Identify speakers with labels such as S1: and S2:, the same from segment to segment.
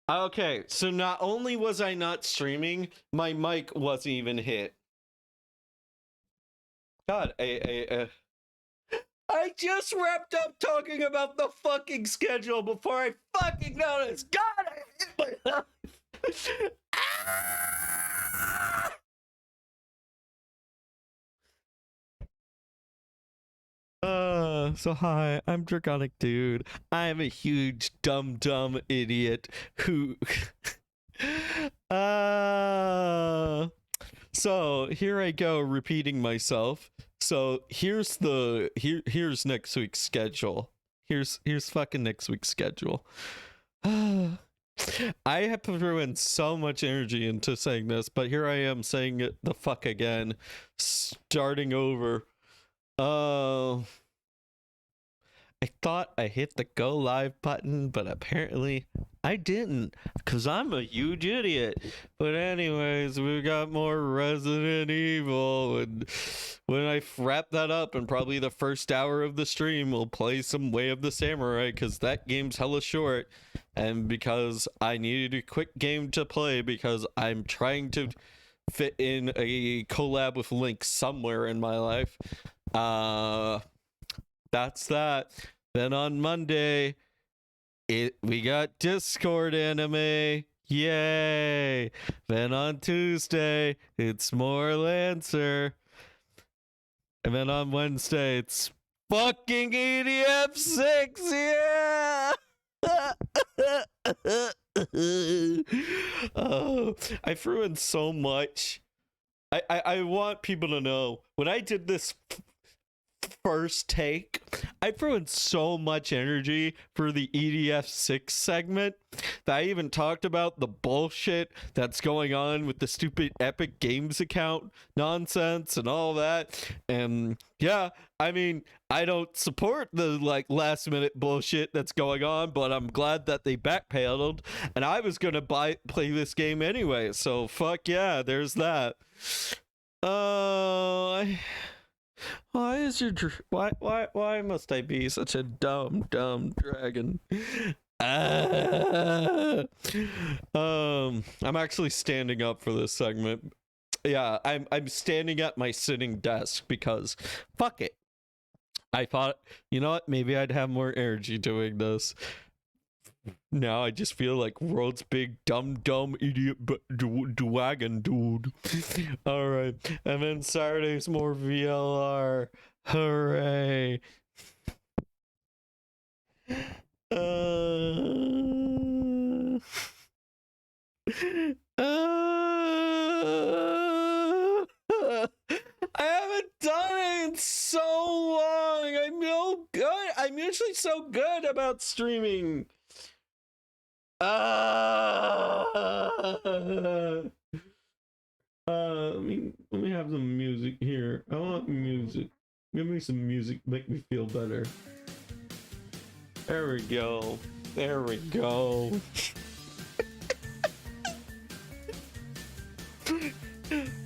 S1: Okay, so not only was I not streaming, my mic wasn't even hit. God, I just wrapped up talking about the fucking schedule before I fucking noticed. God, I hit my so hi, I'm Draconic Dude. I am a huge dumb idiot who so here I go repeating myself. So here's next week's schedule. Here's fucking next week's schedule. I have thrown in so much energy into saying this, but here I am saying it the fuck again, starting over. I thought I hit the go live button, but apparently I didn't, because I'm a huge idiot. But anyways, we got more Resident Evil, and when I wrap that up, and probably the first hour of the stream, we'll play some Way of the Samurai, because that game's hella short, and because I needed a quick game to play, because I'm trying to fit in a collab with Link somewhere in my life. That's that. Then on Monday, we got Discord anime. Yay! Then on Tuesday, it's more Lancer. And then on Wednesday, it's fucking EDF6. Yeah! Oh, I threw in so much. I want people to know when I did this first take, I threw in so much energy for the EDF6 segment that I even talked about the bullshit that's going on with the stupid Epic Games account nonsense and all that. And yeah, I mean, I don't support the like last minute bullshit that's going on, but I'm glad that they backpedaled, and I was gonna play this game anyway, so fuck yeah, there's that. Why is your why must I be such a dumb dragon? I'm actually standing up for this segment. Yeah, I'm standing at my sitting desk because fuck it. I thought, you know what, maybe I'd have more energy doing this. Now I just feel like world's big dumb idiot wagon dude. All right, and then Saturday's more VLR. Hooray! I haven't done it in so long. I'm no good. I'm usually so good about streaming. Let me have some music here. I want music. Give me some music, make me feel better. There we go. There we go.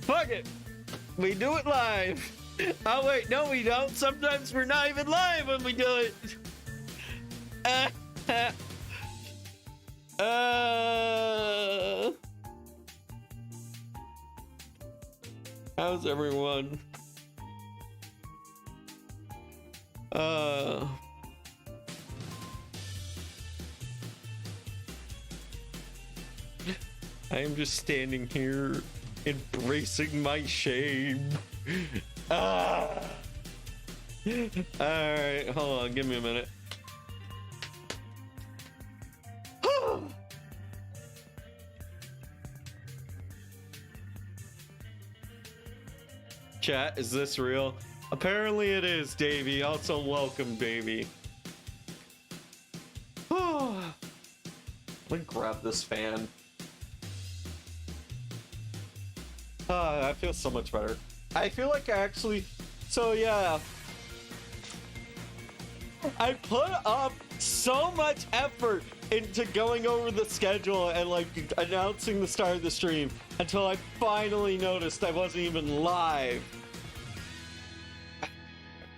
S1: Fuck it. We do it live. Oh wait, no we don't. Sometimes we're not even live when we do it. How's everyone? I am just standing here embracing my shame. Alright, hold on, give me a minute. Chat, is this real? Apparently it is, Davey. Also, welcome, baby. Let me grab this fan. I feel so much better. I feel like I actually... So, yeah. I put up so much effort into going over the schedule and, like, announcing the start of the stream until I finally noticed I wasn't even live.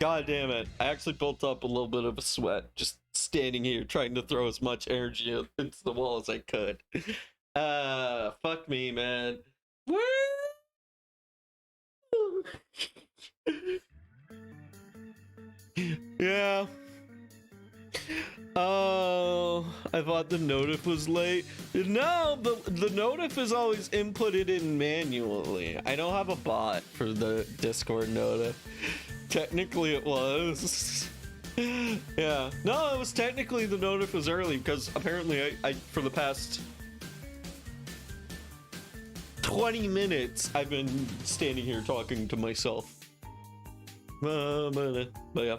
S1: God damn it. I actually built up a little bit of a sweat just standing here trying to throw as much energy into the wall as I could. Fuck me, man. Woo! Yeah. Oh, I thought the notif was late. No, the notif is always inputted in manually. I don't have a bot for the Discord notif. Technically it was. Yeah. No, it was technically the notif was early because apparently I for the past 20 minutes I've been standing here talking to myself. But yeah.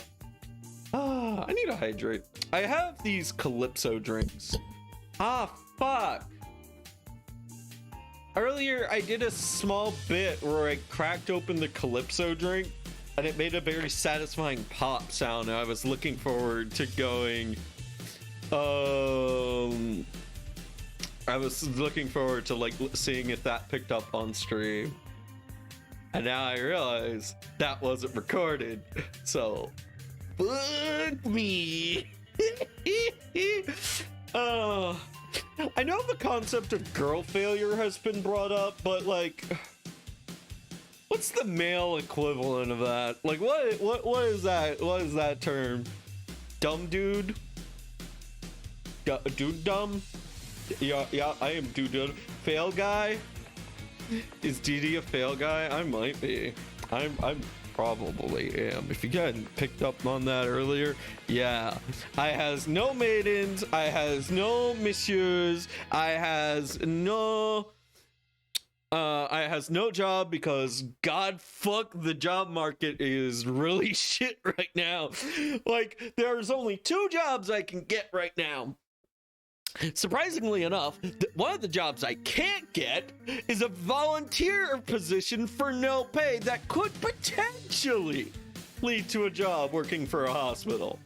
S1: I need to hydrate. I have these Calypso drinks. Fuck. Earlier, I did a small bit where I cracked open the Calypso drink, and it made a very satisfying pop sound. And I was looking forward to going. I was looking forward to like seeing if that picked up on stream, and now I realize that wasn't recorded. So. Fuck me. I know the concept of girl failure has been brought up, but like, what's the male equivalent of that? Like, what is that? What is that term? Dumb dude? Dude dumb? Yeah, I am dude. Fail guy? Is DD a fail guy? I might be. I'm probably am. If you hadn't picked up on that earlier, yeah. I has no maidens, I has no messieurs, I has no job because God fuck the job market is really shit right now. Like there's only 2 jobs I can get right now. Surprisingly enough, one of the jobs I can't get is a volunteer position for no pay that could potentially lead to a job working for a hospital.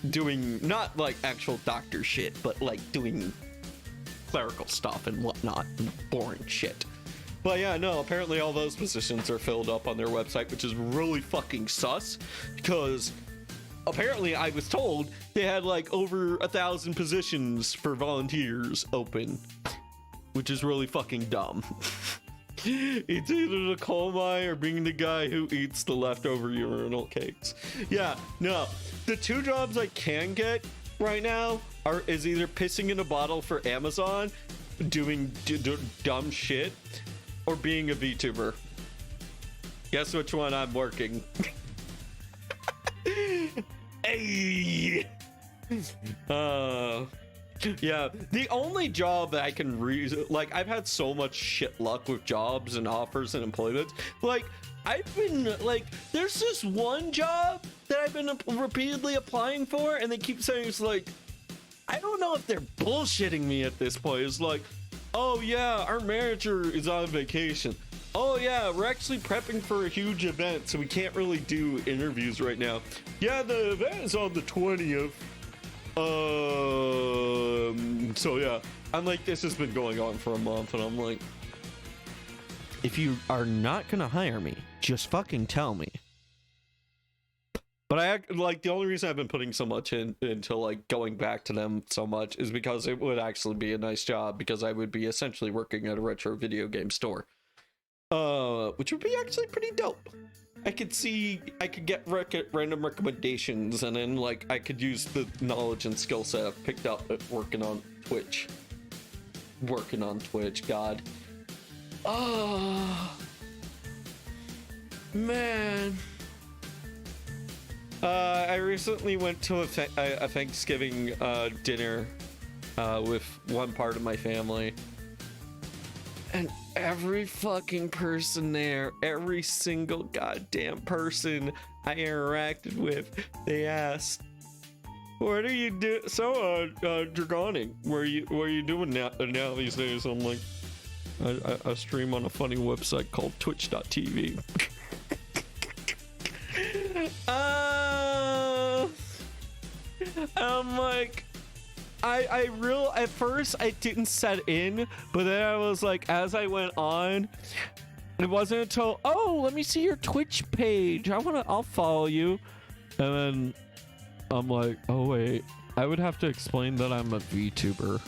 S1: Doing not like actual doctor shit, but like doing clerical stuff and whatnot, and boring shit. But yeah, no, apparently all those positions are filled up on their website, which is really fucking sus, because apparently I was told they had like over 1,000 positions for volunteers open, which is really fucking dumb. It's either the coal mine or being the guy who eats the leftover urinal cakes. Yeah, no, the 2 jobs I can get right now is either pissing in a bottle for Amazon, doing dumb shit, or being a VTuber. Guess which one I'm working. Hey. Yeah, the only job that I can like, I've had so much shit luck with jobs and offers and employments. Like, I've been like, there's this one job that I've been repeatedly applying for, and they keep saying it's like, I don't know if they're bullshitting me at this point. It's like, oh yeah, our manager is on vacation. Oh yeah, we're actually prepping for a huge event, so we can't really do interviews right now. Yeah, the event is on the 20th. So yeah, I'm like, this has been going on for a month, and I'm like, if you are not gonna hire me, just fucking tell me. But I like, the only reason I've been putting so much into like going back to them so much is because it would actually be a nice job, because I would be essentially working at a retro video game store. Which would be actually pretty dope. I could get random recommendations, and then like I could use the knowledge and skill set I've picked up at working on Twitch, God. Oh man. I recently went to a Thanksgiving dinner with one part of my family, and every fucking person there, every single goddamn person I interacted with, they asked, "What are you doing?" So, Dragonic, what are you doing now these days? I'm like, I stream on a funny website called Twitch.tv. I'm like, at first I didn't set in, but then I was like, as I went on, it wasn't until, oh, let me see your Twitch page. I'll follow you. And then I'm like, oh wait, I would have to explain that I'm a VTuber.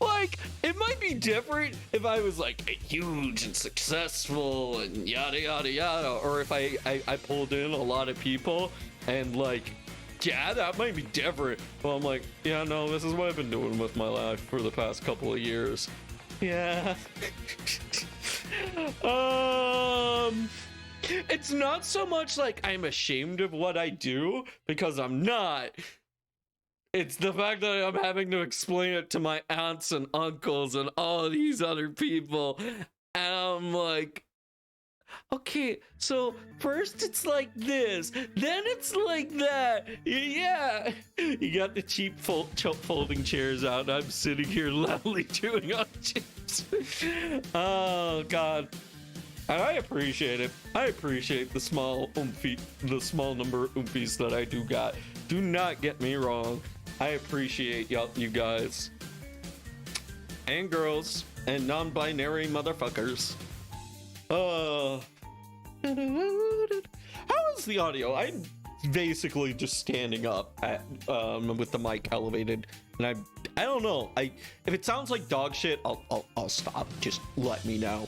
S1: Like, it might be different if I was like huge and successful and yada yada yada, or if I pulled in a lot of people and like, yeah, that might be different. Well, I'm like, yeah, no, this is what I've been doing with my life for the past couple of years. Yeah. It's not so much like I'm ashamed of what I do, because I'm not. It's the fact that I'm having to explain it to my aunts and uncles and all these other people. And I'm like, okay, so first it's like this, then it's like that. Yeah. You got the cheap folding chairs out, and I'm sitting here loudly chewing on chips. Oh, God. And I appreciate it. I appreciate the small number of oompies that I do got. Do not get me wrong. I appreciate you guys. And girls. And non-binary motherfuckers. How is the audio? I'm basically just standing up at with the mic elevated, and I don't know. If it sounds like dog shit, I'll stop. Just let me know.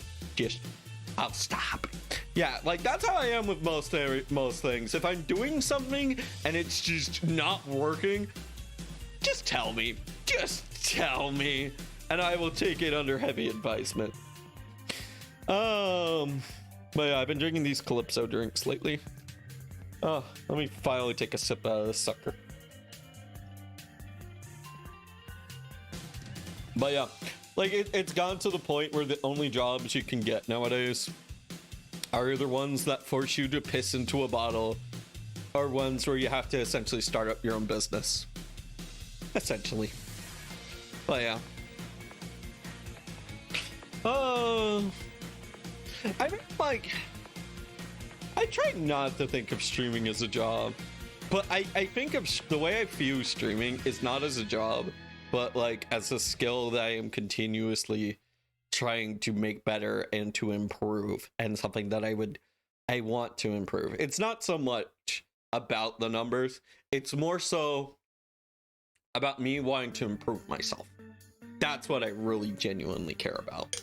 S1: I'll stop. Yeah, like that's how I am with most things. If I'm doing something and it's just not working, just tell me. Just tell me, and I will take it under heavy advisement. But yeah, I've been drinking these Calypso drinks lately. Oh, let me finally take a sip out of this sucker. But yeah, like it's gotten to the point where the only jobs you can get nowadays are either ones that force you to piss into a bottle, or ones where you have to essentially start up your own business. Essentially. But yeah. I mean, like, I try not to think of streaming as a job, but I think of the way I view streaming is not as a job, but like as a skill that I am continuously trying to make better and to improve, and something that I want to improve. It's not so much about the numbers, it's more so about me wanting to improve myself. That's what I really genuinely care about.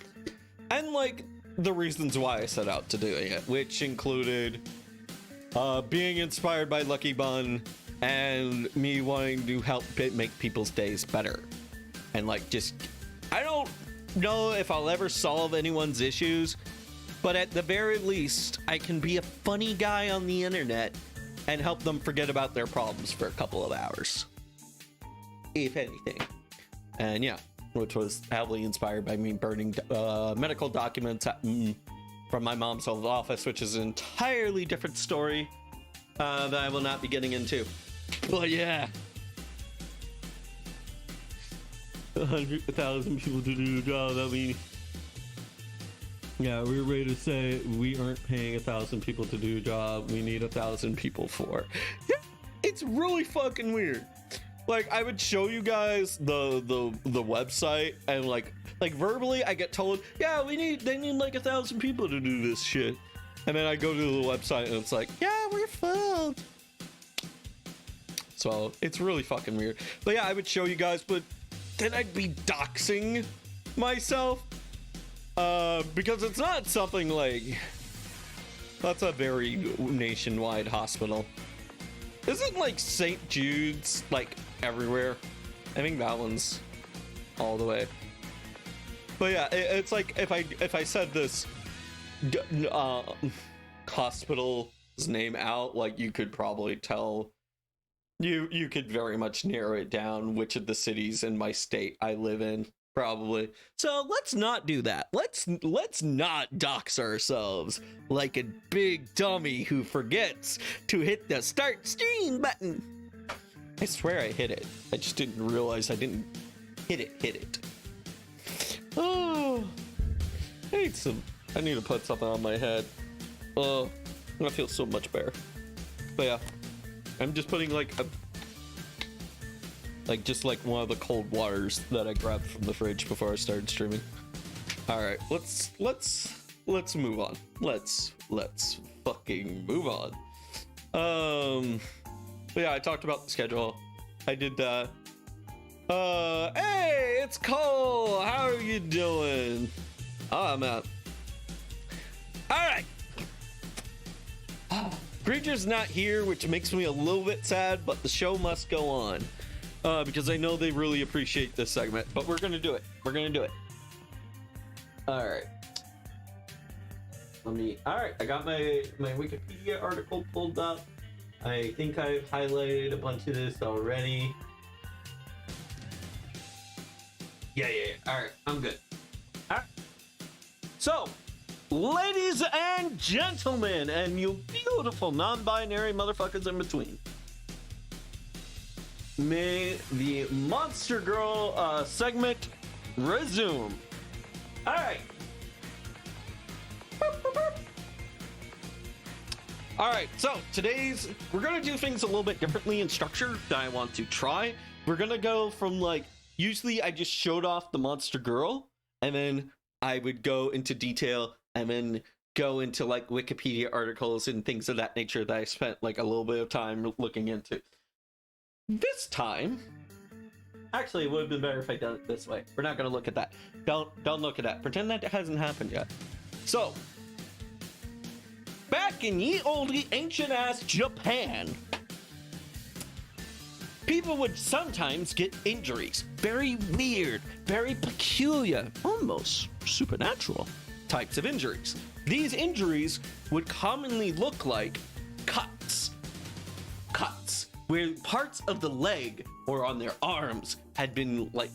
S1: And like the reasons why I set out to doing it, which included being inspired by Lucky Bun and me wanting to help make people's days better. And like, just, I don't know if I'll ever solve anyone's issues, but at the very least, I can be a funny guy on the internet and help them forget about their problems for a couple of hours, if anything. And yeah, which was heavily inspired by me burning medical documents from my mom's old office, which is an entirely different story that I will not be getting into. But yeah, 100,000 people to do the job. I mean, yeah, we're ready to say we aren't paying 1,000 people to do a job. We need 1,000 people for. Yeah, it's really fucking weird. Like, I would show you guys the website, and like verbally I get told, yeah, they need like 1,000 people to do this shit. And then I go to the website and it's like, yeah, we're full. So it's really fucking weird. But yeah, I would show you guys, but then I'd be doxing myself. Because it's not something like, that's a very nationwide hospital. Isn't like St. Jude's like everywhere? I think that one's all the way. But yeah, it's like if I said this hospital's name out, like you could probably tell. You could very much narrow it down which of the cities in my state I live in, probably. So let's not do that. Let's not dox ourselves like a big dummy who forgets to hit the start stream button. I swear I hit it. I just didn't realize I didn't hit it. Oh, I need to put something on my head. Oh, I feel so much better. But yeah, I'm just putting like Like just like one of the cold waters that I grabbed from the fridge before I started streaming. All right, let's move on. Let's fucking move on. But yeah, I talked about the schedule. I did that. Hey, it's Cole. How are you doing? Oh, I'm out. All right. Creature's not here, which makes me a little bit sad, but the show must go on. Because I know they really appreciate this segment, but we're gonna do it. We're gonna do it. All right. All right, I got my Wikipedia article pulled up. I think I've highlighted a bunch of this already. Yeah. All right, I'm good. All right. So, ladies and gentlemen, and you beautiful non-binary motherfuckers in between, may the Monster Girl segment resume. All right. All right, so we're gonna do things a little bit differently in structure that I want to try. We're gonna go from like, usually I just showed off the Monster Girl, and then I would go into detail, and then go into like Wikipedia articles and things of that nature that I spent like a little bit of time looking into. This time, actually, it would have been better if I done it this way. We're not gonna look at that. Don't look at that. Pretend that hasn't happened yet. So, back in ye olde ancient ass Japan, people would sometimes get injuries. Very weird, very peculiar, almost supernatural types of injuries. These injuries would commonly look like cuts, where parts of the leg or on their arms had been like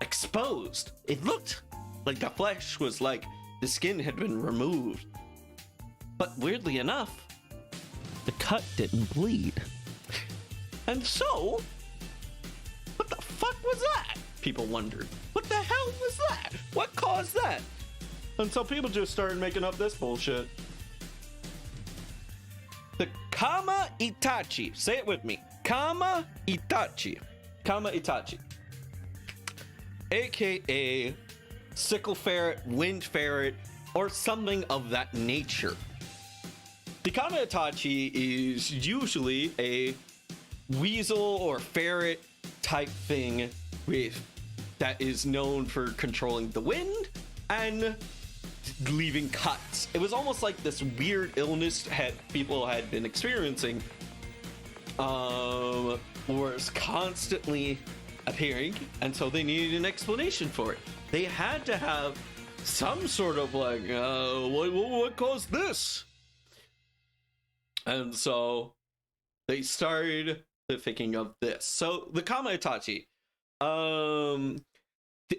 S1: exposed. It looked like the flesh was like the skin had been removed. But weirdly enough, the cut didn't bleed. And so, what the fuck was that? People wondered. What the hell was that? What caused that? And so people just started making up this bullshit. The Kama Itachi. Say it with me. Kama Itachi. Kama Itachi. AKA sickle ferret, wind ferret, or something of that nature. The Kama Itachi is usually a weasel or ferret type thing that is known for controlling the wind and leaving cuts. It was almost like this weird illness people had been experiencing, was constantly appearing, and so they needed an explanation for it. They had to have some sort of like, what caused this? And so they started thinking of this. So the Kama Itachi,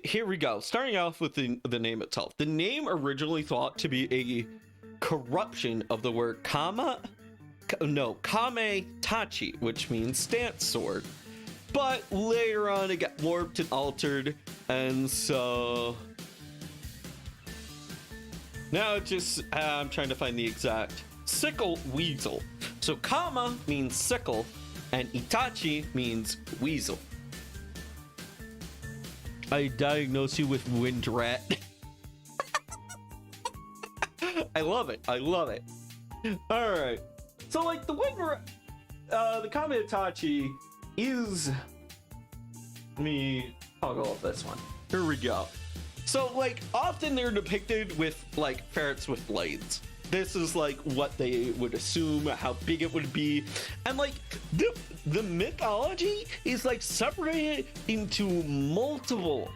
S1: here we go. Starting off with the name itself. The name originally thought to be a corruption of the word Kame Tachi, which means stance sword. But later on it got warped and altered, and so now it just, I'm trying to find the exact, sickle weasel. So Kama means sickle, and Itachi means weasel. I diagnose you with wind rat. I love it. All right. So like the wind rat, the Kama Itachi is, let me toggle off this one. Here we go. So like often they're depicted with like ferrets with blades. This is like what they would assume, how big it would be, and like the mythology is like separated into multiple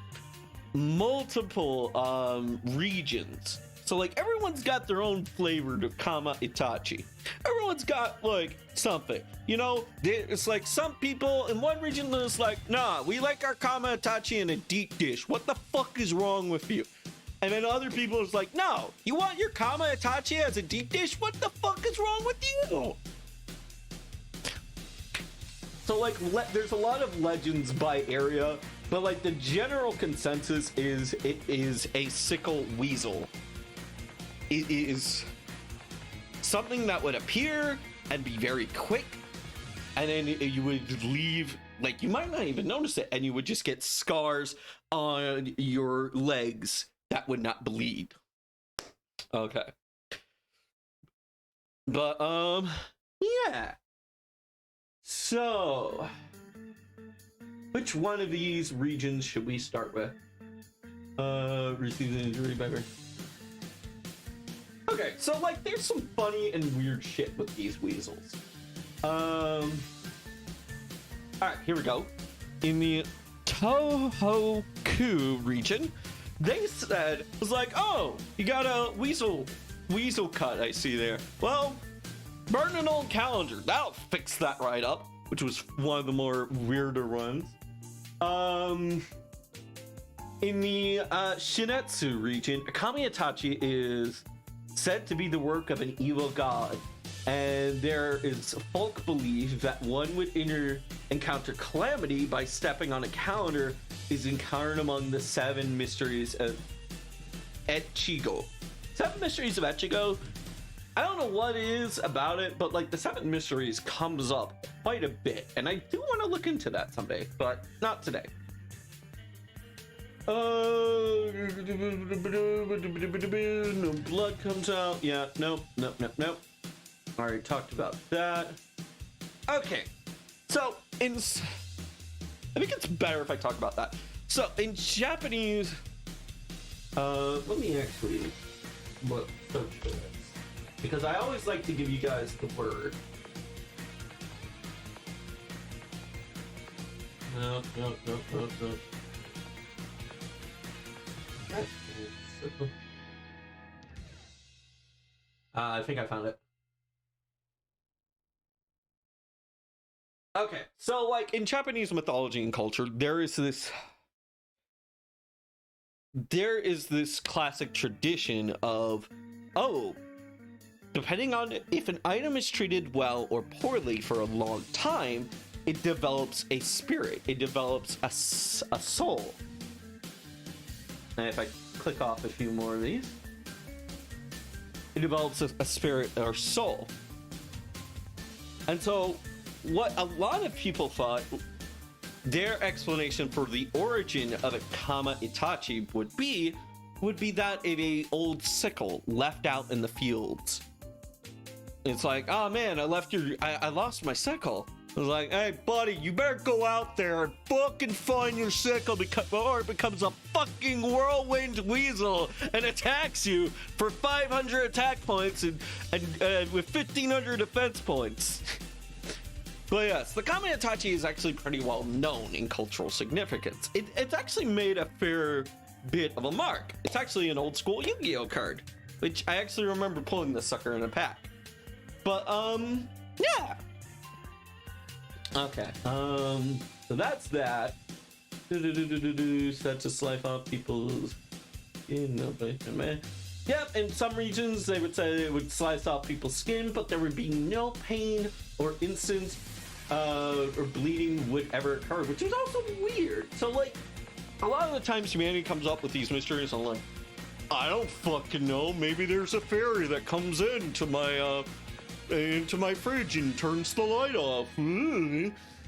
S1: regions. So like everyone's got their own flavor to Kama Itachi. Everyone's got like something, you know. It's like some people in one region is like, nah, we like our Kama Itachi in a deep dish. What the fuck is wrong with you? And then other people is like, no, you want your Kama Itachi as a deep dish? What the fuck is wrong with you? So like there's a lot of legends by area, but like the general consensus is it is a sickle weasel. It is something that would appear and be very quick, and then you would leave Like, you might not even notice it, and you would just get scars on your legs that would not bleed. Okay. But, yeah. So, which one of these regions should we start with? Receives an injury by... Okay, so, like, there's some funny and weird shit with these weasels. Alright, here we go. In the Tohoku region, they said, it was like, oh, you got a weasel cut, I see there. Well, burn an old calendar. That'll fix that right up, which was one of the more weirder ones. In the Shinetsu region, Kamiitachi is said to be the work of an evil god, and there is folk belief that one would encounter calamity by stepping on a calendar is encountered among the 7 mysteries of Echigo. 7 mysteries of Echigo, I don't know what it is about it, but like the 7 mysteries comes up quite a bit, and I do want to look into that someday, but not today. No blood comes out. Yeah, nope. Already talked about that. Okay, so I think it's better if I talk about that. So in Japanese, let me actually search for this, because I always like to give you guys the word. No. I think I found it. Okay, so like in Japanese mythology and culture, there is this classic tradition of, oh, depending on if an item is treated well or poorly for a long time, it develops a spirit, it develops a soul. And if I click off a few more of these, it develops a spirit or soul. And so what a lot of people thought their explanation for the origin of a Kamiitachi would be that of a old sickle left out in the fields. It's like, oh man, I lost my sickle. I was like, hey buddy, you better go out there and fucking find your sickle, or it becomes a fucking whirlwind weasel and attacks you for 500 attack points and with 1500 defense points. But yes, the Kamiitachi is actually pretty well known in cultural significance. It's actually made a fair bit of a mark. It's actually an old school Yu-Gi-Oh card, which I actually remember pulling this sucker in a pack. But yeah. Okay, so that's that. Set to slice off people's, Yep, in some regions they would say it would slice off people's skin, but there would be no pain or instant or bleeding would ever occur, which is also weird. So like, a lot of the times humanity comes up with these mysteries, and I'm like, I don't fucking know. Maybe there's a fairy that comes into my fridge and turns the light off.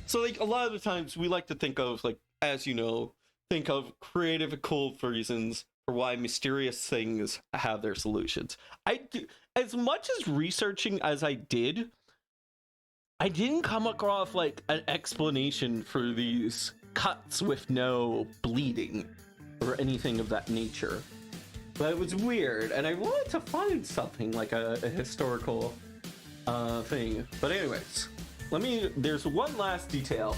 S1: So like a lot of the times we like to think of, like, as you know, think of creative and cool reasons for why mysterious things have their solutions. As much as researching as I did, I didn't come across like an explanation for these cuts with no bleeding or anything of that nature. But it was weird, and I wanted to find something like a historical thing. But anyways, there's one last detail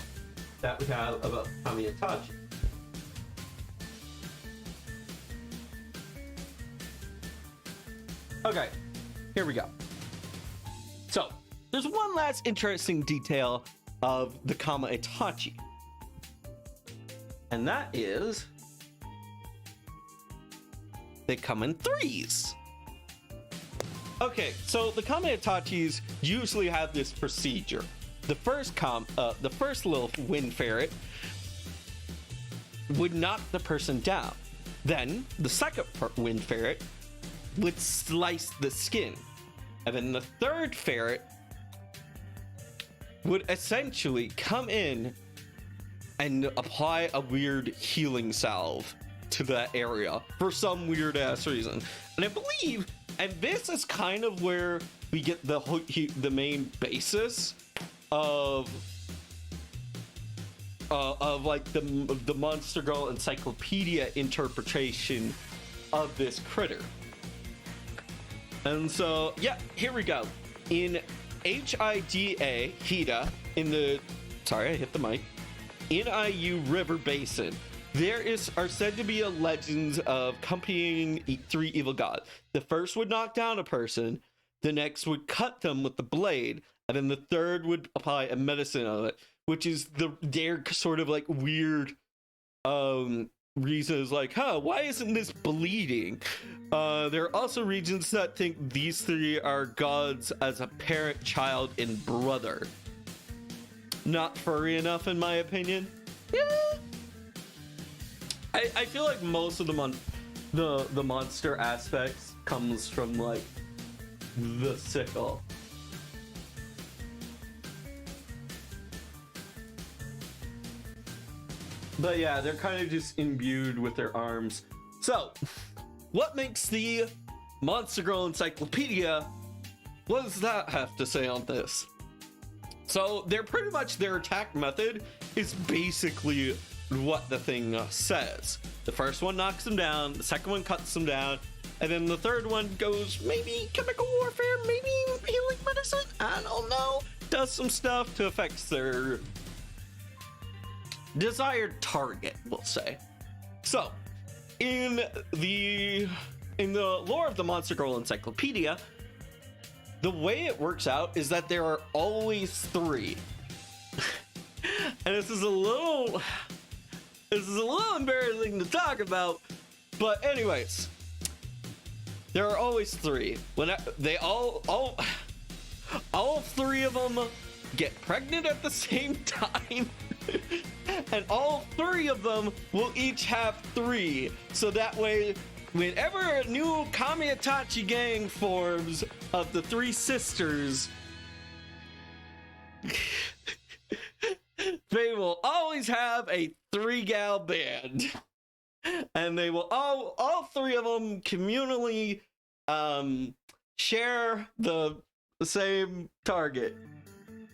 S1: that we have about Kamiitachi. Okay, here we go. So, there's one last interesting detail of the Kamiitachi. And that is, they come in threes. Okay, so the Kamiitachis usually have this procedure. The first little wind ferret would knock the person down. Then the second wind ferret would slice the skin. And then the third ferret would essentially come in and apply a weird healing salve to that area for some weird ass reason. And I believe, and this is kind of where we get the main basis of like the Monster Girl Encyclopedia interpretation of this critter. And so yeah, here we go. In HIDA, in the, sorry, I hit the mic, NIU River Basin, there are said to be a legends of accompanying three evil gods. The first would knock down a person, the next would cut them with the blade, and then the third would apply a medicine on it, which is their sort of like weird reasons, like, why isn't this bleeding? There are also regions that think these three are gods as a parent, child, and brother. Not furry enough, in my opinion. Yeah. I feel like most of the monster aspects comes from like the sickle. But yeah, they're kind of just imbued with their arms. So, what makes the Monster Girl Encyclopedia? What does that have to say on this? So, they're pretty much, their attack method is basically what the thing says. The first one knocks them down, the second one cuts them down, and then the third one goes maybe chemical warfare, maybe healing medicine, I don't know. Does some stuff to affect their desired target, we'll say. So, in the lore of the Monster Girl Encyclopedia, the way it works out is that there are always three. And this is a little embarrassing to talk about, but anyways, there are always three. When they all three of them get pregnant at the same time. And all three of them will each have three. So that way, whenever a new Kamiatachi gang forms of the three sisters, they will always have a three-gal band. And they will all three of them communally share the same target.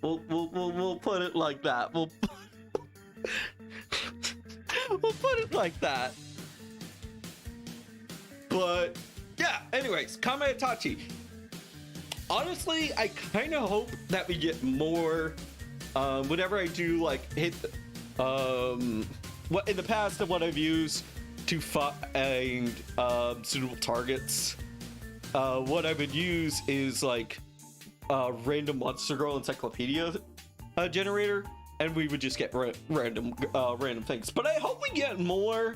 S1: We'll put it like that. We'll put it like that. But yeah, anyways, Kamiatachi. Honestly, I kind of hope that we get more whenever I do like hit what in the past of what I've used to find suitable targets. What I would use is like random Monster Girl Encyclopedia generator, and we would just get random things. But I hope we get more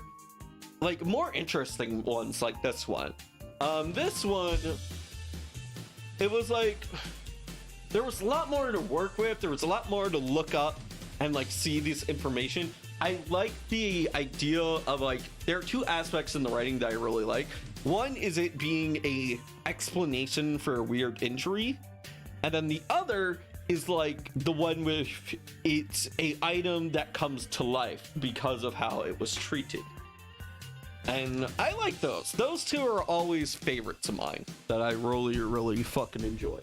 S1: interesting ones like this one. This one, it was like there was a lot more to work with. There was a lot more to look up and like see this information. I like the idea of like there are two aspects in the writing that I really like. One is it being a explanation for a weird injury, and then the other is like the one with it's a item that comes to life because of how it was treated. And I like those. Those two are always favorites of mine that I really fucking enjoy.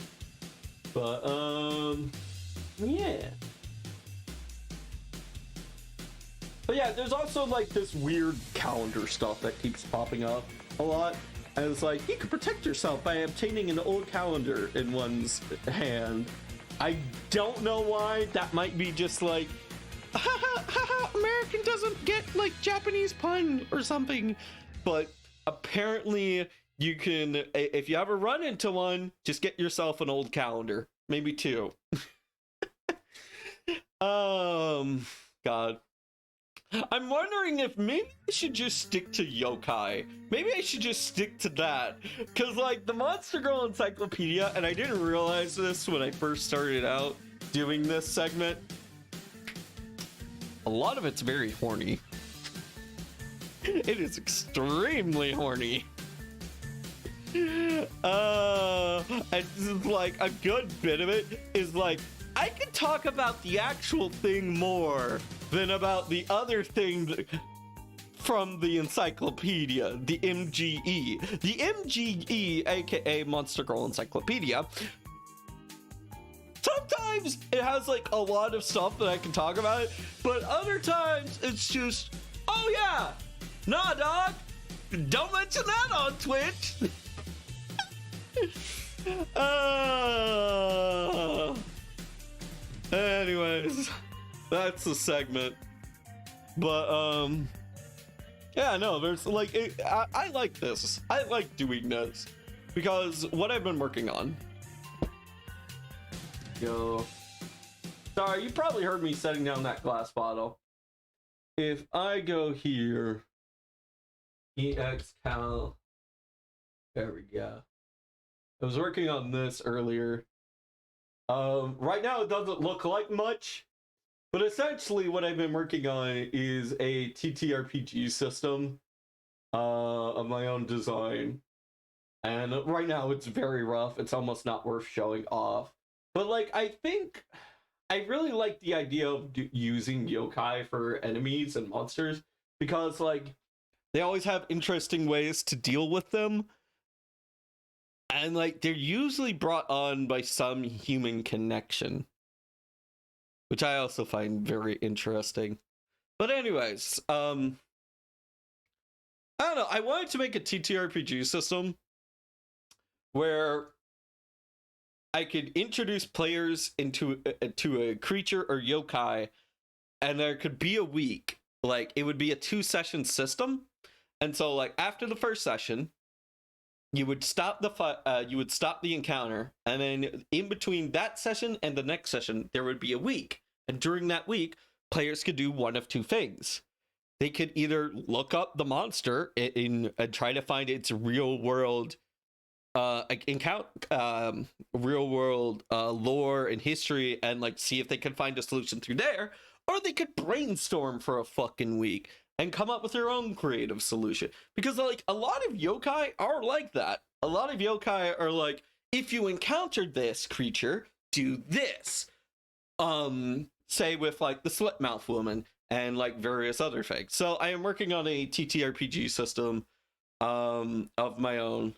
S1: But yeah. But yeah, there's also like this weird calendar stuff that keeps popping up a lot. And it's like, you can protect yourself by obtaining an old calendar in one's hand. I don't know why. That might be just like, American doesn't get like Japanese pun or something. But apparently you can, if you ever run into one, just get yourself an old calendar. Maybe two. God. I'm wondering if maybe I should just stick to yokai. Maybe I should just stick to that. Because, like, the Monster Girl Encyclopedia, and I didn't realize this when I first started out doing this segment, a lot of it's very horny. It is extremely horny. And like, a good bit of it is like, I could talk about the actual thing more, than about the other thing from the encyclopedia, the MGE. The MGE, aka Monster Girl Encyclopedia, sometimes it has like a lot of stuff that I can talk about, but other times it's just, oh yeah, nah dog, don't mention that on Twitch. Anyways, that's the segment. But yeah, no, there's like I like this. I like doing this because what I've been working on. Yo, sorry, you probably heard me setting down that glass bottle. If I go here, EXCal, there we go. I was working on this earlier. Right now it doesn't look like much, but essentially what I've been working on is a TTRPG system of my own design. And right now it's very rough. It's almost not worth showing off. But like, I think I really like the idea of using yokai for enemies and monsters because like they always have interesting ways to deal with them. And like they're usually brought on by some human connection, which I also find very interesting. But anyways, I don't know. I wanted to make a TTRPG system where I could introduce players into a creature or yokai, and there could be a week. Like it would be a 2-session system, and so like after the first session, you would stop the encounter, and then in between that session and the next session, there would be a week. And during that week, players could do one of two things. They could either look up the monster and try to find its real world real world lore and history, and like see if they can find a solution through there, or they could brainstorm for a fucking week and come up with their own creative solution. Because like a lot of yokai are like that. A lot of yokai are like, if you encountered this creature, do this. Say with like the Slipmouth Woman and like various other things. So I am working on a TTRPG system of my own.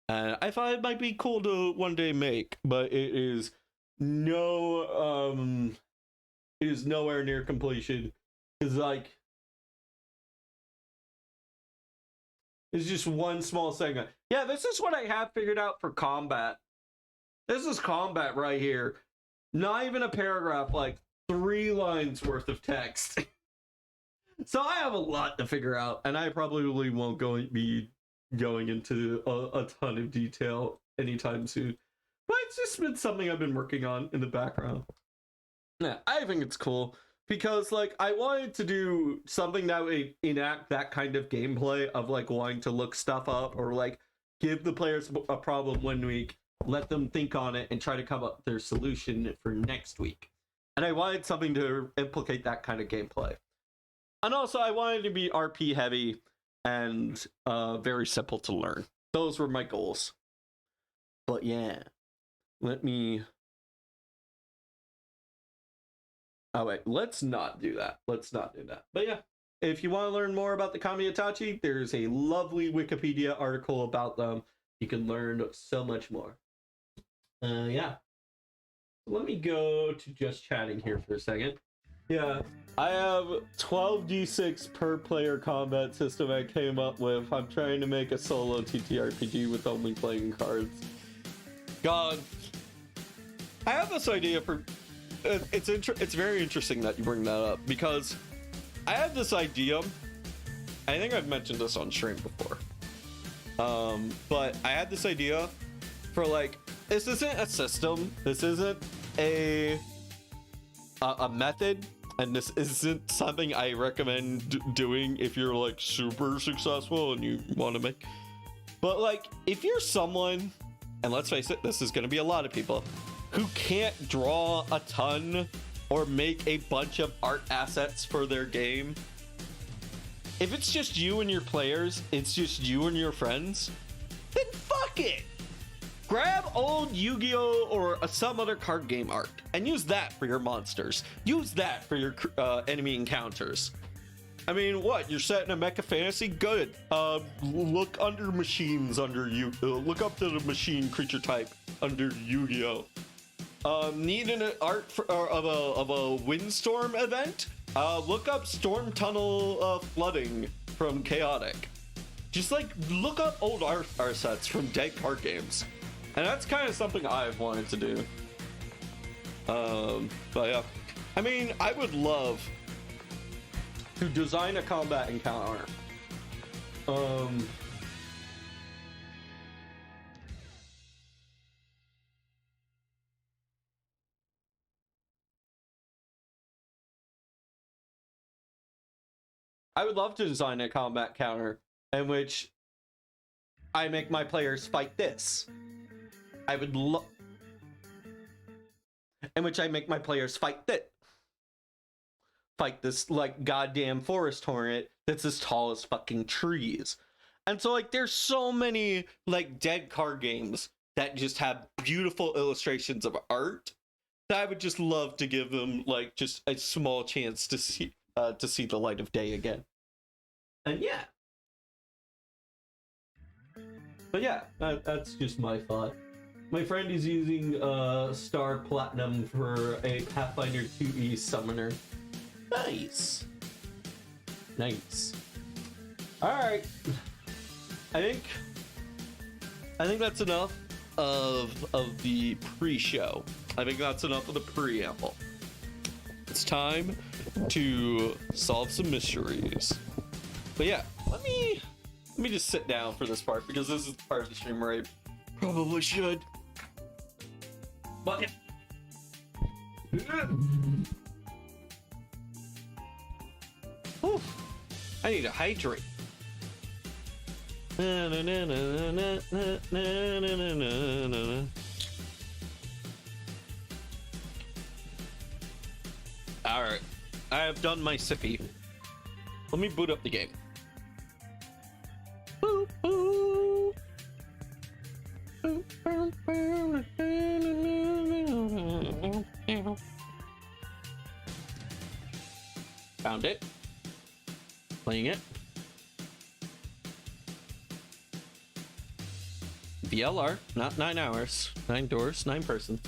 S1: And I thought it might be cool to one day make, but it is nowhere near completion. Because like it's just one small segment. Yeah, this is what I have figured out for combat. This is combat right here. Not even a paragraph, like 3 lines worth of text. So I have a lot to figure out, and I probably won't be going into a ton of detail anytime soon. But it's just been something I've been working on in the background. Yeah, I think it's cool. Because, like, I wanted to do something that would enact that kind of gameplay of, like, wanting to look stuff up or, like, give the players a problem one week, let them think on it, and try to come up with their solution for next week. And I wanted something to implicate that kind of gameplay. And also, I wanted to be RP heavy and very simple to learn. Those were my goals. But yeah, let me... Oh wait, let's not do that. Let's not do that. But yeah, if you want to learn more about the Kamiitachi, there's a lovely Wikipedia article about them. You can learn so much more. Yeah. Let me go to just chatting here for a second. Yeah, I have 12d6 per player combat system I came up with. I'm trying to make a solo TTRPG with only playing cards. God, I have this idea for... It's very interesting that you bring that up, because I have this idea. I think I've mentioned this on stream before. But I had this idea for, like, this isn't a system. This isn't a method, and this isn't something I recommend doing if you're like super successful and you want to make. But like, if you're someone, and let's face it, this is going to be a lot of people who can't draw a ton or make a bunch of art assets for their game. If it's just you and your players, it's just you and your friends, then fuck it. grab old Yu-Gi-Oh or some other card game art and use that for your monsters. Use that for your enemy encounters. I mean, what? You're setting a mecha fantasy? Good. Look under machines under you. Look up the machine creature type under Yu-Gi-Oh. Need an art of a windstorm event? Look up storm tunnel flooding from Chaotic. Just like look up old art sets from dead card games, and that's kind of something I've wanted to do. But yeah, I mean, I would love to design a combat encounter. I would love to design a combat counter in which I make my players fight this. I would love in which I make my players fight that. Fight this like goddamn forest hornet that's as tall as fucking trees. And so like there's so many like dead card games that just have beautiful illustrations of art that I would just love to give them like just a small chance to see the light of day again. And yeah. But yeah, that's just my thought. My friend is using Star Platinum for a Pathfinder 2e summoner. Nice. Nice. Alright. I think that's enough of the pre-show. I think that's enough of the preamble. It's time to solve some mysteries. But yeah, let me just sit down for this part because this is the part of the stream where I probably should. But Whew. I need to hydrate. Alright, I have done my sippy. Let me boot up the game. Boop, boop. Found it. Playing it. VLR, not 9 hours. 9 doors, 9 persons.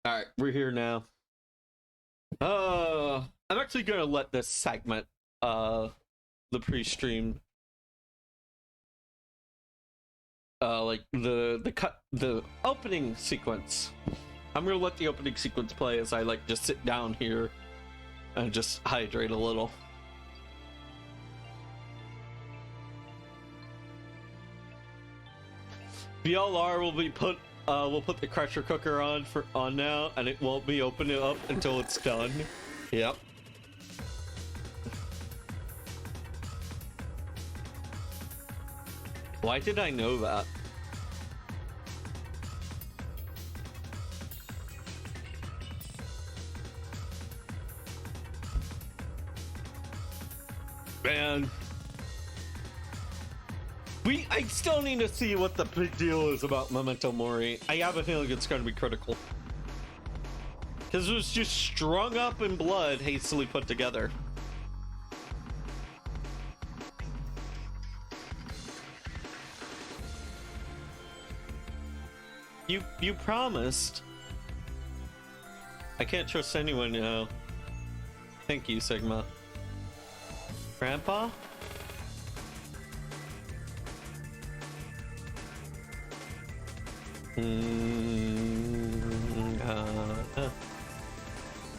S1: Alright, we're here now. I'm actually gonna let this segment, the pre-stream, like the opening sequence. I'm gonna let the opening sequence play as I like just sit down here and just hydrate a little. VLR will be put. We'll put the pressure cooker on now, and it won't be opening up until it's done. Yep. Why did I know that? Man. I still need to see what the big deal is about Memento Mori. I have a feeling it's going to be critical. Because it was just strung up in blood, hastily put together. You promised. I can't trust anyone now. Thank you, Sigma. Grandpa?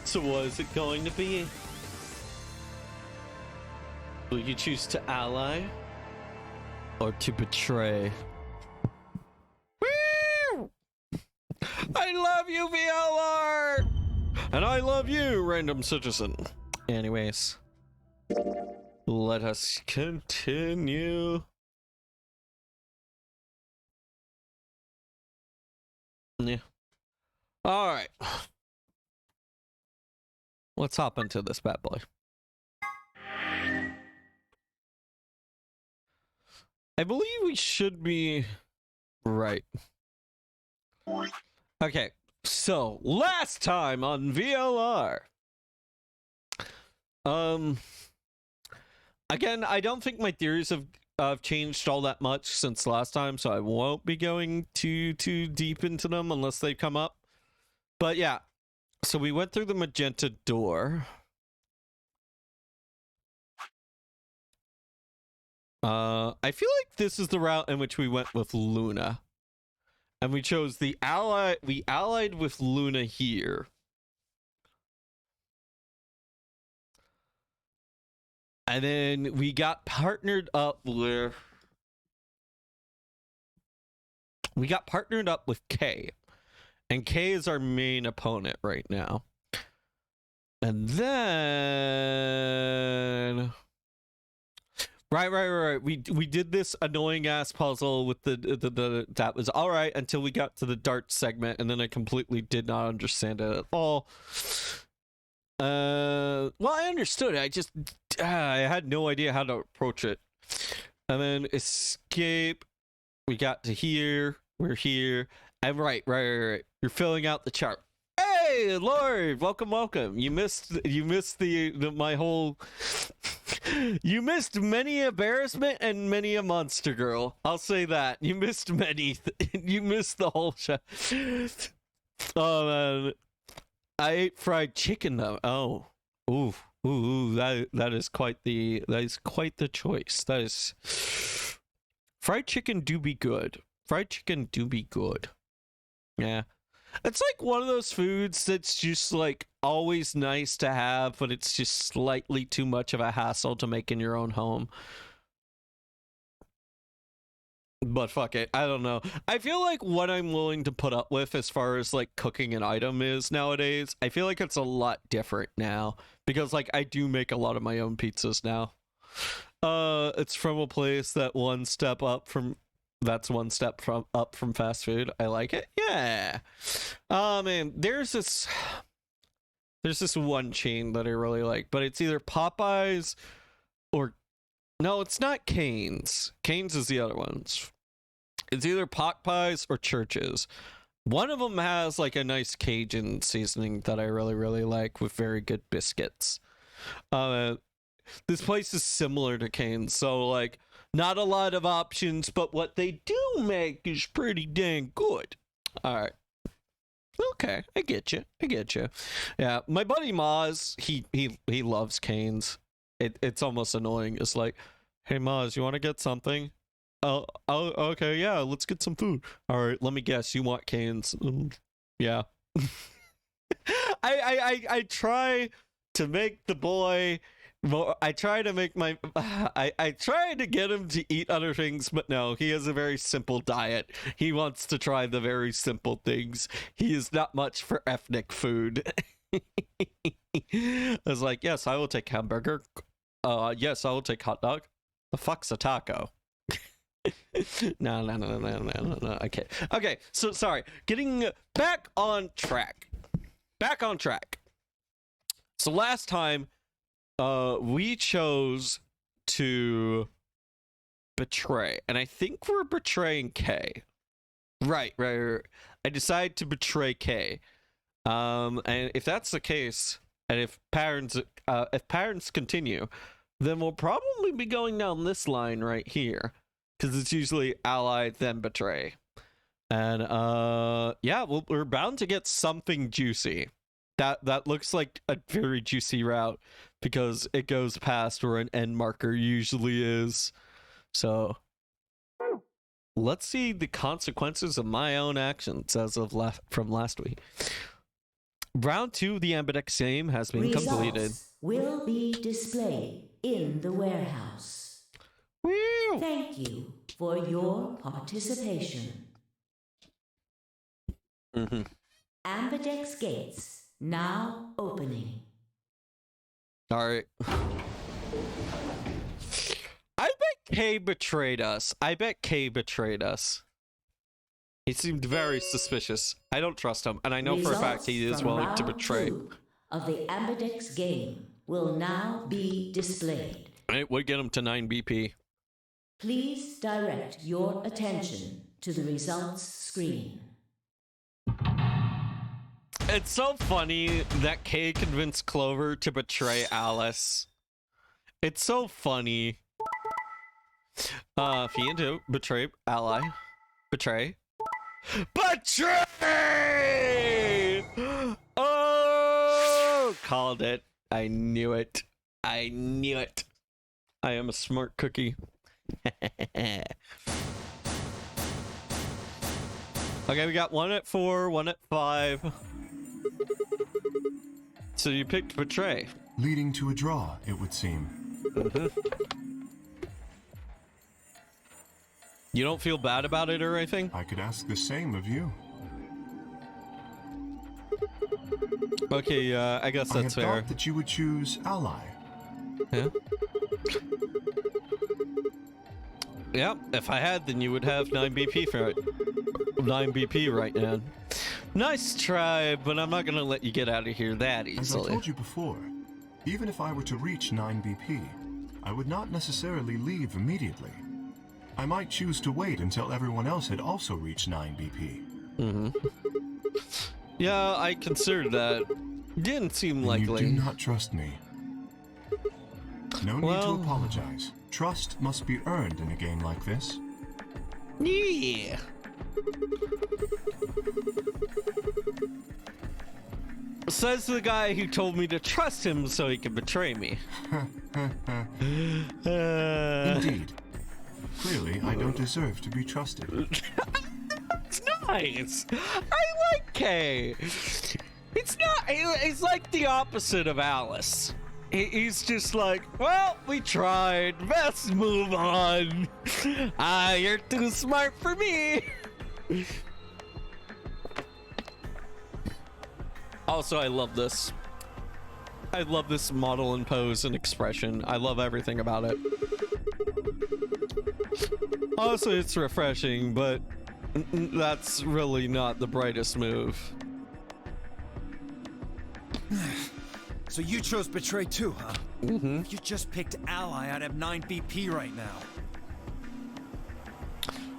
S1: So what is it going to be? Will you choose to ally or to betray? Woo! I love you, VLR! And I love you, random citizen. Anyways, let us continue. Yeah. All right. Let's hop into this bad boy. I believe we should be right. Okay, so last time on VLR. Again, I don't think my theories have changed all that much since last time, so I won't be going too deep into them unless they come up. But yeah, so we went through the magenta door. I feel like this is the route in which we went with Luna. And we chose we allied with Luna here. And then we got partnered up with Kay. And Kay is our main opponent right now. And then Right. We did this annoying ass puzzle with the that was all right until we got to the dart segment, and then I completely did not understand it at all. Well, I understood it. I just I had no idea how to approach it. And then escape. We got to here. We're here. And right. You're filling out the chart. Hey, Lord, welcome. You missed the my whole. You missed many embarrassment and many a monster girl. I'll say that. You missed many. You missed the whole show. Oh man, I ate fried chicken though. Oh, ooh. That is quite the choice. That is. Fried chicken do be good. Yeah. It's like one of those foods that's just like always nice to have, but it's just slightly too much of a hassle to make in your own home. But fuck it, I don't know. I feel like what I'm willing to put up with as far as like cooking an item is nowadays, I feel like it's a lot different now because like I do make a lot of my own pizzas now. It's from a place that's one step up from fast food. I like it. Yeah. Man, there's this one chain that I really like, but it's either Popeyes or no, it's not Cane's. Cane's is the other ones. It's either Popeyes or Church's. One of them has like a nice Cajun seasoning that I really like with very good biscuits. This place is similar to Cane's, so like not a lot of options, but what they do make is pretty dang good. All right. Okay, I get you. Yeah, my buddy Maz, he loves Cane's. It's almost annoying. It's like, hey Maz, you want to get something? Oh, okay, yeah, let's get some food. All right, let me guess, you want Cane's? Yeah. I try to make the boy. I try to make my I try to get him to eat other things, but no, he has a very simple diet. He wants to try the very simple things. He is not much for ethnic food. I was like, yes, I will take hamburger. Yes, I will take hot dog. The fuck's a taco? No. Okay, so sorry. Getting back on track. So last time we chose to betray, and I think we're betraying Kay. Right. I decide to betray Kay. And if that's the case, and if patterns continue, then we'll probably be going down this line right here, because it's usually allied then betray. And yeah, we're bound to get something juicy. That looks like a very juicy route because it goes past where an end marker usually is. So let's see the consequences of my own actions as of from last week. Round 2 of the Ambidex game has been completed.
S2: Will be displayed in the warehouse.
S1: Woo!
S2: Thank you for your participation. Ambidex gates now opening.
S1: All right. I bet Kay betrayed us. He seemed very suspicious. I don't trust him, and I know for a fact he is willing to betray.
S2: Of the Ambidex game will now be displayed.
S1: It would get him to 9 BP.
S2: Please direct your attention to the results screen.
S1: It's so funny that Kay convinced Clover to betray Alice. It's so funny. Fiend betray ally. Betray. Betray! Oh! Called it. I knew it. I knew it. I am a smart cookie. Okay, we got 1 at 4, 1 at 5. So you picked betray.
S3: Leading to a draw, it would seem.
S1: You don't feel bad about it or anything?
S3: I could ask the same of you.
S1: Okay, I guess that's
S3: I had
S1: fair.
S3: thought that you would choose ally.
S1: Yeah. Yeah, if I had, then you would have 9 BP for it. 9 BP right now. Nice try, but I'm not gonna let you get out of here that
S3: As I
S1: easily.
S3: told you before, even if I were to reach 9 BP, I would not necessarily leave immediately. I might choose to wait until everyone else had also reached 9 BP.
S1: Yeah, I considered that. Didn't seem
S3: You
S1: likely.
S3: do not trust me. No need
S1: Well-
S3: to apologize. Trust must be earned in a game like this.
S1: Yeah. Says the guy who told me to trust him so he could betray me.
S3: Indeed. Clearly, I don't deserve to be trusted.
S1: It's nice. I like Kay. It's not. He's like the opposite of Alice. He's just like, well, we tried. Let's move on. You're too smart for me. Also, I love this. I love this model and pose and expression. I love everything about it. Also, it's refreshing, but that's really not the brightest move.
S4: So you chose betray too, huh? Mm-hmm. You just picked ally. I'd have 9 BP right now.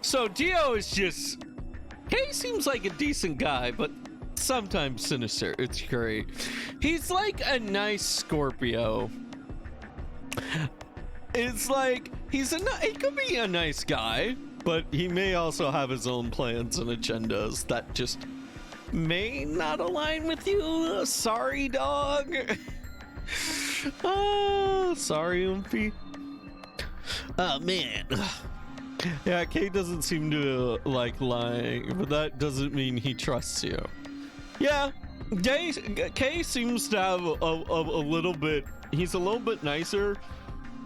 S1: So Dio is just... Kay seems like a decent guy, but sometimes sinister. It's great. He's like a nice Scorpio. It's like he could be a nice guy, but he may also have his own plans and agendas that just may not align with you. Sorry, dog. Oh, sorry, Umpy. Oh man. Yeah, Kay doesn't seem to like lying, but that doesn't mean he trusts you. Yeah, Kay seems to have a little bit. He's a little bit nicer,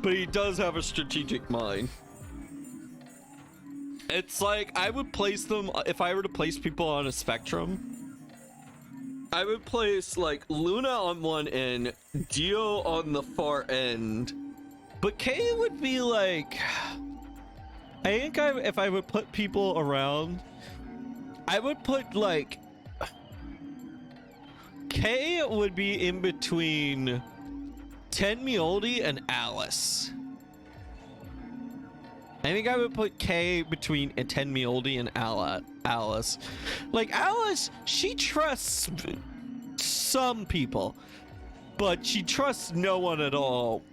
S1: but he does have a strategic mind. It's like I would place them, if I were to place people on a spectrum, I would place like Luna on one end, Dio on the far end, but Kay would be like, I think if I would put people around, I would put like, Kay would be in between Tenmioldi and Alice. I think I would put Kay between Tenmioldi and Alice. Like Alice, she trusts some people, but she trusts no one at all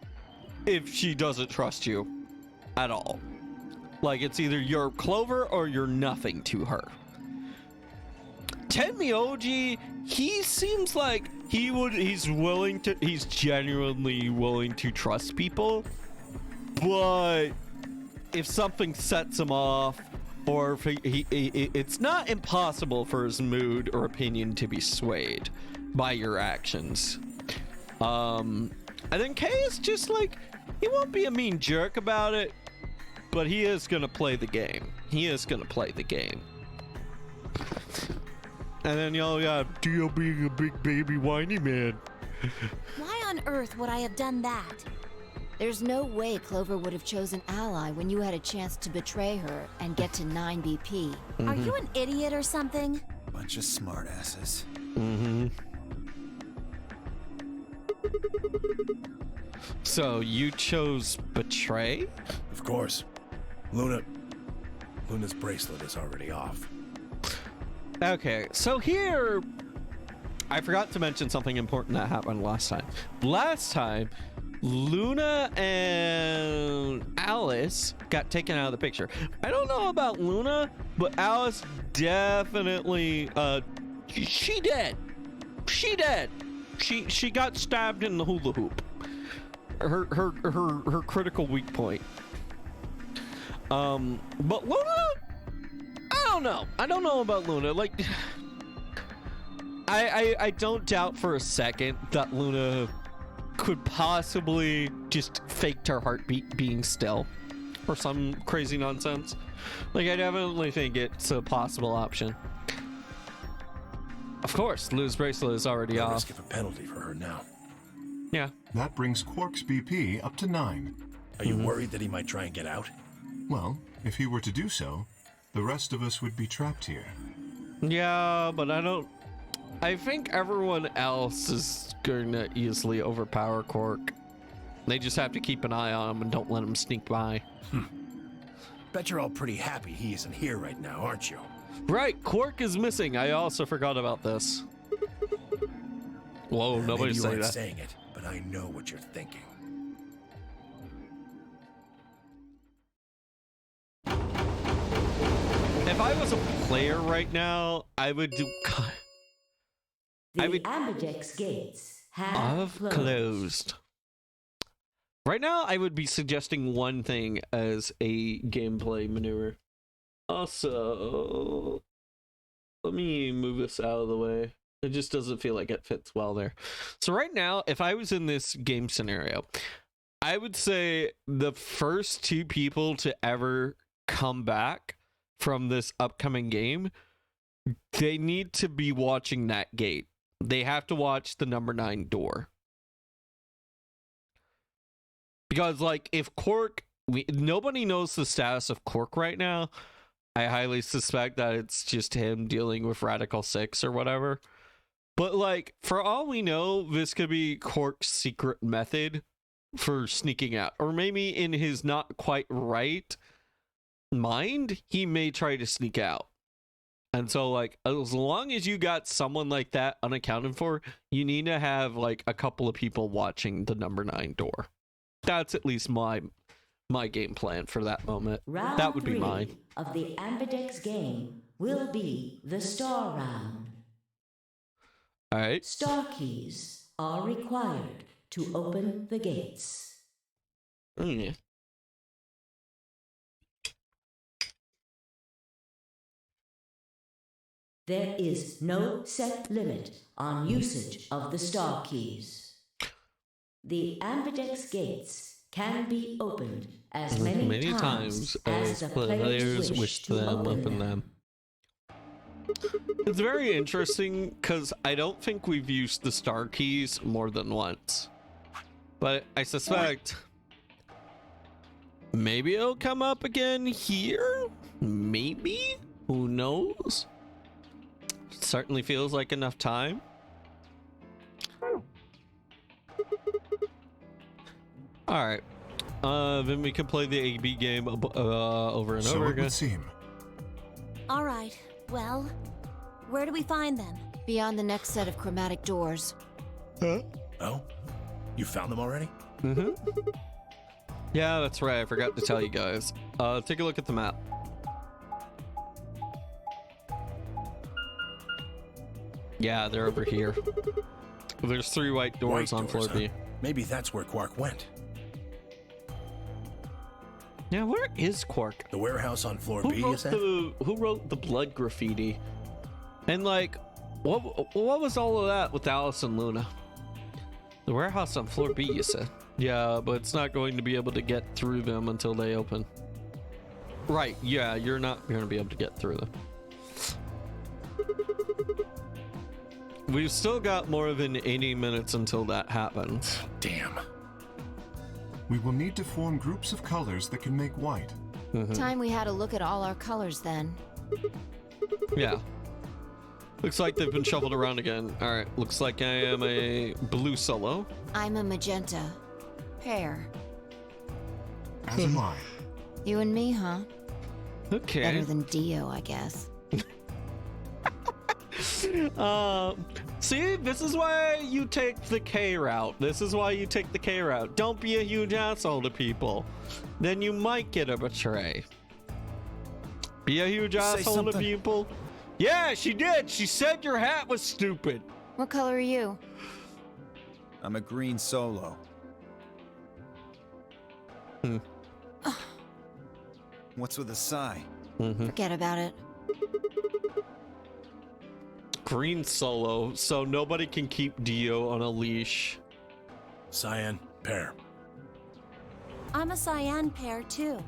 S1: if she doesn't trust you at all. Like it's either you're Clover or you're nothing to her. Tenmyoji, he seems like he's genuinely willing to trust people, but if something sets him off, or if it's not impossible for his mood or opinion to be swayed by your actions. I think Kay is just like, he won't be a mean jerk about it, but he is gonna play the game. He is gonna play the game. And then y'all got Dio being a big baby whiny man.
S5: Why on earth would I have done that? There's no way Clover would have chosen ally when you had a chance to betray her and get to 9 BP. Are you an idiot or something?
S4: Bunch of smartasses.
S1: So you chose betray?
S4: Of course. Luna's bracelet is already off.
S1: Okay, so here, I forgot to mention something important that happened last time. Last time, Luna and Alice got taken out of the picture. I don't know about Luna, but Alice definitely, she dead. She dead. She got stabbed in the hula hoop. Her critical weak point. But Luna, I don't know. I don't know about Luna. Like, I don't doubt for a second that Luna could possibly just faked her heartbeat being still or some crazy nonsense. Like, I definitely think it's a possible option. Of course, Luna's bracelet is already off.
S4: Risk of a penalty for her now.
S1: Yeah.
S3: That brings Quark's BP up to 9.
S4: Are you worried that he might try and get out?
S3: Well, if he were to do so, the rest of us would be trapped here.
S1: Yeah, but I think everyone else is going to easily overpower Quark. They just have to keep an eye on him and don't let him sneak by.
S4: Bet you're all pretty happy he isn't here right now, aren't you?
S1: Right, Quark is missing. I also forgot about this. Whoa, nobody
S4: Maybe you
S1: say
S4: aren't
S1: that.
S4: saying it, but I know what you're thinking.
S1: If I was a player right now, I would do...
S2: The
S1: I would-
S2: ambidex gates have
S1: I've closed. Right now, I would be suggesting one thing as a gameplay maneuver. Also, let me move this out of the way. It just doesn't feel like it fits well there. So right now, if I was in this game scenario, I would say the first 2 people to ever come back from this upcoming game, they need to be watching that gate. They have to watch the number 9 door. Because, like, if Quark... nobody knows the status of Quark right now. I highly suspect that it's just him dealing with Radical 6 or whatever. But, like, for all we know, this could be Quark's secret method for sneaking out. Or maybe in his not quite right mind, he may try to sneak out. And so, like, as long as you got someone like that unaccounted for, you need to have, like, a couple of people watching the number 9 door. That's at least my game plan for that moment.
S2: Round
S1: That would be
S2: 3
S1: mine.
S2: of the ambidex game will be the star round.
S1: All right.
S2: Star keys are required to open the gates.
S1: Mm.
S2: There is no set limit on usage of the star keys. The ambidex gates can be opened as many times as the players wish to open them.
S1: It's very interesting because I don't think we've used the star keys more than once. But I suspect maybe it'll come up again here? Maybe? Who knows? Certainly feels like enough time. Alright. Then we can play the AB game over and
S3: So
S1: over
S3: it
S1: again.
S3: would seem.
S5: All right, well, where do we find them? Beyond the next set of chromatic doors.
S4: Oh? You found them already?
S1: Mm-hmm. Yeah, that's right. I forgot to tell you guys. Take a look at the map. Yeah, they're over here. There's 3 white doors on floor B.
S4: huh? Maybe that's where Quark went.
S1: Yeah, where is Quark?
S4: The warehouse on floor
S1: Who
S4: B, you
S1: wrote
S4: said?
S1: who wrote the blood graffiti? And like, what was all of that with Alice and Luna? The warehouse on floor B, you said. Yeah, but it's not going to be able to get through them until they open. Right? Yeah, you're not going to be able to get through them. We've still got more than 80 minutes until that happens.
S4: Damn.
S3: We will need to form groups of colors that can make white.
S5: Time we had a look at all our colors then.
S1: Yeah. Looks like they've been shuffled around again. All right. Looks like I am a blue solo.
S5: I'm a magenta. Pear.
S3: As am I.
S5: You and me, huh?
S1: Okay.
S5: Better than Dio, I guess.
S1: See, this is why you take the K route. This is why you take the K route. Don't be a huge asshole to people. Then you might get a betray. Be a huge asshole to people. Yeah, she did. She said your hat was stupid.
S5: What color are you?
S4: I'm a green solo. What's with the sigh?
S5: Forget about it.
S1: Green solo, so nobody can keep Dio on a leash.
S6: Cyan, pair.
S5: I'm a cyan pair, too.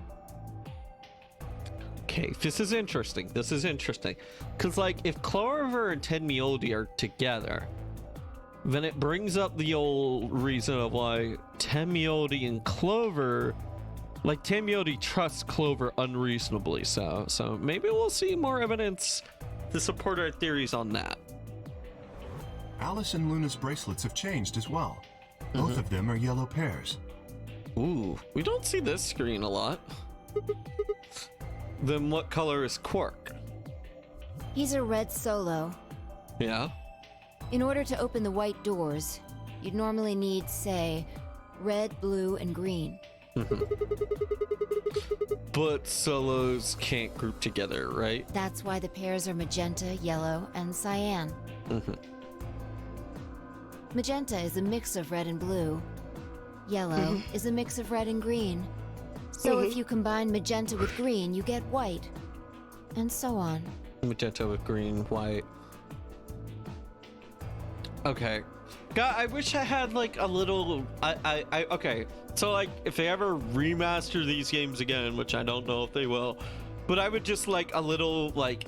S1: Okay, this is interesting. This is interesting. Because, like, if Clover and Tenmiodi are together, then it brings up the old reason of why Tenmiodi and Clover, like, Tenmiodi trusts Clover unreasonably. So maybe we'll see more evidence to support our theories on that.
S3: Alice and Luna's bracelets have changed as well. Both of them are yellow pairs.
S1: Ooh, we don't see this screen a lot. Then what color is Quark?
S5: He's a red solo.
S1: Yeah.
S5: In order to open the white doors, you'd normally need, say, red, blue, and green.
S1: But solos can't group together, right?
S5: That's why the pairs are magenta, yellow, and cyan. Magenta is a mix of red and blue. Yellow is a mix of red and green. So if you combine magenta with green, you get white. And so on.
S1: Magenta with green, white. Okay. God, I wish I had like a little. Okay. So like, if they ever remaster these games again, which I don't know if they will, but I would just like a little like,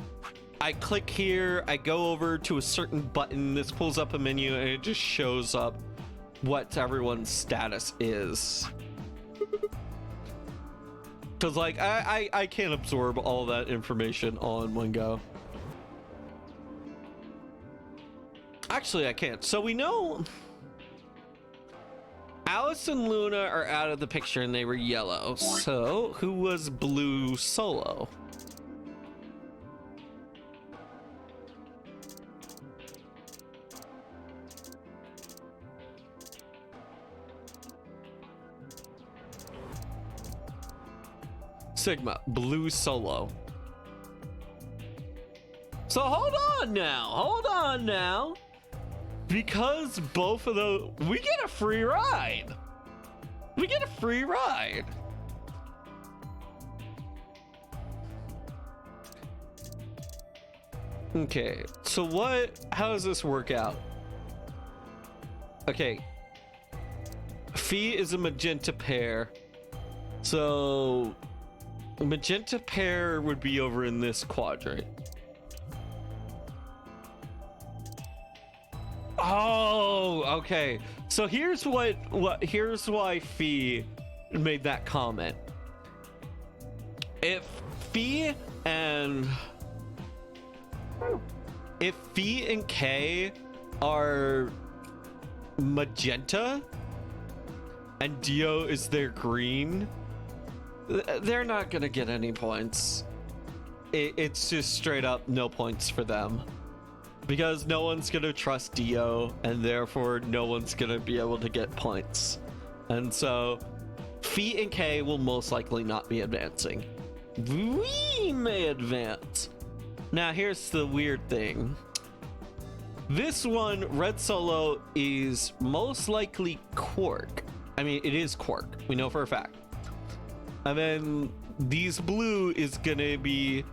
S1: I click here, I go over to a certain button, this pulls up a menu, and it just shows up what everyone's status is. Because like I can't absorb all that information all in one go. Actually, I can't. So we know Alice and Luna are out of the picture and they were yellow. So who was blue solo? Sigma, blue solo. So hold on now. Because both of those, we get a free ride. Okay, so how does this work out? Okay. Fee is a magenta pair. So magenta pair would be over in this quadrant. Oh, okay. So here's here's why Fee made that comment. If Fee and K are magenta and Dio is their green, they're not gonna get any points. It's just straight up no points for them. Because no one's gonna trust Dio, and therefore no one's gonna be able to get points. And so, Fee and K will most likely not be advancing. We may advance. Now here's the weird thing. This one, Red Solo, is most likely Quark. I mean, it is Quark. We know for a fact. And then these blue is gonna be,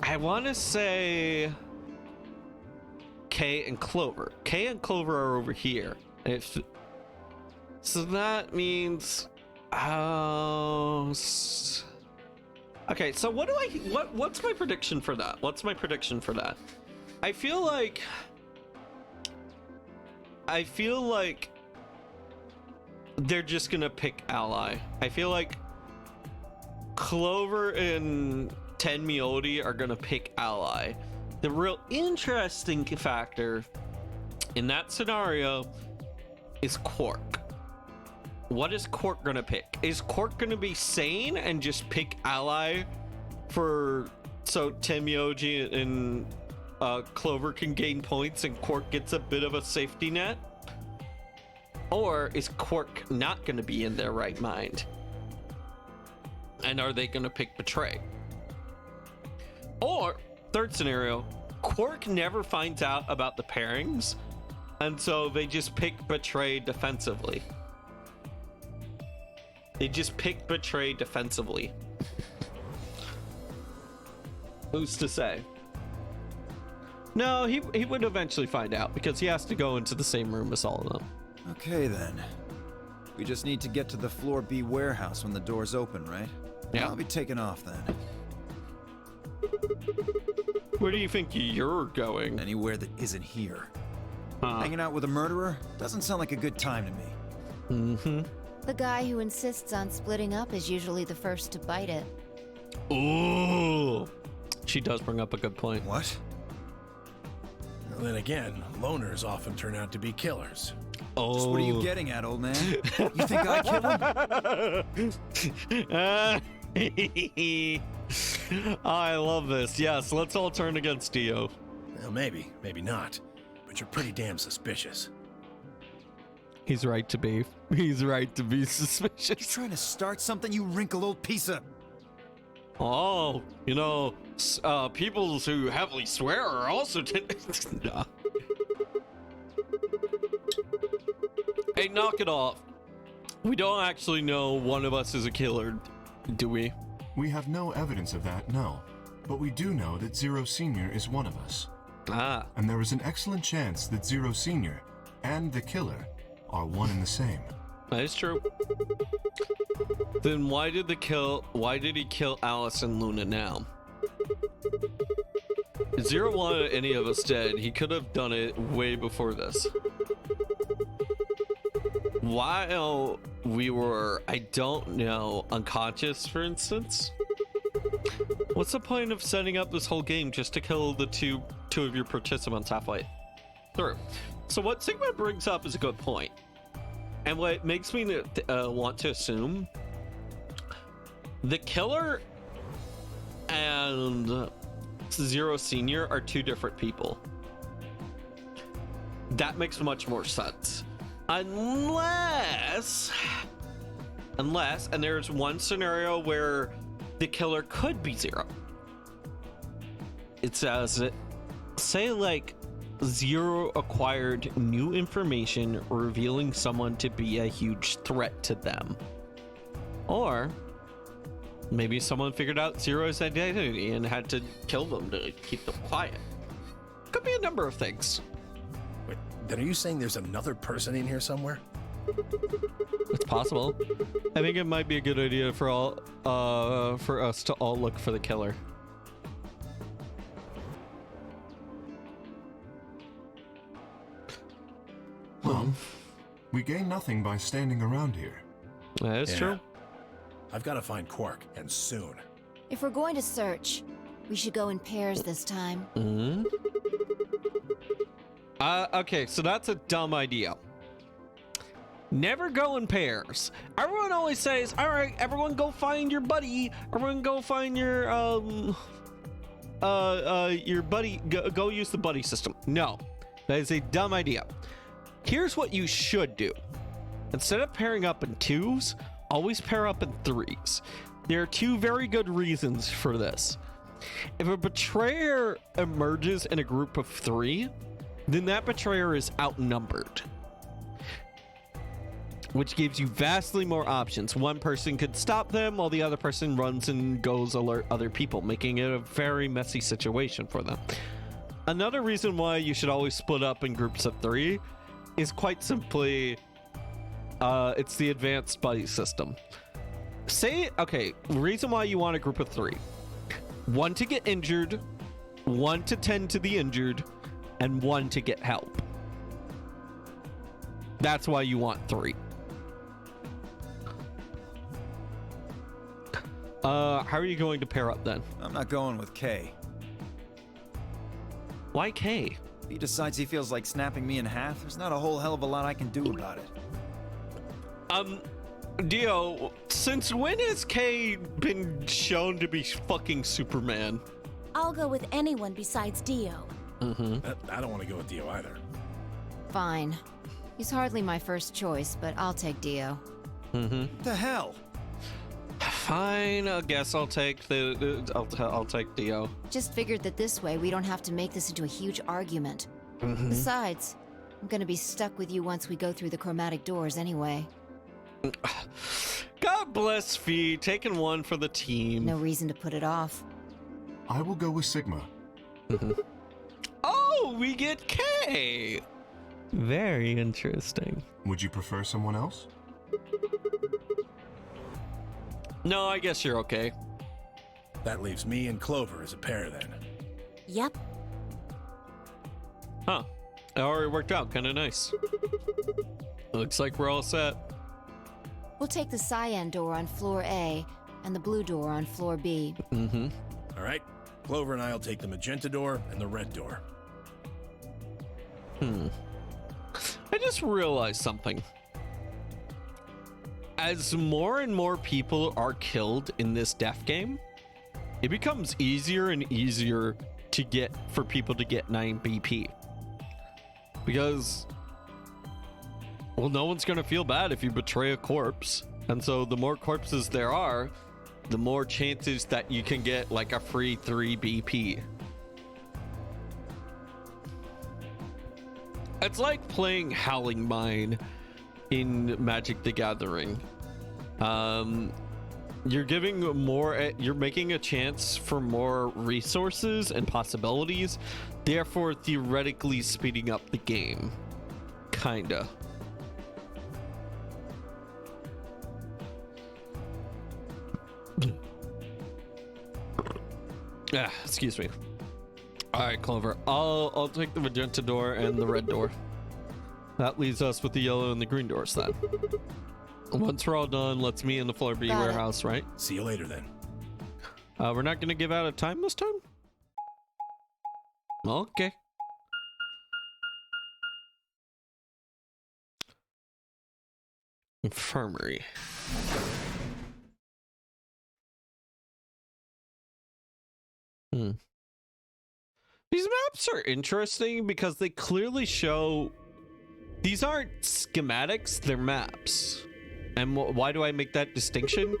S1: I wanna say, K and Clover. K and Clover are over here. So that means, okay, so what's my prediction for that? I feel like they're just gonna pick ally. I feel like Clover and Tenmiodi are gonna pick ally. The real interesting factor in that scenario is Quark. what is Quark gonna pick? Is Quark gonna be sane and just pick ally for so Temyoji and Clover can gain points and Quark gets a bit of a safety net? Or is Quark not gonna be in their right mind? And are they gonna pick Betray? Or third scenario, Quark never finds out about the pairings, and so they just pick Betray defensively. They just pick Betray defensively. Who's to say? No, he would eventually find out because he has to go into the same room as all of them.
S4: Okay then. We just need to get to the floor B warehouse when the doors open, right?
S1: Yeah.
S4: I'll be taking off then.
S1: Where do you think you're going?
S4: Anywhere that isn't here.
S1: Huh.
S4: Hanging out with a murderer doesn't sound like a good time to me.
S1: Mm-hmm.
S5: The guy who insists on splitting up is usually the first to bite it.
S1: Ooh. She does bring up a good point.
S4: What?
S6: Well, then again, loners often turn out to be killers.
S1: Oh.
S4: Just what are you getting at, old man? You think I killed him?
S1: I love this. Yes, let's all turn against Dio.
S6: Well, maybe, maybe not. But you're pretty damn suspicious.
S1: He's right to be. He's right to be
S4: You
S1: suspicious.
S4: trying to start something, you wrinkled old piece of...
S1: Oh, you know, people who heavily swear are also... Nah. Hey, knock it off. We don't actually know one of us is a killer, do we?
S3: We have no evidence of that, no. But we do know that Zero Senior is one of us.
S1: Ah.
S3: And there is an excellent chance that Zero Senior and the killer are one and the same.
S1: That is true. Then why did he kill Alice and Luna now? If Zero wanted any of us dead, he could have done it way before this. While we were, I don't know, unconscious, for instance? What's the point of setting up this whole game just to kill the two of your participants halfway through? So what Sigma brings up is a good point. And what makes me want to assume the killer and Zero Senior are two different people. That makes much more sense. Unless, and there's one scenario where the killer could be Zero. It says, say like Zero acquired new information revealing someone to be a huge threat to them. Or maybe someone figured out Zero's identity and had to kill them to keep them quiet. Could be a number of things.
S6: Wait, then are you saying there's another person in here somewhere?
S1: It's possible. I think it might be a good idea for us to all look for the killer.
S3: Well, we gain nothing by standing around here.
S1: That is true.
S6: I've got to find Quark, and soon.
S5: If we're going to search, we should go in pairs this time.
S1: Mm-hmm. Okay, so that's a dumb idea. Never go in pairs. Everyone always says, all right, everyone go find your buddy. Everyone go find your buddy. Go use the buddy system. No, that is a dumb idea. Here's what you should do. Instead of pairing up in twos, always pair up in threes. There are two very good reasons for this. If a betrayer emerges in a group of three, then that betrayer is outnumbered, which gives you vastly more options. One person could stop them while the other person runs and goes alert other people, making it a very messy situation for them. Another reason why you should always split up in groups of three is quite simply, it's the advanced buddy system. Reason why you want a group of three: one to get injured, one to tend to the injured, and one to get help. That's why you want three. How are you going to pair up then?
S4: I'm not going with Kay.
S1: Why K?
S4: If he decides he feels like snapping me in half, there's not a whole hell of a lot I can do about it.
S1: Dio, since when has Kay been shown to be fucking Superman?
S5: I'll go with anyone besides Dio.
S6: I don't want to go with Dio either.
S5: Fine. He's hardly my first choice, but I'll take Dio.
S4: The hell?
S1: Fine, I guess I'll take I'll take Dio.
S5: Just figured that this way we don't have to make this into a huge argument. Besides, I'm gonna be stuck with you once we go through the chromatic doors anyway.
S1: God bless Fee, taking one for the team.
S5: No reason to put it off.
S3: I will go with Sigma.
S1: Oh, we get K. Very interesting.
S3: Would you prefer someone else?
S1: No, I guess you're okay.
S6: That leaves me and Clover as a pair then.
S5: Yep.
S1: Huh. It already worked out. Kind of nice. Looks like we're all set.
S5: We'll take the cyan door on floor A and the blue door on floor B.
S6: All right, Clover and I'll take the magenta door and the red door.
S1: I just realized something. As more and more people are killed in this death game, it becomes easier and easier for people to get 9 BP. Because, well, no one's going to feel bad if you betray a corpse. And so the more corpses there are, the more chances that you can get like a free 3 BP. It's like playing Howling Mine in Magic the Gathering. You're giving you're making a chance for more resources and possibilities, therefore theoretically speeding up the game. Kinda. Excuse me. All right, Clover. I'll take the magenta door and the red door. That leaves us with the yellow and the green doors then. Once we're all done, let's meet in the floor B
S5: Got it.
S1: warehouse, right?
S6: See you later then.
S1: We're not gonna give out a time this time? Okay. Infirmary. These maps are interesting because they clearly show these aren't schematics, they're maps. And why do I make that distinction?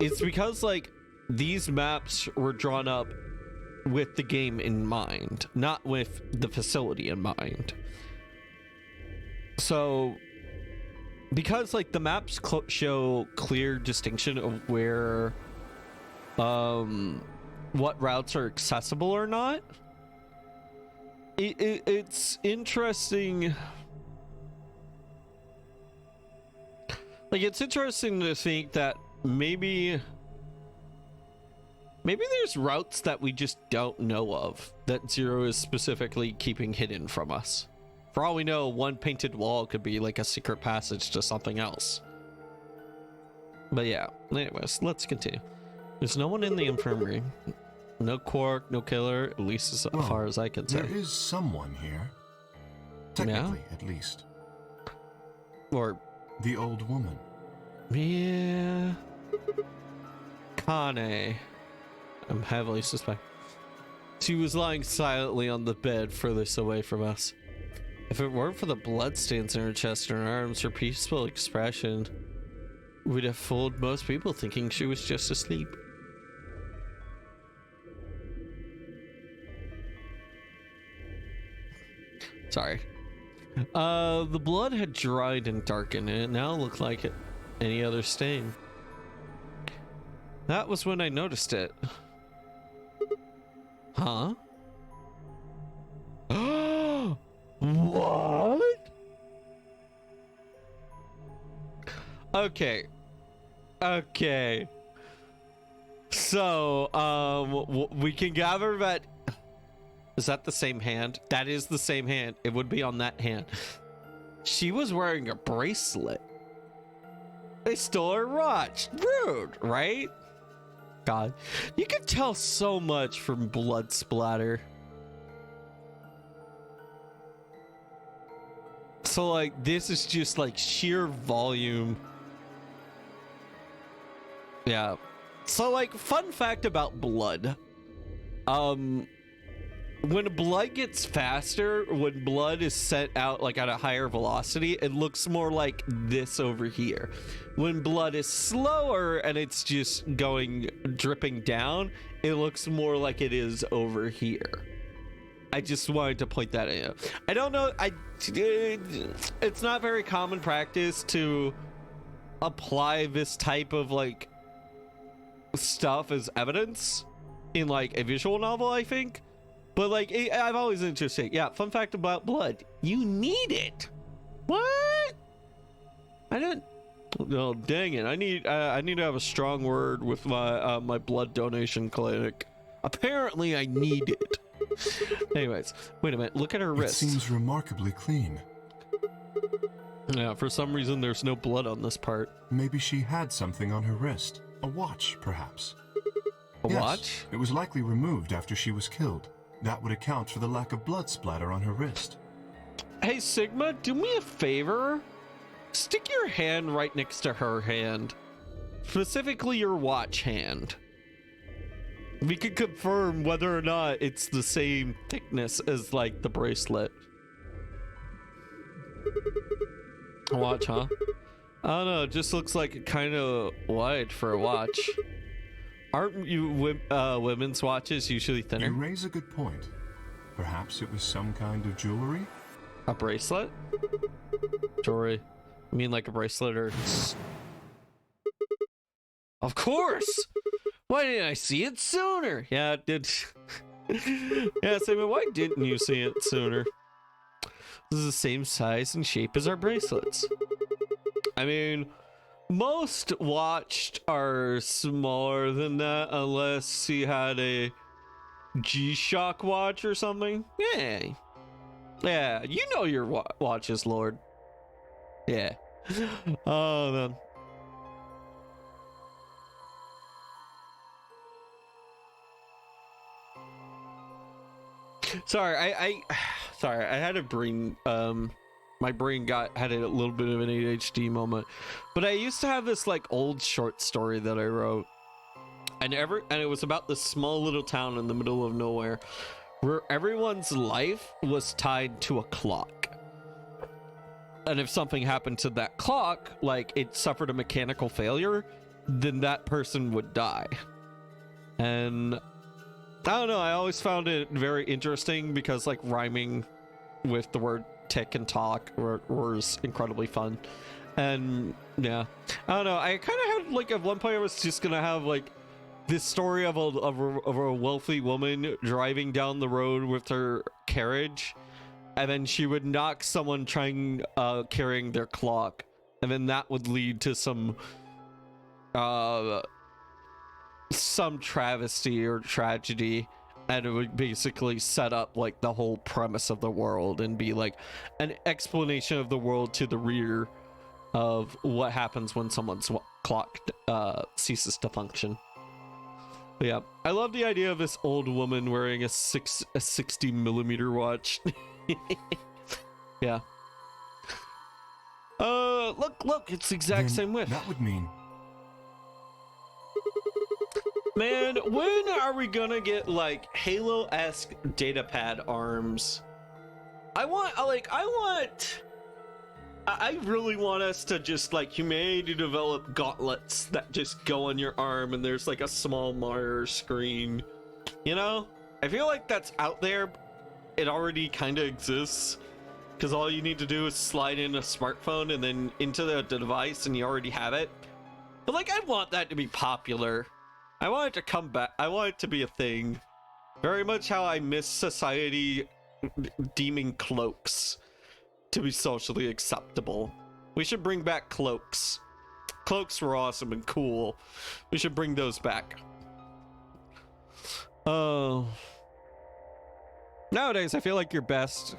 S1: It's because like these maps were drawn up with the game in mind, not with the facility in mind. So because like the maps show clear distinction of where what routes are accessible or not, it's interesting. Like, it's interesting to think that maybe there's routes that we just don't know of that Zero is specifically keeping hidden from us. For all we know, one painted wall could be like a secret passage to something else. But yeah, anyways, let's continue. There's no one in the infirmary. No Quark, no killer, at least as far as I can say.
S3: There is someone here. Technically, at least.
S1: Or
S3: The old woman.
S1: yeah, Kane. I'm heavily suspect. She was lying silently on the bed furthest away from us. If it weren't for the bloodstains in her chest and her arms, her peaceful expression would have fooled most people thinking she was just asleep. Sorry. The blood had dried and darkened, and it now looked like any other stain. That was when I noticed it. Huh? What? Okay. So, we can gather that. Is that the same hand? That is the same hand. It would be on that hand. She was wearing a bracelet. They stole her watch. Rude, right? God, you can tell so much from blood splatter. So like, this is just like sheer volume Yeah. So, like, fun fact about blood. When blood gets faster, when blood is sent out like at a higher velocity, it looks more like this over here. When blood is slower and it's just dripping down, it looks more like it is over here. I just wanted to point that out. I don't know. It's not very common practice to apply this type of like stuff as evidence in like a visual novel, I think. But like, I've always interested. Yeah, fun fact about blood. You need it. What? I didn't. No, dang it. I need to have a strong word with my my blood donation clinic. Apparently, I need it. Anyways, wait a minute. Look at her wrist.
S3: It seems remarkably clean.
S1: Yeah, for some reason, there's no blood on this part.
S3: Maybe she had something on her wrist. A watch, perhaps.
S1: A watch?
S3: It was likely removed after she was killed. That would account for the lack of blood splatter on her wrist.
S1: Hey, Sigma, do me a favor. Stick your hand right next to her hand. Specifically your watch hand. We could confirm whether or not it's the same thickness as, like, the bracelet. A watch, huh? I don't know, it just looks like kind of wide for a watch. Aren't you women's watches usually thinner?
S3: You raise a good point. Perhaps it was some kind of jewelry?
S1: A bracelet? Jewelry. You mean like a bracelet or... Of course! Why didn't I see it sooner? Yeah, it did. Yeah, Simon, why didn't you see it sooner? This is the same size and shape as our bracelets. I mean... Most watched are smaller than that unless he had a G-Shock watch or something. Yeah, you know your watches, Lord. Yeah. Oh, man. Sorry, sorry, I had a brain, my brain had a little bit of an ADHD moment, but I used to have this like old short story that I wrote, and it was about this small little town in the middle of nowhere where everyone's life was tied to a clock. And if something happened to that clock, like it suffered a mechanical failure, then that person would die. And I don't know, I always found it very interesting because like rhyming with the word tick and talk was incredibly fun. And yeah, I don't know, I kind of had like at one point I was just gonna have like this story of a wealthy woman driving down the road with her carriage, and then she would knock someone carrying their clock, and then that would lead to some travesty or tragedy, and it would basically set up like the whole premise of the world and be like an explanation of the world to the reader of what happens when someone's clock ceases to function. But yeah, I love the idea of this old woman wearing a 60mm watch. Yeah. Look, it's the exact same width.
S3: That would mean...
S1: Man, when are we gonna get like Halo-esque datapad arms? I really want us to just like humanity develop gauntlets that just go on your arm and there's like a small monitor screen. You know? I feel like that's out there. It already kind of exists. Because all you need to do is slide in a smartphone and then into the device and you already have it. But like, I want that to be popular. I want it to come back. I want it to be a thing. Very much how I miss society deeming cloaks to be socially acceptable. We should bring back cloaks. Cloaks were awesome and cool. We should bring those back. Nowadays, I feel like your best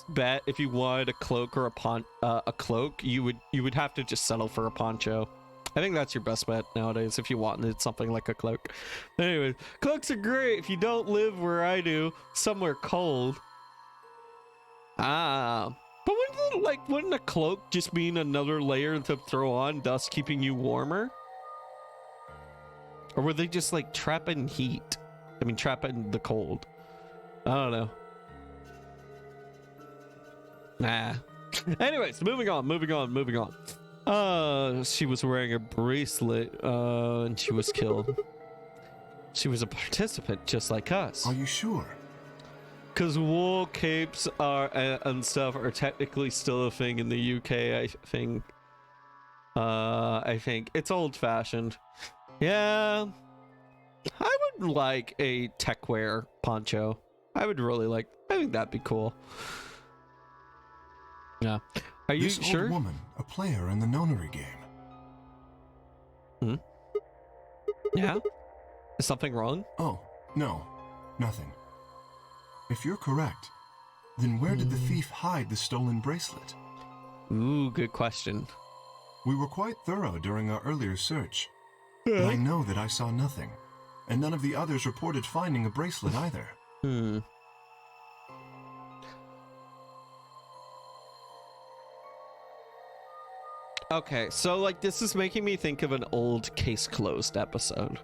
S1: bet if you wanted a cloak or a cloak, you would have to just settle for a poncho. I think that's your best bet nowadays if you wanted something like a cloak. Anyway, cloaks are great if you don't live where I do, somewhere cold. But wouldn't a cloak just mean another layer to throw on, thus keeping you warmer? Or were they just like trapping heat? I mean, trapping the cold. I don't know. Nah. Anyways, moving on. She was wearing a bracelet, and she was killed. She was a participant just like us.
S3: Are you sure?
S1: Because wool capes are and stuff are technically still a thing in the UK, I think. I think it's old-fashioned. Yeah. I would like a tech wear poncho. I think that'd be cool. Yeah. Are you
S3: this
S1: sure?
S3: Old woman, a player in the nonary game.
S1: Yeah? Is something wrong?
S3: Oh, no. Nothing. If you're correct, then where did the thief hide the stolen bracelet?
S1: Ooh, good question.
S3: We were quite thorough during our earlier search. But I know that I saw nothing, and none of the others reported finding a bracelet either.
S1: Okay, so like this is making me think of an old Case Closed episode.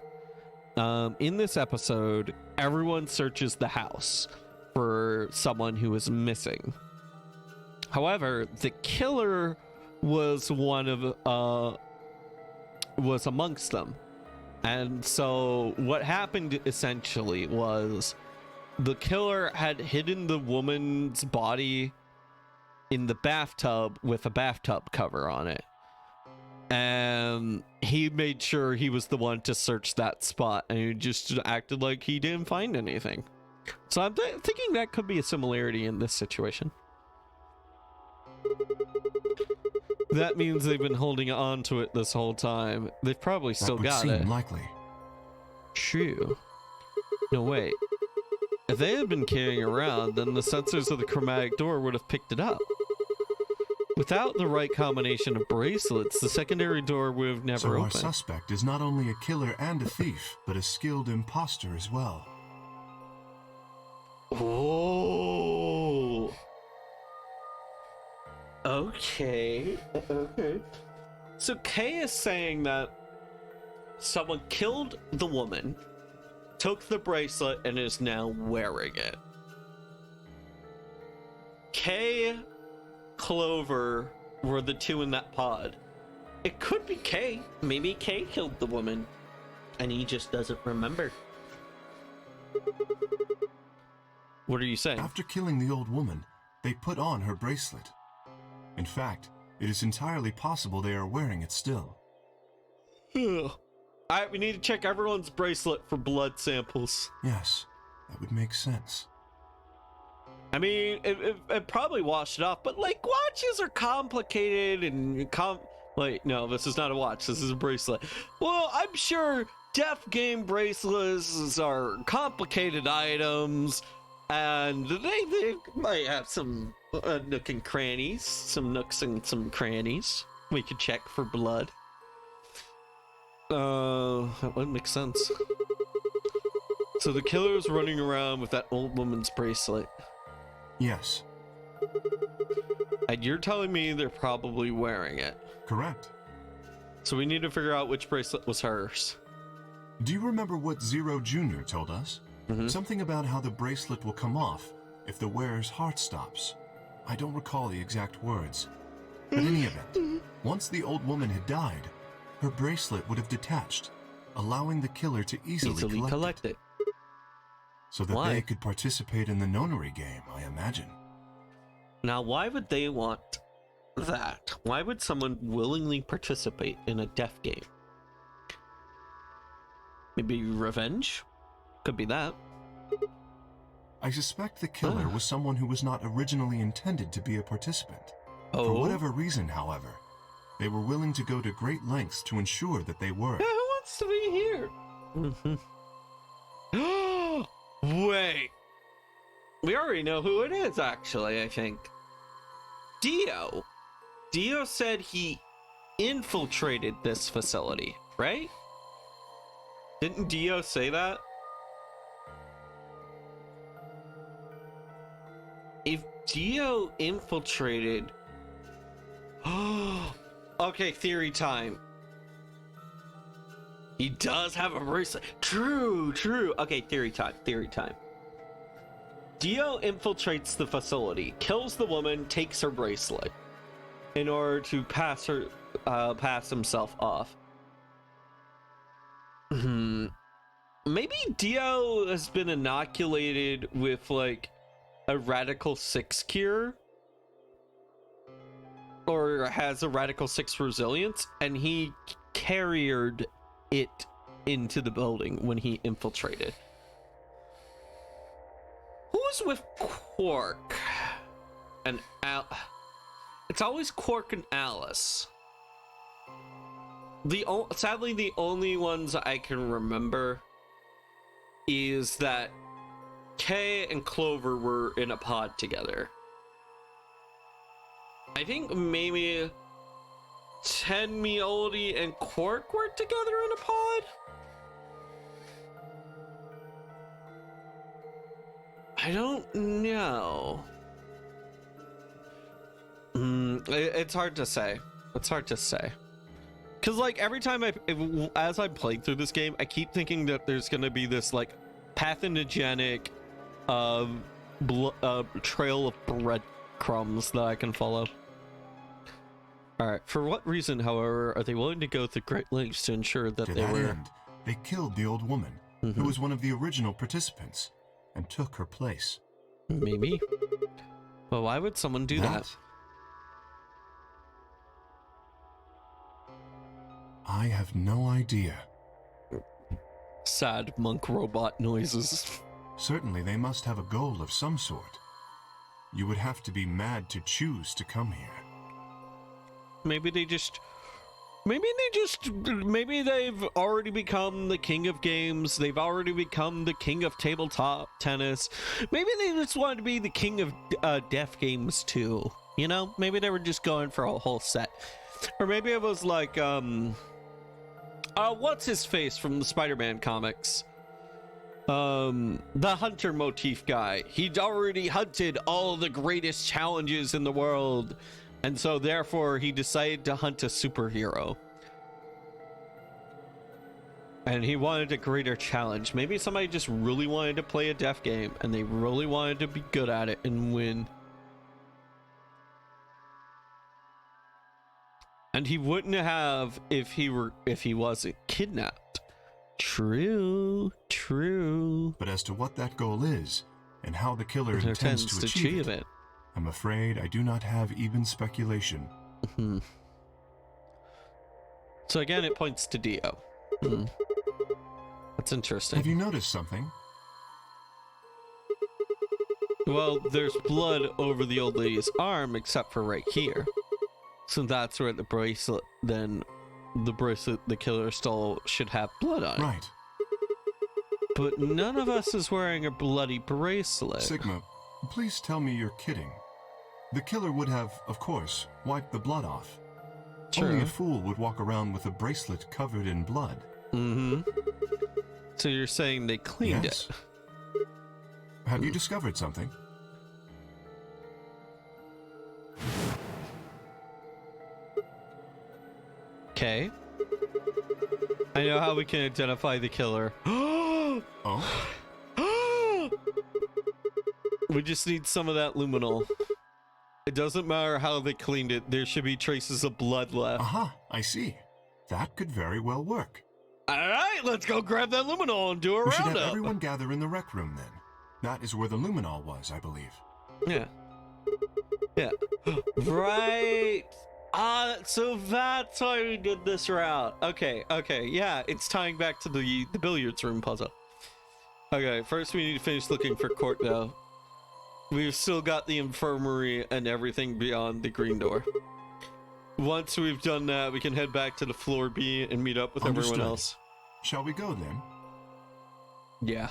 S1: In this episode, everyone searches the house for someone who is missing. However, the killer was was amongst them. And so what happened essentially was the killer had hidden the woman's body in the bathtub with a bathtub cover on it. And he made sure he was the one to search that spot, and he just acted like he didn't find anything. So I'm thinking that could be a similarity in this situation. That means they've been holding on to it this whole time. They've probably still got it.
S3: That would seem likely.
S1: True. No, wait. If they had been carrying around, then the sensors of the chromatic door would have picked it up. Without the right combination of bracelets, the secondary door would have never
S3: So
S1: opened.
S3: our suspect is not only a killer and a thief, but a skilled imposter as well.
S1: Oh. Okay. So Kay is saying that someone killed the woman, took the bracelet, and is now wearing it. Kay, Clover were the two in that pod. It could be Kay. Maybe Kay killed the woman, and he just doesn't remember. What are you saying?
S3: After killing the old woman, they put on her bracelet. In fact, it is entirely possible they are wearing it still.
S1: Alright, we need to check everyone's bracelet for blood samples.
S3: Yes, that would make sense.
S1: I mean, it probably washed it off, but like watches are complicated and wait, no, this is not a watch. This is a bracelet. Well, I'm sure deaf game bracelets are complicated items, and they might have some nook and crannies, some nooks and some crannies. We could check for blood. That would make sense. So the killer's running around with that old woman's bracelet.
S3: Yes.
S1: And you're telling me they're probably wearing it.
S3: Correct.
S1: So we need to figure out which bracelet was hers.
S3: Do you remember what Zero Jr. told us? Something about how the bracelet will come off if the wearer's heart stops. I don't recall the exact words. But in any event, once the old woman had died, her bracelet would have detached, allowing the killer to easily collect it. So that
S1: Why?
S3: they could participate in the nonary game, I imagine.
S1: Now, why would they want that? Why would someone willingly participate in a death game? Maybe revenge? Could be that.
S3: I suspect the killer was someone who was not originally intended to be a participant.
S1: Oh.
S3: For whatever reason, however, they were willing to go to great lengths to ensure that they were.
S1: Yeah, who wants to be here? Wait. We already know who it is, actually, I think. Dio. Dio said he infiltrated this facility, right? Didn't Dio say that? If Dio infiltrated... Okay, theory time. He does have a bracelet. True. Okay, theory time. Dio infiltrates the facility, kills the woman, takes her bracelet in order to pass himself off. Maybe Dio has been inoculated with like a Radical 6 cure, or has a Radical 6 resilience, and he carried it into the building when he infiltrated. Who's with Quark and It's always Quark and Alice. Sadly, the only ones I can remember is that Kay and Clover were in a pod together. I think maybe Tenmioldi and Quark were together in a pod? I don't know. It's hard to say. Because, like, every time as I played through this game, I keep thinking that there's going to be this, like, pathogenic trail of breadcrumbs that I can follow. Alright, for what reason, however, are they willing to go through great lengths to ensure that
S3: To
S1: they
S3: that
S1: were...
S3: end, they killed the old woman, who was one of the original participants, and took her place.
S1: Maybe. Well, why would someone do that?
S3: I have no idea.
S1: Sad monk robot noises.
S3: Certainly they must have a goal of some sort. You would have to be mad to choose to come here.
S1: Maybe they've already become the king of games. They've already become the king of tabletop tennis. Maybe they just wanted to be the king of deaf games too. You know, maybe they were just going for a whole set. Or maybe it was like, what's his face from the Spider-Man comics? The hunter motif guy. He'd already hunted all the greatest challenges in the world, and so therefore he decided to hunt a superhero. And he wanted a greater challenge. Maybe somebody just really wanted to play a deaf game, and they really wanted to be good at it and win. And he wouldn't have if he wasn't kidnapped. True.
S3: But as to what that goal is, and how the killer intends to achieve it, I'm afraid I do not have even speculation.
S1: So again, it points to Dio. That's interesting.
S3: Have you noticed something?
S1: Well, there's blood over the old lady's arm, except for right here. So that's where the bracelet, the killer stole, should have blood on it.
S3: Right.
S1: But none of us is wearing a bloody bracelet.
S3: Sigma, please tell me you're kidding. The killer would have, of course, wiped the blood off.
S1: True.
S3: Only a fool would walk around with a bracelet covered in blood.
S1: So you're saying they cleaned it?
S3: Have you discovered something?
S1: Okay. I know how we can identify the killer.
S3: Oh?
S1: We just need some of that luminol. It doesn't matter how they cleaned it, there should be traces of blood left.
S3: Aha, I see. That could very well work.
S1: Alright, let's go grab that luminol and do a
S3: We should have
S1: roundup.
S3: everyone gather in the rec room then. That is where the luminol was, I believe.
S1: Yeah. Right. So that's why we did this route. Okay, yeah, it's tying back to the billiards room puzzle. Okay, first we need to finish looking for Court though. We've still got the infirmary and everything beyond the green door. Once we've done that, we can head back to the floor B and meet up with everyone else.
S3: Shall we go then?
S1: Yeah.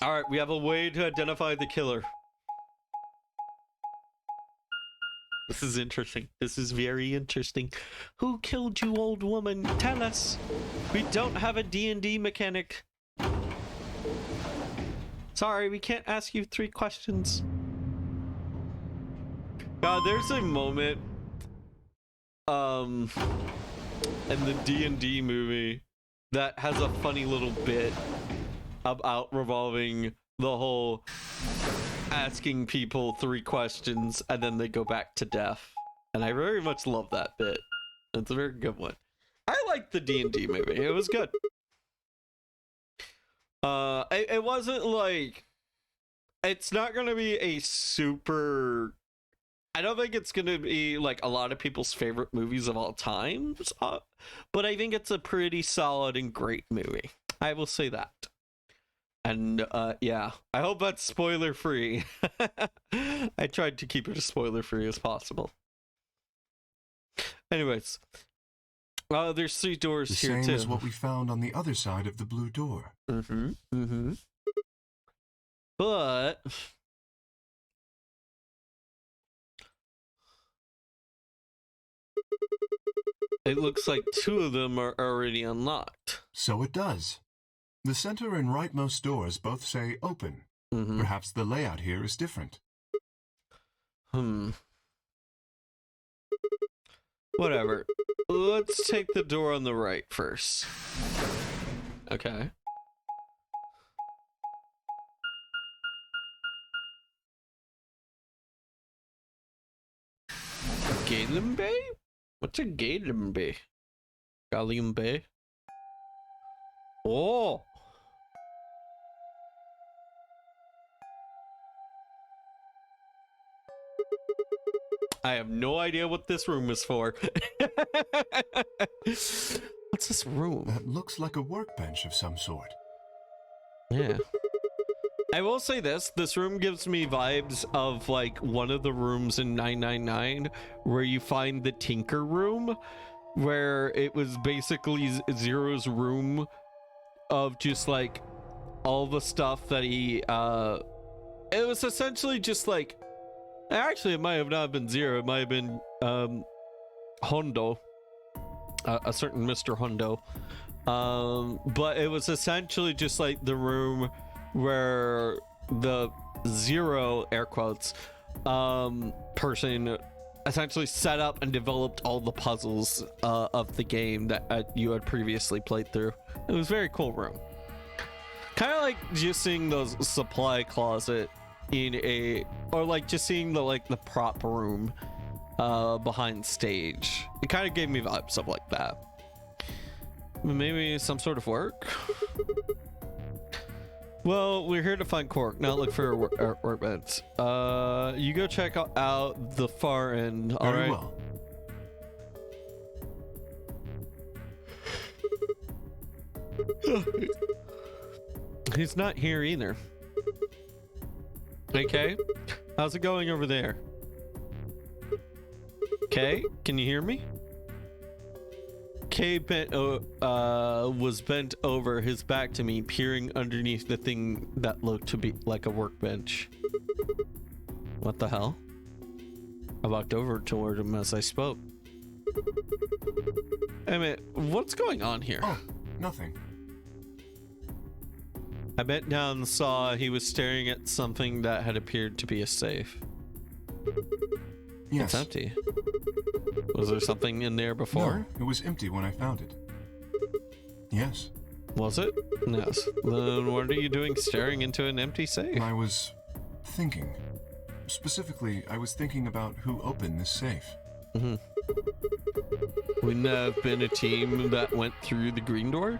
S1: Alright, we have a way to identify the killer. This is interesting. This is very interesting. Who killed you, old woman? Tell us. We don't have a D&D mechanic. Sorry, we can't ask you 3 questions. God, there's a moment in the D&D movie that has a funny little bit about revolving the whole asking people 3 questions and then they go back to death. And I very much love that bit. It's a very good one. I liked the D&D movie. It was good. It wasn't like, it's not gonna be a super, I don't think it's gonna be like a lot of people's favorite movies of all times, but I think it's a pretty solid and great movie. I will say that. And yeah, I hope that's spoiler free. I tried to keep it as spoiler free as possible. Anyways, there's 3 doors
S3: The
S1: here
S3: same
S1: too.
S3: as what we found on the other side of the blue door.
S1: But it looks like 2 of them are already unlocked.
S3: So it does. The center and rightmost doors both say open. Perhaps the layout here is different.
S1: Whatever. Let's take the door on the right first. Okay. Gallium Bay? What's a Gallium Bay? Gallium Bay? Oh! I have no idea what this room is for. What's this room?
S3: That looks like a workbench of some sort.
S1: Yeah. I will say this room gives me vibes of like one of the rooms in 999 where you find the Tinker room, where it was basically Zero's room of just like all the stuff that he it was essentially just like, actually it might have not been Zero, it might have been Hondo, a certain Mr. Hondo, but it was essentially just like the room where the Zero, air quotes, person essentially set up and developed all the puzzles of the game that you had previously played through. It was a very cool room. Kind of like just seeing the supply closet in a, or like just seeing the like the prop room behind stage. It kind of gave me vibes of like that. Maybe some sort of work. Well, we're here to find Cork, not look for workbench. You go check out the far end. All
S3: Very
S1: right.
S3: well.
S1: He's not here either. Okay, how's it going over there? Okay, can you hear me? Kay was bent over, his back to me, peering underneath the thing that looked to be like a workbench. What the hell? I walked over toward him as I spoke. I mean, what's going on here?
S3: Oh, nothing.
S1: I bent down and saw he was staring at something that had appeared to be a safe.
S3: Yes.
S1: It's empty. Was there something in there before?
S3: No, it was empty when I found it. Yes.
S1: Was it? Yes. Then what are you doing staring into an empty safe?
S3: I was thinking. Specifically, I was thinking about who opened this safe.
S1: Wouldn't that have been a team that went through the green door?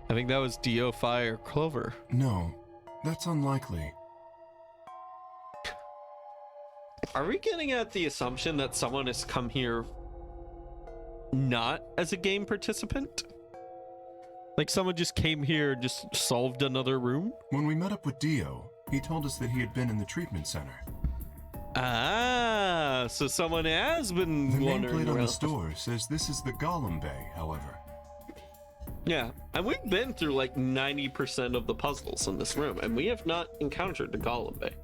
S1: I think that was DO5 or Clover.
S3: No, that's unlikely.
S1: Are we getting at the assumption that someone has come here not as a game participant? Like someone just came here and just solved another room?
S3: When we met up with Dio, he told us that he had been in the treatment center.
S1: Ah, so someone has been
S3: The
S1: wandering
S3: nameplate on
S1: around.
S3: the store says this is the Gollum Bay, however.
S1: Yeah, and we've been through like 90% of the puzzles in this room, and we have not encountered the Gollum Bay.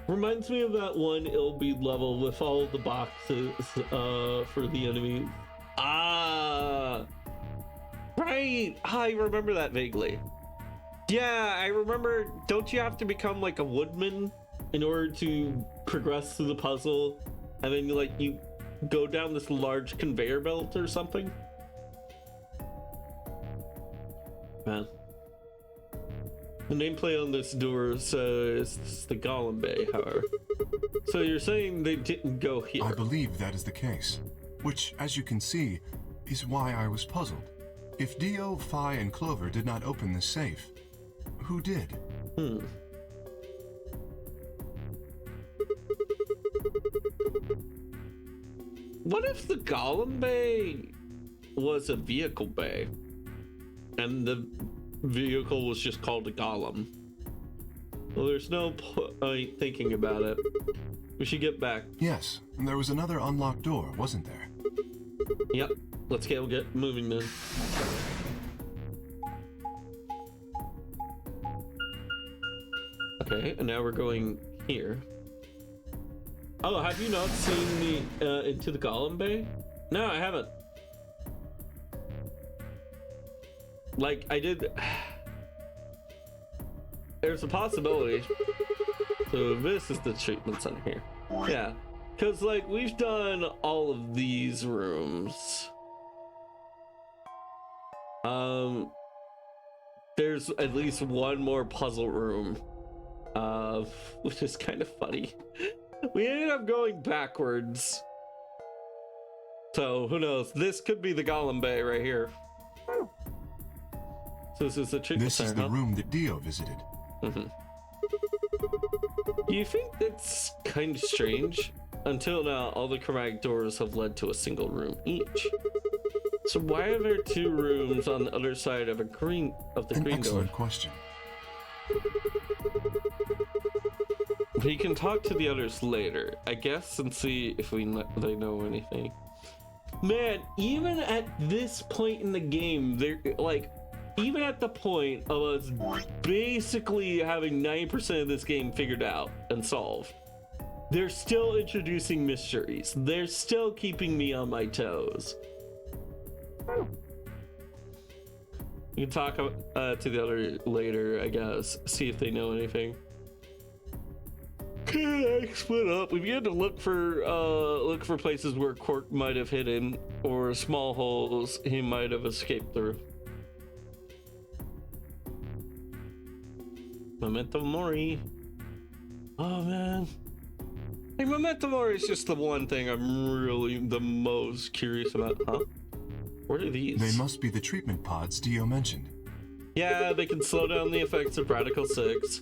S1: Reminds me of that one Ilbead level with all the boxes for the enemies. Ah, right. I remember that vaguely. Yeah, I remember. Don't you have to become like a woodman in order to progress through the puzzle? And then you go down this large conveyor belt or something. Man. The nameplate on this door says it's the Golem Bay, however. So you're saying they didn't go here?
S3: I believe that is the case. Which, as you can see, is why I was puzzled. If Dio, Phi, and Clover did not open the safe, who did?
S1: What if the Golem Bay was a vehicle bay and the vehicle was just called a golem? Well, there's no point thinking about it. We should get back.
S3: Yes, and there was another unlocked door, wasn't there?
S1: Yep. Let's get moving then. Okay, and now we're going here. Oh, have you not seen the into the Golem Bay? No, I haven't. Like, I did. There's a possibility. So this is the treatment center here. Yeah, because like we've done all of these rooms. There's at least one more puzzle room, which is kind of funny. We ended up going backwards. So who knows? This could be the Golem Bay right here. So this is the treatment center.
S3: This is the room that Dio visited.
S1: You think that's kind of strange? Until now, all the chromatic doors have led to a single room each. So why are there two rooms on the other side of the green door?
S3: Excellent question.
S1: We can talk to the others later, I guess, and see if they know anything. Man, even at this point in the game, they're like, even at the point of us basically having 90% of this game figured out and solved, they're still introducing mysteries. They're still keeping me on my toes. You can talk to the other later, I guess, see if they know anything. Okay, split up. We began to look for places where Quark might have hidden, or small holes he might have escaped through. Memento Mori. Oh man. Hey, Memento Mori is just the one thing I'm really the most curious about, huh? What are these?
S3: They must be the treatment pods Dio mentioned.
S1: Yeah, they can slow down the effects of Radical 6.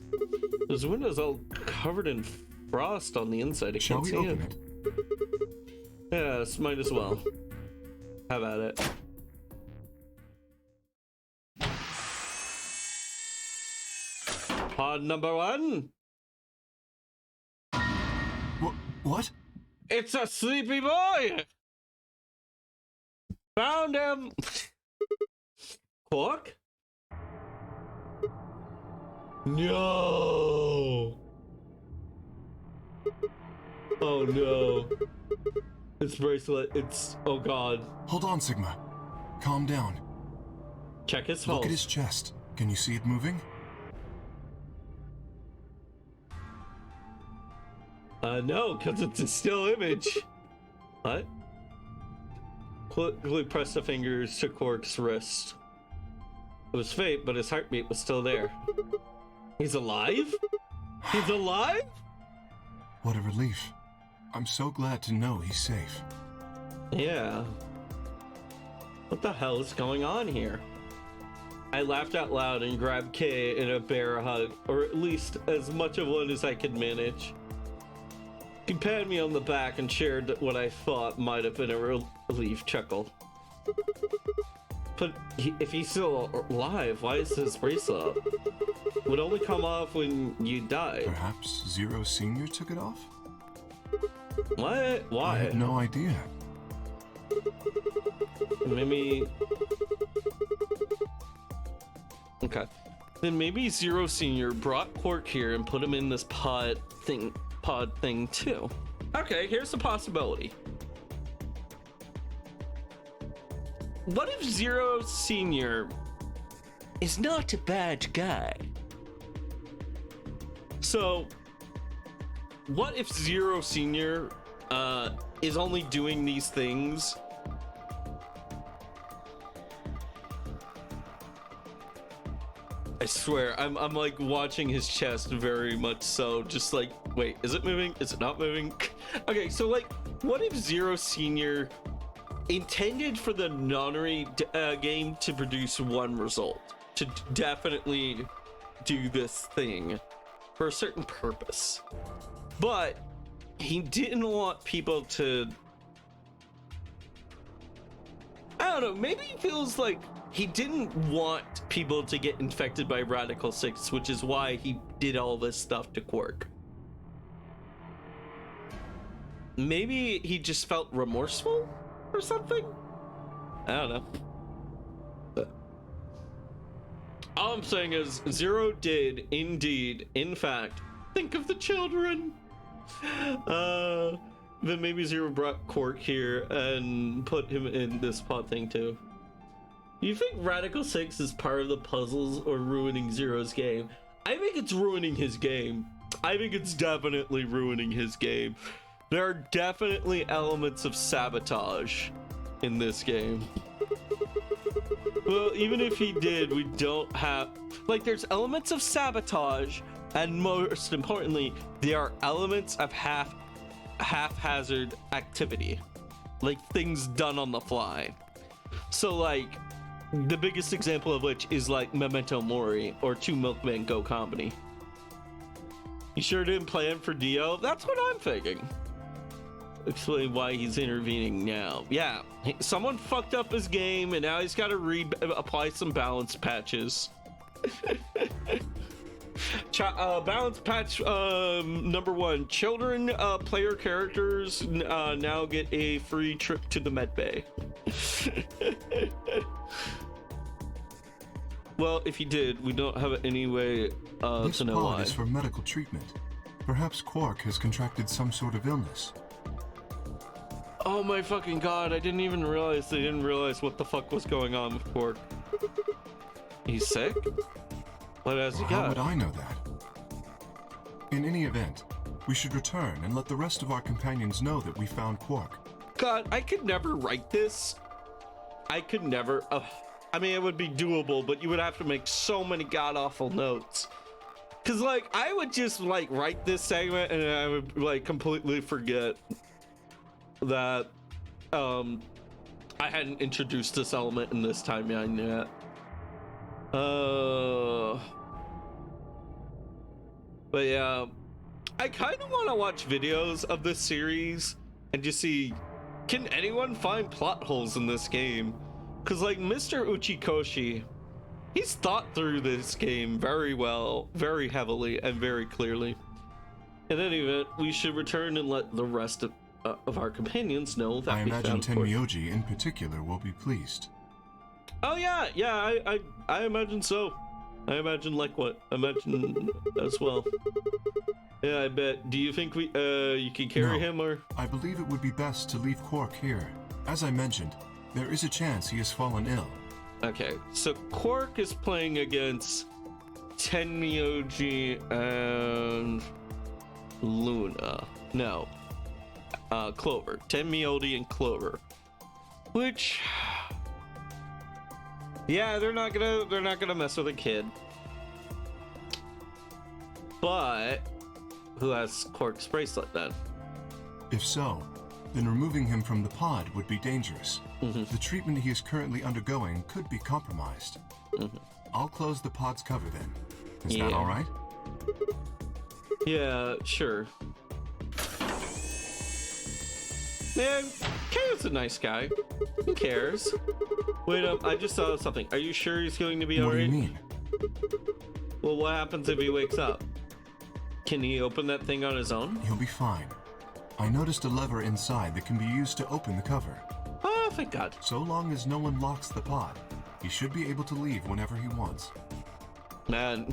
S1: Those windows all covered in frost on the inside. I
S3: Shall
S1: can't
S3: we
S1: see
S3: open it?
S1: Yes, might as well. Have at it. Pod number 1.
S3: What?
S1: It's a sleepy boy! Found him! Quark? No! Oh no. It's bracelet. It's... oh god.
S3: Hold on, Sigma. Calm down.
S1: Check his
S3: Look
S1: pulse.
S3: at his chest. Can you see it moving?
S1: No, because it's a still image. What? Quickly press the fingers to Quark's wrist. It was fate, but his heartbeat was still there. He's alive? He's alive?
S3: What a relief. I'm so glad to know he's safe.
S1: Yeah. What the hell is going on here? I laughed out loud and grabbed Kay in a bear hug, or at least as much of one as I could manage. He patted me on the back and shared what I thought might have been a relief chuckle. But if he's still alive, why is his bracelet up? It would only come off when you died.
S3: Perhaps Zero Senior took it off?
S1: What? Why?
S3: I have no idea.
S1: Maybe... okay. Then maybe Zero Senior brought Quark here and put him in this pod thing too. Okay, here's the possibility. What if Zero Senior is not a bad guy? So, what if Zero Senior is only doing these things. I swear, I'm like watching his chest very much so, just like, wait, is it moving? Is it not moving? Okay, so like, what if Zero Senior intended for the nonary game to produce one result, to definitely do this thing for a certain purpose, but he didn't want people to, I don't know, maybe he feels like he didn't want people to get infected by Radical 6, which is why he did all this stuff to Quark. Maybe he just felt remorseful or something? I don't know. But all I'm saying is Zero did indeed, in fact, think of the children. Then maybe Zero brought Quark here and put him in this pod thing too. You think Radical 6 is part of the puzzles or ruining Zero's game? I think it's ruining his game. I think it's definitely ruining his game. There are definitely elements of sabotage in this game. Well, even if he did, we don't have... Like, there's elements of sabotage, and most importantly, there are elements of haphazard activity. Like, things done on the fly. So, like, the biggest example of which is, like, Memento Mori or Two Milkmen Go Company. You sure didn't plan for Dio? That's what I'm thinking. Explain why he's intervening now. Yeah, someone fucked up his game and now he's got to apply some balance patches. Balance patch number 1: children player characters now get a free trip to the med bay. Well, if he did, we don't have any way to know why.
S3: This pod is for medical treatment. Perhaps Quark has contracted some sort of illness.
S1: Oh my fucking god, I didn't even realize they didn't realize what the fuck was going on with Quark. He's sick? What has he got?
S3: How would I know that? In any event, we should return and let the rest of our companions know that we found Quark.
S1: God, I could never write this. I could never. I mean, it would be doable, but you would have to make so many god-awful notes. Cause like, I would just like write this segment and I would like completely forget that I hadn't introduced this element in this timeline yet. But yeah, I kind of want to watch videos of this series and just see, can anyone find plot holes in this game? Because like Mr. Uchikoshi, he's thought through this game very well, very heavily, and very clearly. In any event, we should return and let the rest of our companions know that
S3: I
S1: we
S3: imagine
S1: found
S3: Tenmyoji in particular will be pleased.
S1: Oh yeah, I imagine so. I imagine like what? I imagine as well. Yeah, I bet. Do you think we you can carry him or?
S3: I believe it would be best to leave Quark here. As I mentioned, there is a chance he has fallen ill.
S1: Okay, so Quark is playing against Tenmyoji and Luna. No, Clover. Tenmyoji and Clover. Which, yeah, they're not gonna mess with a kid. But who has Quark's bracelet then?
S3: If so, then removing him from the pod would be dangerous. The treatment he is currently undergoing could be compromised. I'll close the pod's cover then. Is that all right?
S1: Yeah, sure. Man, Kao's a nice guy. Who cares? Wait, I just saw something. Are you sure he's going to be alright?
S3: What do you mean?
S1: Well, what happens if he wakes up? Can he open that thing on his own?
S3: He'll be fine. I noticed a lever inside that can be used to open the cover.
S1: Oh, thank God.
S3: So long as no one locks the pod, he should be able to leave whenever he wants.
S1: Man.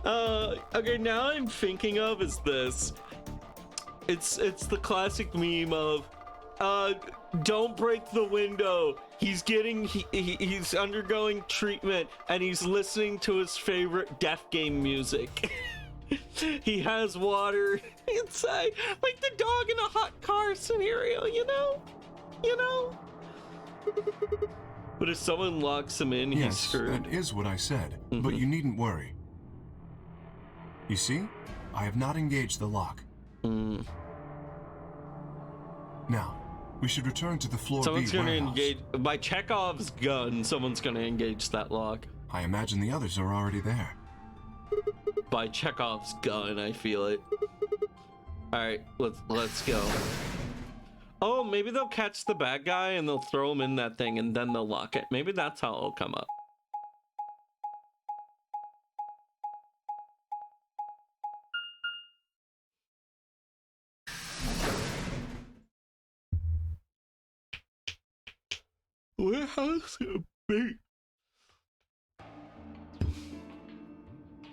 S1: Okay, now I'm thinking of is this. It's the classic meme of don't break the window. He's he's undergoing treatment and he's listening to his favorite death game music. He has water inside, like the dog in a hot car scenario, you know? But if someone locks him in, he's
S3: Yes,
S1: screwed.
S3: that is what I said, but you needn't worry. You see, I have not engaged the lock. Now, we should return to the floor
S1: Someone's
S3: B
S1: gonna
S3: warehouse.
S1: engage by Chekhov's gun. Someone's gonna engage that lock.
S3: I imagine the others are already there.
S1: By Chekhov's gun, I feel it. All right, let's go. Oh, maybe they'll catch the bad guy and they'll throw him in that thing and then they'll lock it. Maybe that's how it'll come up. Warehouse B.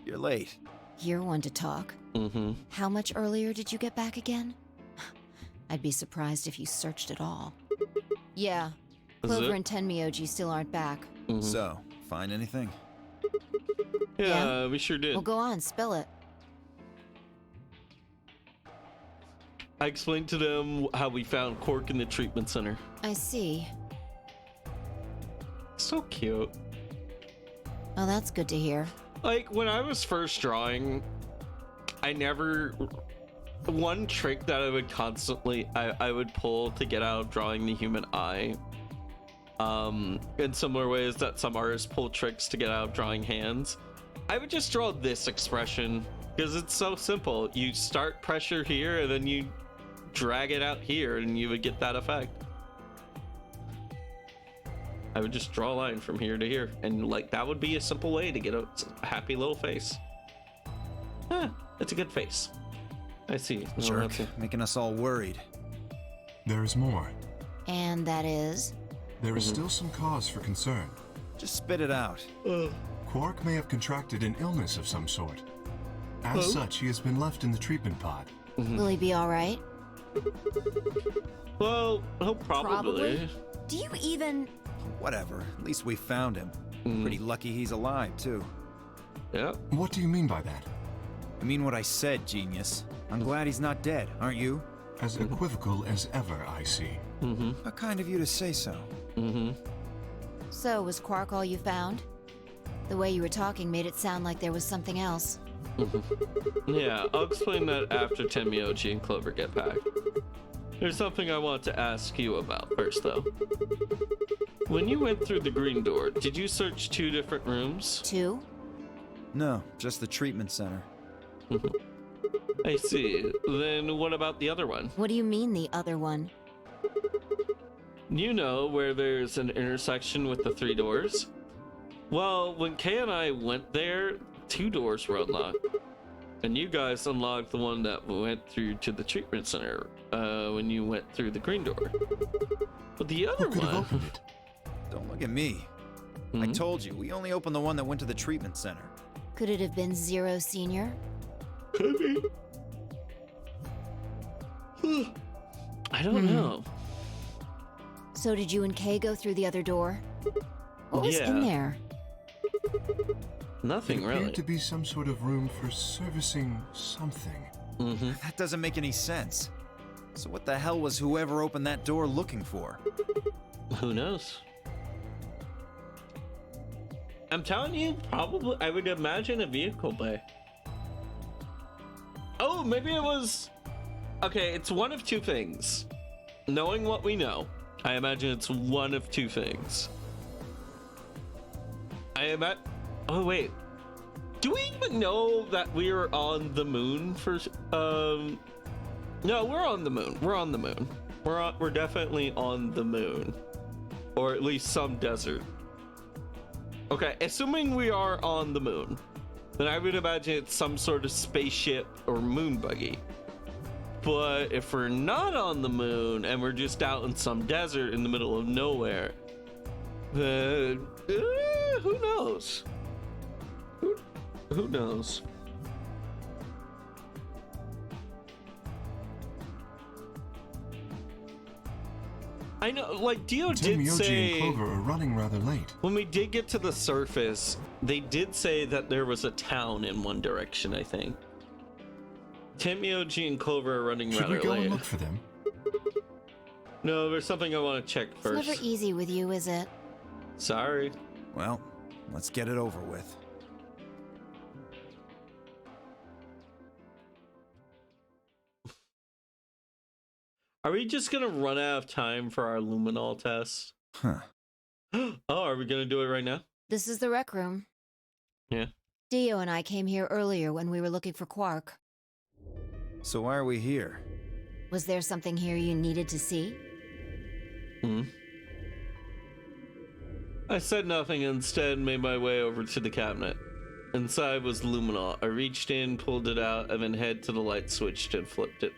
S4: You're late.
S5: You're one to talk. How much earlier did you get back again? I'd be surprised if you searched at all. Yeah, Clover and Tenmyoji still aren't back.
S4: So, find anything?
S1: Yeah, we sure did.
S5: Well, go on, spill it.
S1: I explained to them how we found Quark in the treatment center.
S5: I see.
S1: So cute.
S5: Oh, that's good to hear.
S1: Like, when I was first drawing, I never... One trick that I would constantly... I would pull to get out of drawing the human eye. In similar ways that some artists pull tricks to get out of drawing hands. I would just draw this expression, because it's so simple. You start pressure here, and then you drag it out here, and you would get that effect. I would just draw a line from here to here, and like that would be a simple way to get a happy little face. It's a good face. I see. No,
S4: Jerk,
S1: that's it.
S4: making us all worried.
S3: There is more.
S5: And that is?
S3: There is still some cause for concern.
S4: Just spit it out.
S3: Quark may have contracted an illness of some sort. As such, he has been left in the treatment pod.
S5: Will he be all right?
S1: Well, he'll probably.
S5: Do you even...
S4: Whatever, at least we found him. Pretty lucky he's alive, too.
S1: Yeah.
S3: What do you mean by that?
S4: I mean what I said, genius. I'm glad he's not dead, aren't you?
S3: As equivocal as ever, I see.
S4: How kind of you to say so.
S5: So, was Quark all you found? The way you were talking made it sound like there was something else.
S1: Yeah, I'll explain that after Tenmyoji and Clover get back. There's something I want to ask you about first, though. When you went through the green door, did you search 2 different rooms?
S5: 2?
S4: No, just the treatment center.
S1: I see. Then what about the other one?
S5: What do you mean, the other one?
S1: You know, where there's an intersection with the 3 doors? Well, when Kay and I went there, 2 doors were unlocked. And you guys unlocked the one that went through to the treatment center when you went through the green door. But the other
S3: Who could have
S1: one...
S3: opened it?
S4: Don't look at me. I told you, we only opened the one that went to the treatment center.
S5: Could it have been Zero Senior?
S1: Could be. I don't know.
S5: So did you and Kay go through the other door? What was in
S1: Yeah.
S5: there?
S1: Nothing
S3: It appeared
S1: really.
S3: to be some sort of room for servicing something.
S4: That doesn't make any sense. So what the hell was whoever opened that door looking for?
S1: Who knows? I'm telling you, probably, I would imagine a vehicle bay. Oh, maybe it was... Okay, it's one of 2 things. Knowing what we know, I imagine it's one of 2 things. Oh, wait. Do we even know that we are on the moon for... No, we're on the moon. We're on the moon. We're definitely on the moon. Or at least some desert. Okay, assuming we are on the moon, then I would imagine it's some sort of spaceship or moon buggy. But if we're not on the moon and we're just out in some desert in the middle of nowhere, then who knows? Who knows? I know, like Dio did
S3: Tenmyoji
S1: say,
S3: and Clover are running rather late.
S1: when we did get to the surface, they did say that there was a town in one direction, I think. Timmy, OG, and Clover are running
S3: Should we
S1: rather
S3: go
S1: late.
S3: and look for them?
S1: No, there's something I want to check
S5: It's
S1: first.
S5: never easy with you, is it?
S1: Sorry.
S4: Well, let's get it over with.
S1: Are we just gonna run out of time for our luminol test?
S4: Huh.
S1: Oh, are we gonna do it right now?
S5: This is the rec room.
S1: Yeah.
S5: Dio and I came here earlier when we were looking for Quark.
S4: So why are we here?
S5: Was there something here you needed to see?
S1: I said nothing and instead made my way over to the cabinet. Inside was luminol. I reached in, pulled it out, and then head to the light switch and flipped it.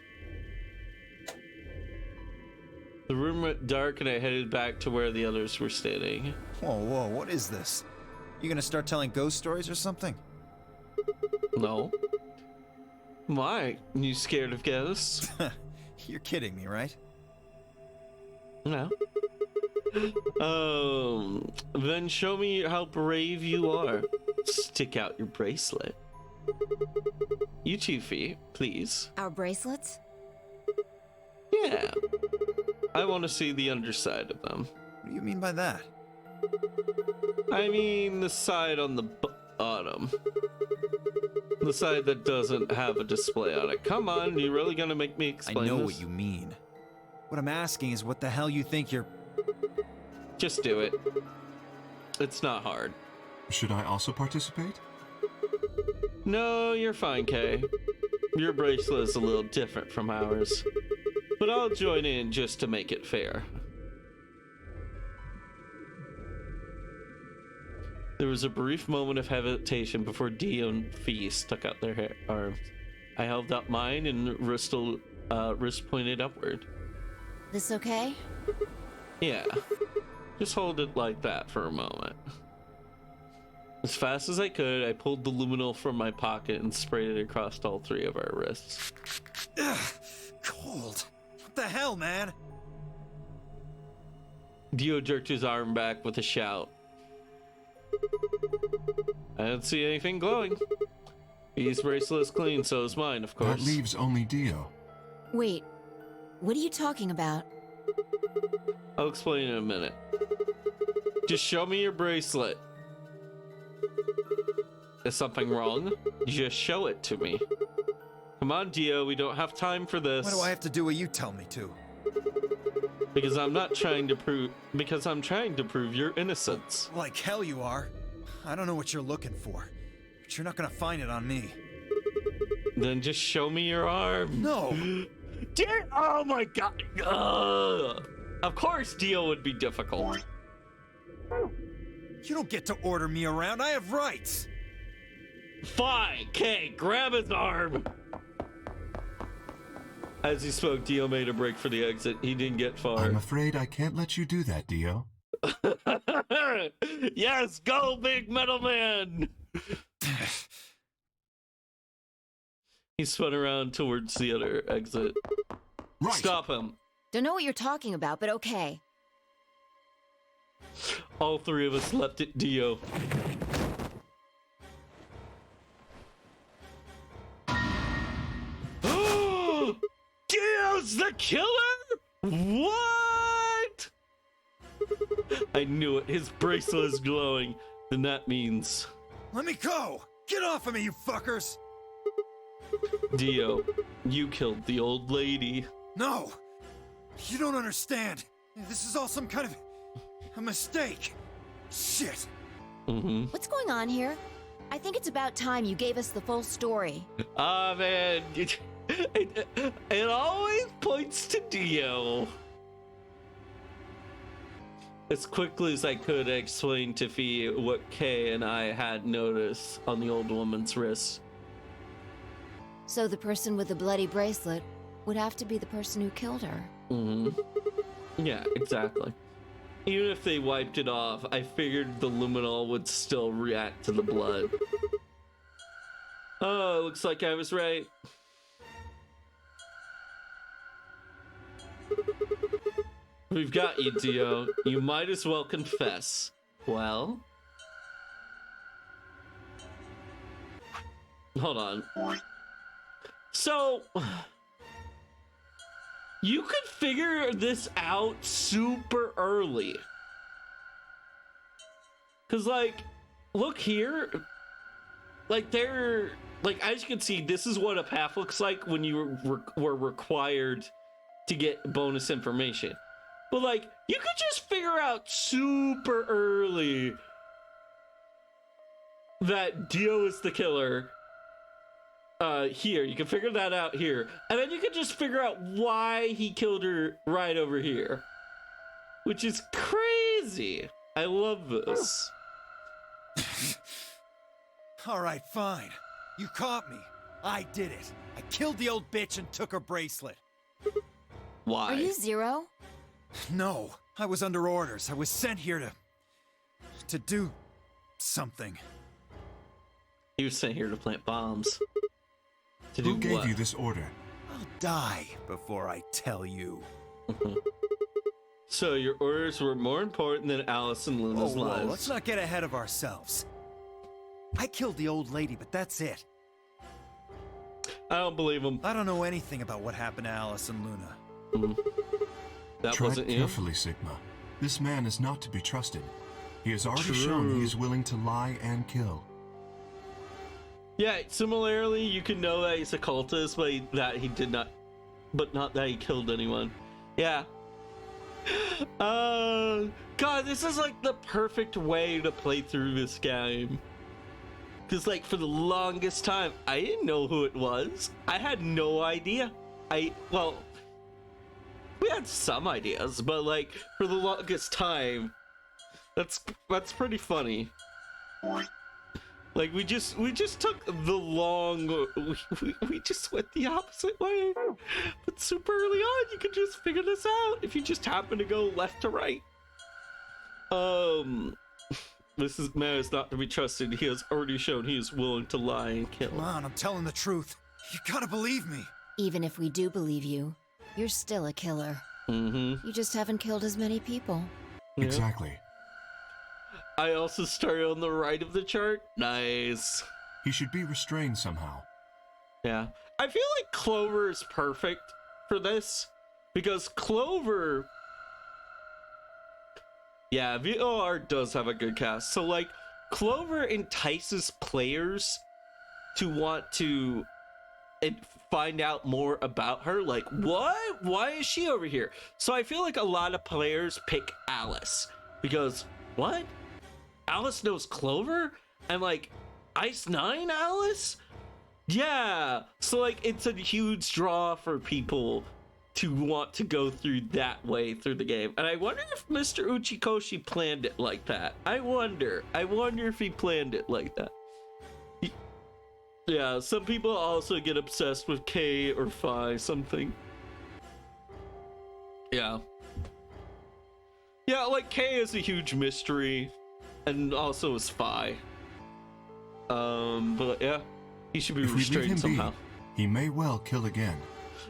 S1: The room went dark and I headed back to where the others were standing.
S4: Whoa, what is this? You gonna start telling ghost stories or something?
S1: No. Why? You scared of ghosts?
S4: You're kidding me, right?
S1: No. Then show me how brave you are. Stick out your bracelet. You 2 feet, please.
S5: Our bracelets?
S1: Yeah. I want to see the underside of them.
S4: What do you mean by that?
S1: I mean the side on the bottom. The side that doesn't have a display on it. Come on, you really gonna make me explain
S4: I know
S1: this?
S4: what you mean. What I'm asking is what the hell you think you're...
S1: Just do it. It's not hard.
S3: Should I also participate?
S1: No, you're fine, Kay. Your bracelet is a little different from ours. But I'll join in just to make it fair. There was a brief moment of hesitation before Dio and Fee stuck out their arms. I held up mine and wrist pointed upward.
S5: This okay?
S1: Yeah. Just hold it like that for a moment. As fast as I could, I pulled the luminol from my pocket and sprayed it across all 3 of our wrists.
S4: Ugh, cold. What the hell, man?
S1: Dio jerked his arm back with a shout. I don't see anything glowing. His bracelet is clean, so is mine, of course.
S3: That leaves only Dio.
S5: Wait, what are you talking about?
S1: I'll explain in a minute. Just show me your bracelet. Is something wrong? Just show it to me. Come on, Dio, we don't have time for this.
S4: Why do I have to do what you tell me to?
S1: Because I'm trying to prove your innocence.
S4: Like hell you are. I don't know what you're looking for, but you're not gonna find it on me.
S1: Then just show me your arm.
S4: No!
S1: Oh my god! Ugh. Of course Dio would be difficult.
S4: You don't get to order me around, I have rights!
S1: Fine, Kay, grab his arm! As he spoke, Dio made a break for the exit. He didn't get far.
S3: I'm afraid I can't let you do that, Dio.
S1: Yes, go, big metal man! He spun around towards the other exit.
S3: Right.
S1: Stop him.
S5: Don't know what you're talking about, but okay.
S1: All 3 of us leapt at Dio. Dio's the killer? What? I knew it. His bracelet is glowing. Then that means...
S4: Let me go! Get off of me, you fuckers!
S1: Dio, you killed the old lady.
S4: No! You don't understand. This is all some kind of a mistake. Shit.
S5: What's going on here? I think it's about time you gave us the full story.
S1: Ah, man. It always points to Dio. As quickly as I could, I explained to Fee what Kay and I had noticed on the old woman's wrist.
S5: So the person with the bloody bracelet would have to be the person who killed her.
S1: Yeah, exactly. Even if they wiped it off, I figured the luminol would still react to the blood. Oh, looks like I was right. We've got you, Dio. You might as well confess. Well? Hold on. So you could figure this out super early. Cause like, look here, like they're like, as you can see, this is what a path looks like when you were required to get bonus information. But like, you could just figure out super early that Dio is the killer. Here, you can figure that out here, and then you can just figure out why he killed her right over here, which is crazy. I love this.
S4: All right, fine. You caught me. I did it. I killed the old bitch and took her bracelet.
S1: Why?
S5: Are you Zero?
S4: No, I was under orders. I was sent here to do something.
S1: He was sent here to plant bombs. To do
S3: Who gave
S1: what?
S3: you this order?
S4: I'll die before I tell you.
S1: So your orders were more important than Alice and Luna's
S4: Whoa,
S1: lives.
S4: let's not get ahead of ourselves. I killed the old lady, but that's it.
S1: I don't believe him.
S4: I don't know anything about what happened to Alice and Luna.
S1: That
S3: Tread
S1: wasn't you.
S3: carefully, Sigma. This man is not to be trusted. He has already shown he is willing to lie and kill.
S1: Yeah, similarly, you can know that he's a cultist, but that he did not, but not that he killed anyone. Yeah. God, this is like the perfect way to play through this game. Because, like, for the longest time, I didn't know who it was. I had no idea. Well, we had some ideas, but, like, for the longest time, that's pretty funny. Like, we just took the long, we just went the opposite way. But super early on, you could just figure this out if you just happen to go left to right. This man is not to be trusted. He has already shown he is willing to lie and kill.
S4: Come on, I'm telling the truth. You gotta believe me.
S5: Even if we do believe you, you're still a killer.
S1: Mm-hmm.
S5: You just haven't killed as many people.
S1: Yeah.
S3: Exactly.
S1: I also started on the right of the chart. Nice.
S3: He should be restrained somehow.
S1: Yeah. I feel like Clover is perfect for this because Clover... Yeah, VOR does have a good cast. So, like, Clover entices players to want to find out more about her. Like, what? Why is she over here? So I feel like a lot of players pick Alice because, what? Alice knows Clover? And, like, Ice 9 Alice? Yeah. So, like, it's a huge draw for people to want to go through that way through the game. And I wonder if Mr. Uchikoshi planned it like that. I wonder if he planned it like that. Yeah, some people also get obsessed with K or Phi something. Yeah. Yeah, like K is a huge mystery, and also is Phi. But yeah, he should be
S3: If we leave
S1: restrained
S3: him
S1: somehow.
S3: be, he may well kill again.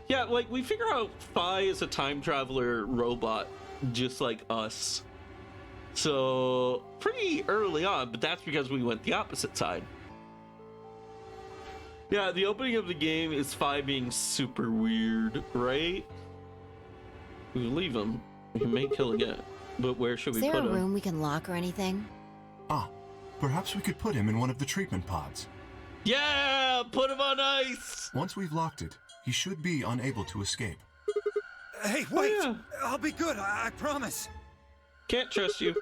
S1: Yeah, like, we figure out Phi is a time traveler robot, just like us. So, pretty early on, but that's because we went the opposite side. Yeah, the opening of the game is Phi being super weird, right? We leave him. We may kill again. But where should
S5: Is
S1: we
S5: there
S1: put
S5: a
S1: him?
S5: room we can lock or anything?
S3: Ah, perhaps we could put him in one of the treatment pods.
S1: Yeah! Put him on ice!
S3: Once we've locked it, he should be unable to escape.
S4: Hey, wait!
S1: yeah.
S4: I'll be good, I promise.
S1: Can't trust you.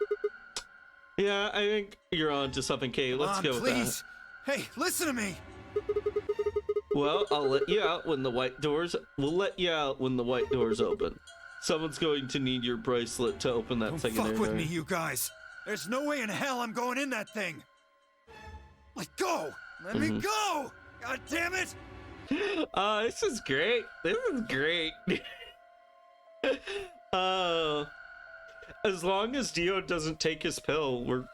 S1: Yeah, I think you're on to something, Kay. Let's go with
S4: Please. Hey, listen to me.
S1: that. Well, I'll let you out when the white doors... We'll let you out when the white doors open. Someone's going to need your bracelet to open that
S4: Don't
S1: secondary
S4: fuck with
S1: door.
S4: me, you guys. There's no way in hell I'm going in that thing. Let go! Let me go! God damn it!
S1: This is great. This is great. As long as Dio doesn't take his pill, we're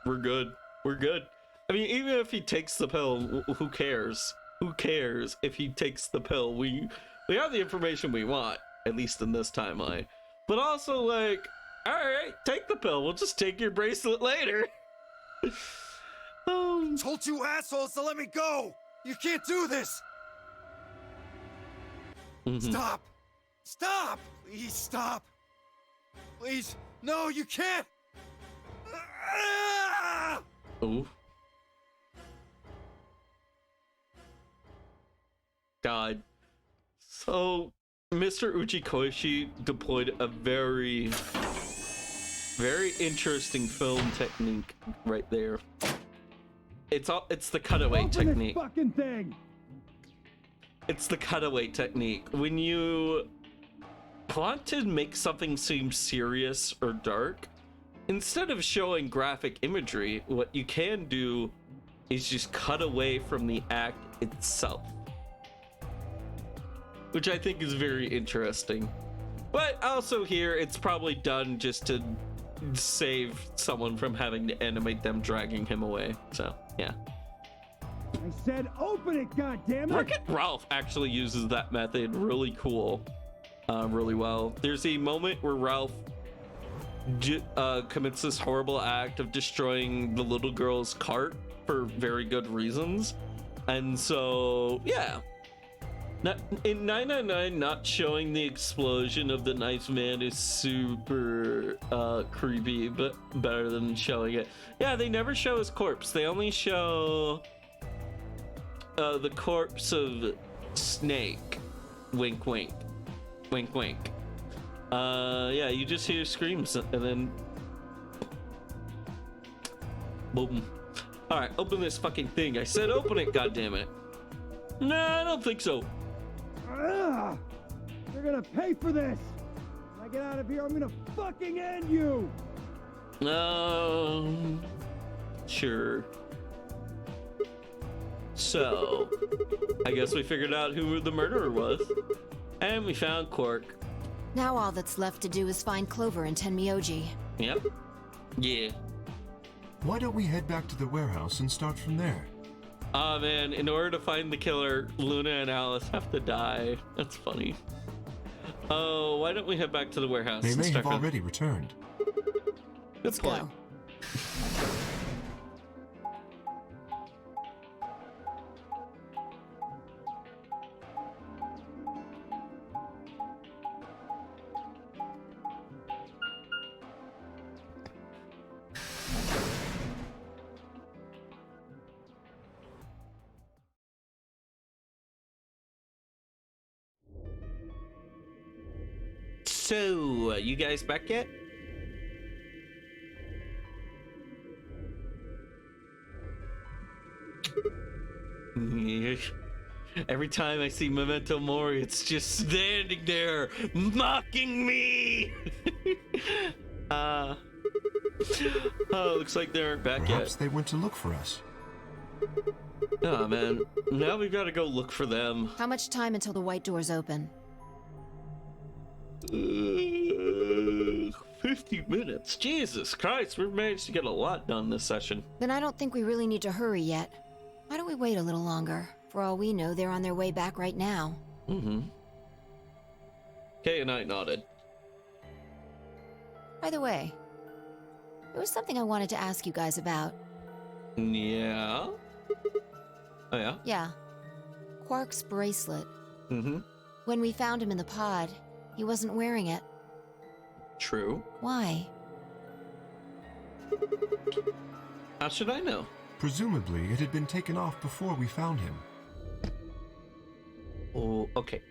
S1: good. We're good. I mean, even if he takes the pill, who cares? Who cares if he takes the pill? We have the information we want, at least in this timeline. But also, like, all right, take the pill. We'll just take your bracelet later.
S4: Told you assholes to let me go! You can't do this! Stop! Stop! Please stop! Please! No, you can't! Ah!
S1: Ooh. God. So, Mr. Uchikoshi deployed a very, very interesting film technique right there. It's the cutaway technique.
S4: This fucking thing!
S1: It's the cutaway technique. When you want to make something seem serious or dark, instead of showing graphic imagery, what you can do is just cut away from the act itself, which I think is very interesting. But also here, it's probably done just to save someone from having to animate them dragging him away. So, yeah.
S4: I said open it, goddammit!
S1: Wreck-It Ralph actually uses that method really cool, really well. There's a moment where Ralph commits this horrible act of destroying the little girl's cart for very good reasons. And so, yeah. In 999, not showing the explosion of the Knife Man is super creepy, but better than showing it. Yeah, they never show his corpse. They only show the corpse of Snake. Wink, wink. Wink, wink. Yeah, you just hear screams and then boom. All right, open this fucking thing. I said open it, goddammit. Nah, I don't think so.
S4: Ugh! They're gonna pay for this! When I get out of here, I'm gonna fucking end you!
S1: Sure. So, I guess we figured out who the murderer was. And we found Quark.
S5: Now all that's left to do is find Clover and Tenmyoji.
S1: Yep. Yeah.
S3: Why don't we head back to the warehouse and start from there?
S1: Ah, man, in order to find the killer, Luna and Alice have to die. That's funny. Oh, why don't we head back to the warehouse?
S3: They
S1: and
S3: may
S1: start
S3: have
S1: from-
S3: already returned.
S1: Good
S5: Let's
S1: point.
S5: go.
S1: So, you guys back yet? Every time I see Memento Mori, it's just standing there, mocking me! Oh, looks like they aren't back
S3: Perhaps
S1: yet.
S3: they went to look for us.
S1: Oh, man. Now we've got to go look for them.
S5: How much time until the white doors open?
S1: 50 minutes. Jesus Christ, we've managed to get a lot done this session.
S5: Then I don't think we really need to hurry yet. Why don't we wait a little longer? For all we know, they're on their way back right now.
S1: Mm-hmm. Kay and I nodded.
S5: By the way, there was something I wanted to ask you guys about.
S1: Yeah? Oh, yeah?
S5: Yeah. Quark's bracelet.
S1: Mm-hmm.
S5: When we found him in the pod, he wasn't wearing it.
S1: True.
S5: Why?
S1: How should I know?
S3: Presumably, it had been taken off before we found him.
S1: Oh, okay.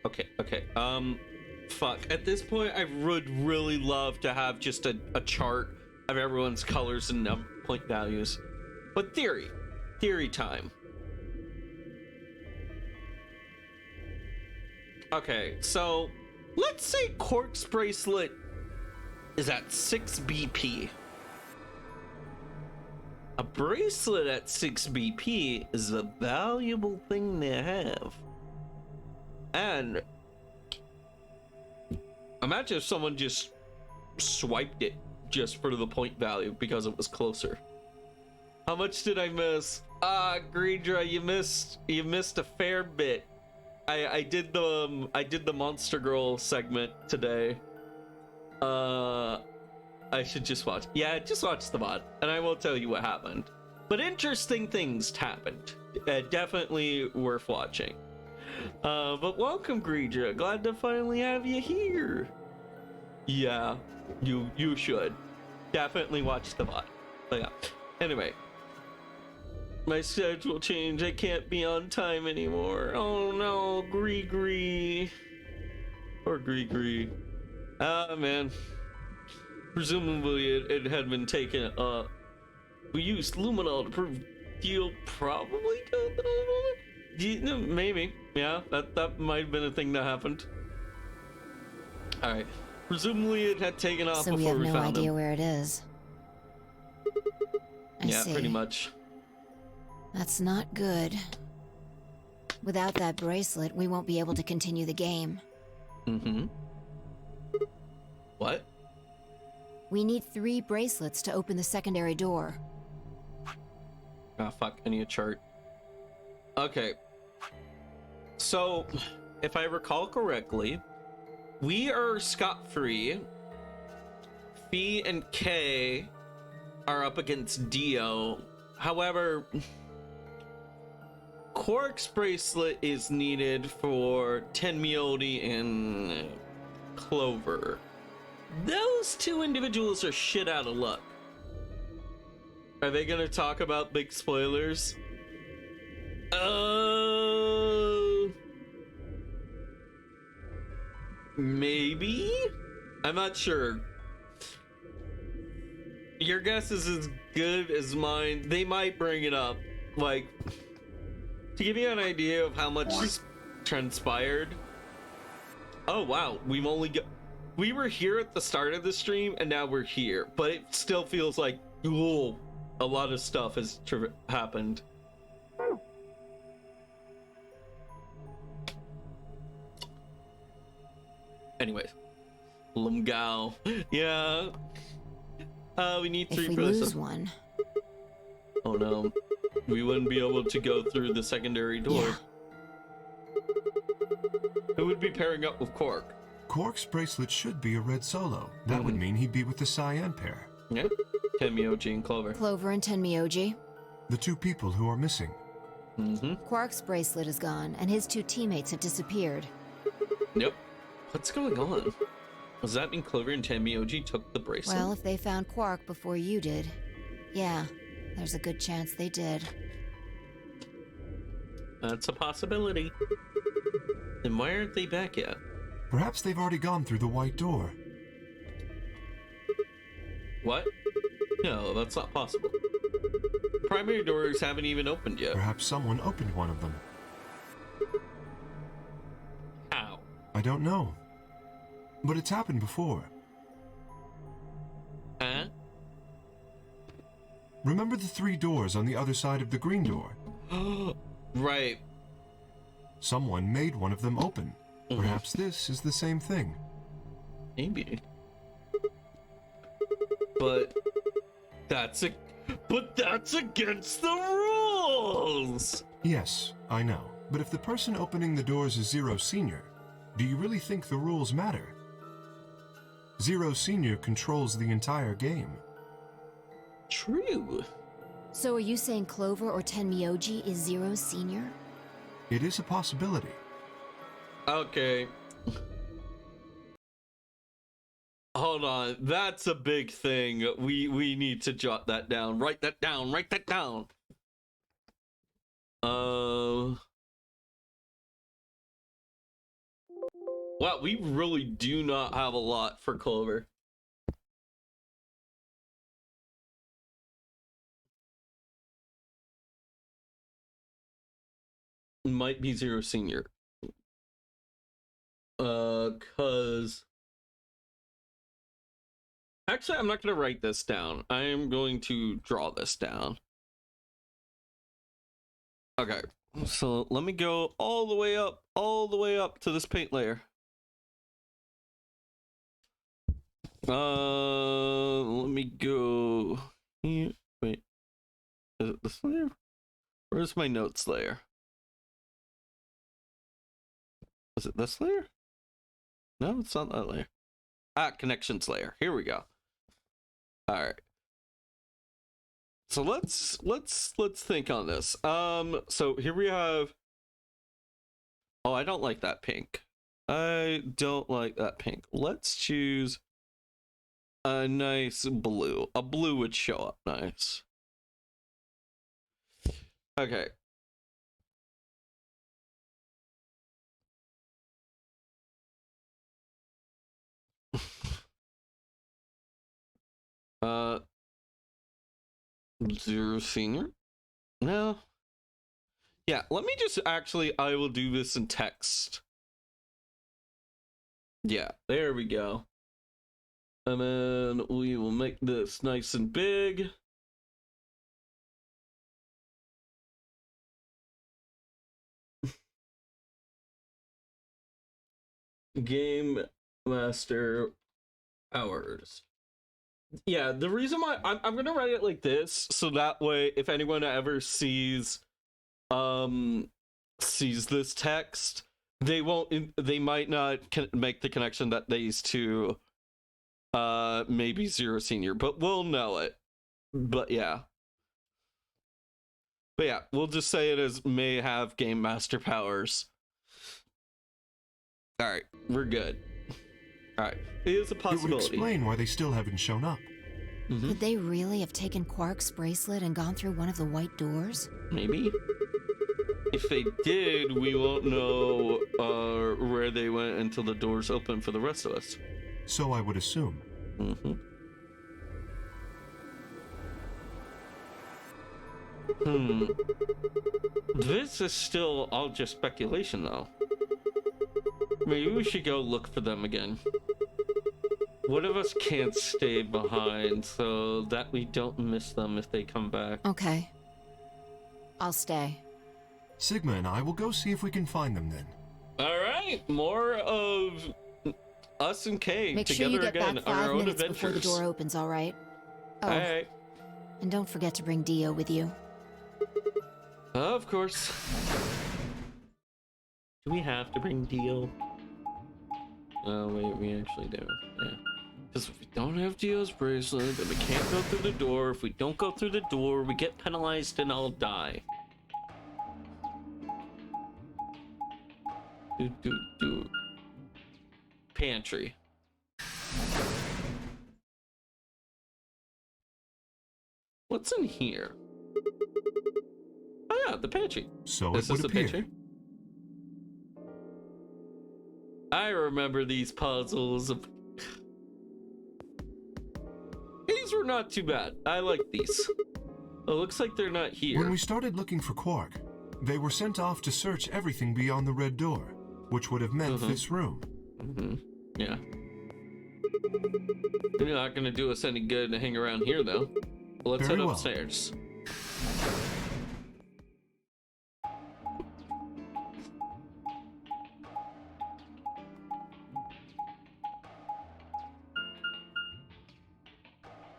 S1: Fuck. At this point, I would really love to have just a chart of everyone's colors and point values. But theory time. Okay, so let's say Quark's bracelet is at 6 BP. A bracelet at 6 BP is a valuable thing to have. And imagine if someone just swiped it just for the point value because it was closer. How much did I miss? Ah, Greedra, you missed a fair bit. I did the Monster Girl segment today. I should just watch. Yeah, just watch the VOD, and I won't tell you what happened. But interesting things happened. Definitely worth watching. But welcome, Greedra. Glad to finally have you here. Yeah, you should definitely watch the VOD. But yeah. Anyway, my schedule changed. I can't be on time anymore. Oh no, Gree. Or Gree. Ah, man. Presumably it had been taken. We used luminol to prove Deal probably killed the old woman. Maybe. Yeah, that might have been a thing that happened. All right. Presumably it had taken off
S5: So
S1: before
S5: we
S1: we
S5: have no
S1: found
S5: idea
S1: him.
S5: where it is. I
S1: Yeah,
S5: see.
S1: pretty much.
S5: That's not good. Without that bracelet, we won't be able to continue the game.
S1: Mm-hmm. What?
S5: We need 3 bracelets to open the secondary door.
S1: Ah, fuck, I need a chart. Okay. So, if I recall correctly, we are scot-free. Fee and Kay are up against Dio. However, Quark's bracelet is needed for Tenmioti and Clover. Those 2 individuals are shit out of luck. Are they gonna talk about big spoilers? Maybe? I'm not sure. Your guess is as good as mine. They might bring it up. Like, to give you an idea of how much has transpired. Oh wow, we were here at the start of the stream and now we're here, but it still feels like, ooh, a lot of stuff has happened. Anyways, Lumgao. Yeah. We need 3
S5: If we
S1: bracelets.
S5: lose one,
S1: Oh no. We wouldn't be able to go through the secondary door.
S5: yeah.
S1: Who would be pairing up with Quark?
S3: Quark's bracelet should be a red solo. That would mean he'd be with the cyan pair.
S1: Yeah. Tenmyoji and Clover.
S5: Clover and Tenmyoji.
S3: The 2 people who are missing.
S1: Mm-hmm.
S5: Quark's bracelet is gone, and his 2 teammates have disappeared.
S1: Yep. What's going on? Does that mean Clover and Tenmyoji took the bracelet?
S5: Well, if they found Quark before you did, yeah, there's a good chance they did.
S1: That's a possibility. Then why aren't they back yet?
S3: Perhaps they've already gone through the white door.
S1: What? No, that's not possible. Primary doors haven't even opened yet.
S3: Perhaps someone opened one of them.
S1: How?
S3: I don't know. But it's happened before.
S1: Huh?
S3: Remember the 3 doors on the other side of the green door?
S1: Right.
S3: Someone made one of them open.
S1: Mhm.
S3: Perhaps this is the same thing.
S1: Maybe. But that's against the rules.
S3: Yes, I know. But if the person opening the doors is Zero Senior, do you really think the rules matter? Zero Senior controls the entire game.
S1: True.
S5: So are you saying Clover or Tenmyoji is Zero Senior?
S3: It is a possibility.
S1: Okay. Hold on. That's a big thing. We need to jot that down. Write that down. Write that down. Wow, we really do not have a lot for Clover. Might be Zero Senior. Cause actually I'm not gonna write this down. I am going to draw this down. Okay, so let me go all the way up to this paint layer. Let me go here. Wait, is it this layer? Where's my notes layer? Is it this layer? No, it's not that layer. Ah, connections layer. Here we go. All right. So let's think on this. So here we have Oh, I don't like that pink. I don't like that pink. Let's choose a nice blue. A blue would show up nice. Okay. Zero senior? No. Yeah, let me just actually, I will do this in text. Yeah, there we go. And then we will make this nice and big. Game Master Hours. Yeah, the reason why I'm gonna write it like this, so that way if anyone ever sees this text, they might not make the connection that these two maybe Zero Senior, but we'll know it. But yeah, we'll just say it as may have Game Master powers. All right, we're good. All right, it is a possibility.
S3: It would explain why they still haven't shown up.
S5: Could they really have taken Quark's bracelet and gone through one of the white doors?
S1: Maybe. If they did, we won't know where they went until the doors open for the rest of us.
S3: So I would assume.
S1: This is still all just speculation, though. Maybe we should go look for them again. One of us can't stay behind so that we don't miss them if they come back.
S5: Okay. I'll stay.
S3: Sigma and I will go see if we can find them then.
S1: All right, more of us and Kay
S5: Make
S1: together
S5: sure you get
S1: again
S5: back
S1: on
S5: 5
S1: our own
S5: minutes
S1: adventures.
S5: before the door opens, all right? Oh,
S1: All right.
S5: and don't forget to bring Dio with you.
S1: Of course. Do we have to bring Dio? Oh, wait, we actually do. Yeah. Because if we don't have Dio's bracelet, then we can't go through the door. If we don't go through the door, we get penalized and I'll die. Do. Pantry. What's in here? Oh yeah, the pantry.
S3: So
S1: This
S3: it would
S1: is the
S3: appear.
S1: pantry. I remember these puzzles. These were not too bad. I like these. It looks like they're not here.
S3: When we started looking for Quark, they were sent off to search everything beyond the red door, which would have meant this room.
S1: Yeah. They're not gonna do us any good to hang around here, though. Let's
S3: Very
S1: head
S3: well.
S1: upstairs.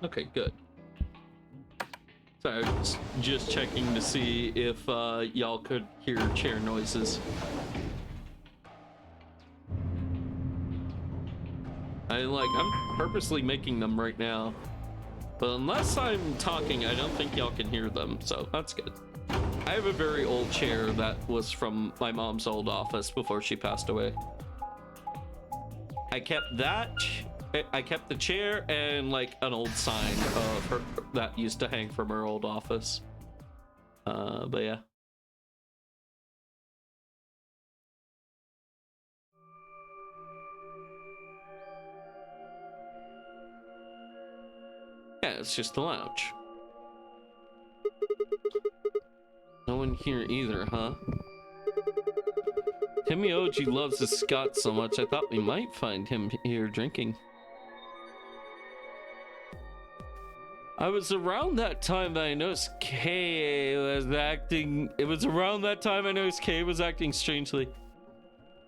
S1: Okay, good. Sorry, I was just checking to see if y'all could hear chair noises. I'm purposely making them right now. But unless I'm talking, I don't think y'all can hear them, so that's good. I have a very old chair that was from my mom's old office before she passed away. I kept that. I kept the chair and like an old sign of her that used to hang from her old office. But yeah. Yeah, it's just the lounge. No one here either, huh? Timmy Oji loves his Scott so much, I thought we might find him here drinking. I was around that time that I noticed Kay was acting... It was around that time I noticed Kay was acting strangely.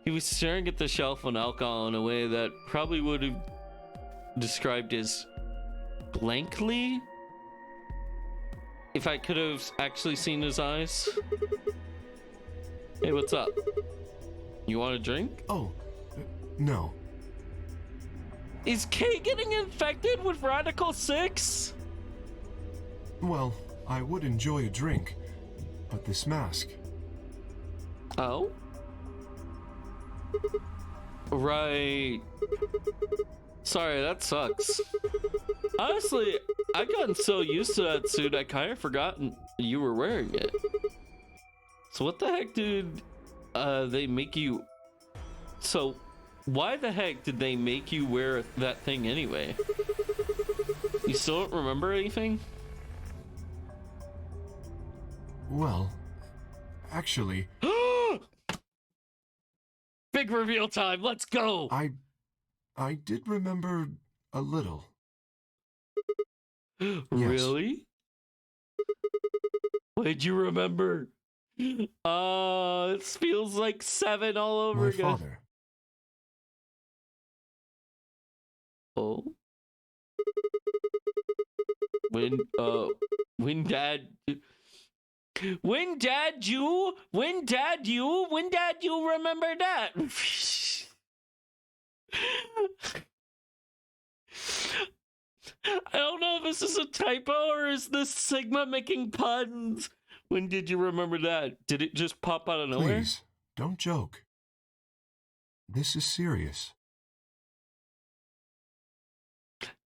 S1: He was staring at the shelf on alcohol in a way that probably would have described as blankly, if I could have actually seen his eyes. Hey, what's up? You want a drink?
S3: Oh, no.
S1: Is Kay getting infected with Radical 6?
S3: Well, I would enjoy a drink, but this mask.
S1: Oh? Right. Sorry, that sucks. Honestly, I've gotten so used to that suit, I kind of forgotten you were wearing it. So what the heck did they make you... So why the heck did they make you wear that thing anyway? You still don't remember anything?
S3: Well, actually...
S1: Big reveal time, let's go!
S3: I did remember a little.
S1: Really? What did you remember? It feels like 7 all over
S3: My
S1: again.
S3: father.
S1: Oh? When dad you remember that? I don't know if this is a typo or is this Sigma making puns. When did you remember that? Did it just pop out of nowhere?
S3: Please, don't joke. This is serious.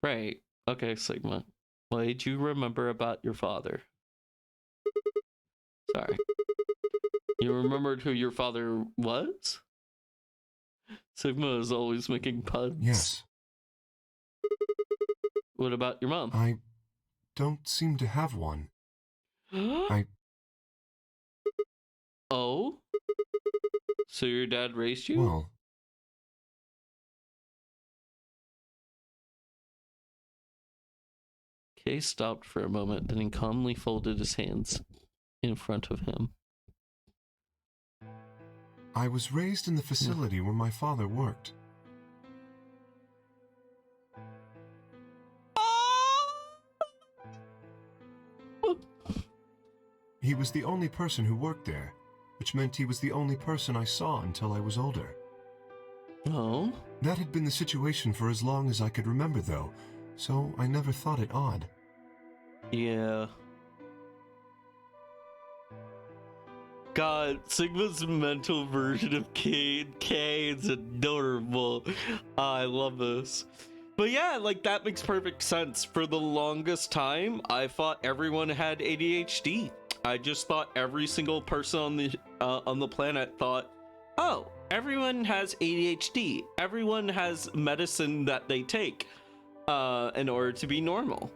S1: Right. Okay, Sigma. What did you remember about your father? Sorry. You remembered who your father was? Sigma is always making puns.
S3: Yes.
S1: What about your mom?
S3: I don't seem to have one.
S1: Oh? So your dad raised you?
S3: Well,
S1: Kay stopped for a moment, then he calmly folded his hands in front of him.
S3: I was raised in the facility where my father worked. He was the only person who worked there, which meant he was the only person I saw until I was older.
S1: Oh?
S3: That had been the situation for as long as I could remember, though, so I never thought it odd.
S1: Yeah. God, Sigma's mental version of Cade. Cade's adorable. I love this. But yeah, like, that makes perfect sense. For the longest time, I thought everyone had ADHD. I just thought every single person on the planet thought, oh, everyone has ADHD. Everyone has medicine that they take in order to be normal.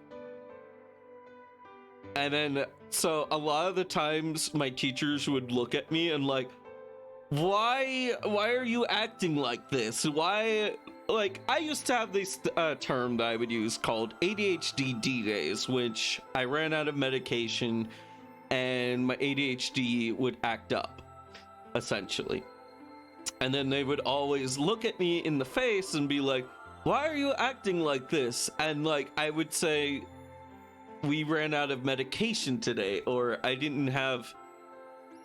S1: And then, so a lot of the times my teachers would look at me and like, why are you acting like this? Why, like, I used to have this term that I would use called ADHD D-days, which I ran out of medication and my ADHD would act up, essentially. And then they would always look at me in the face and be like, why are you acting like this? And like, I would say, we ran out of medication today, or I didn't have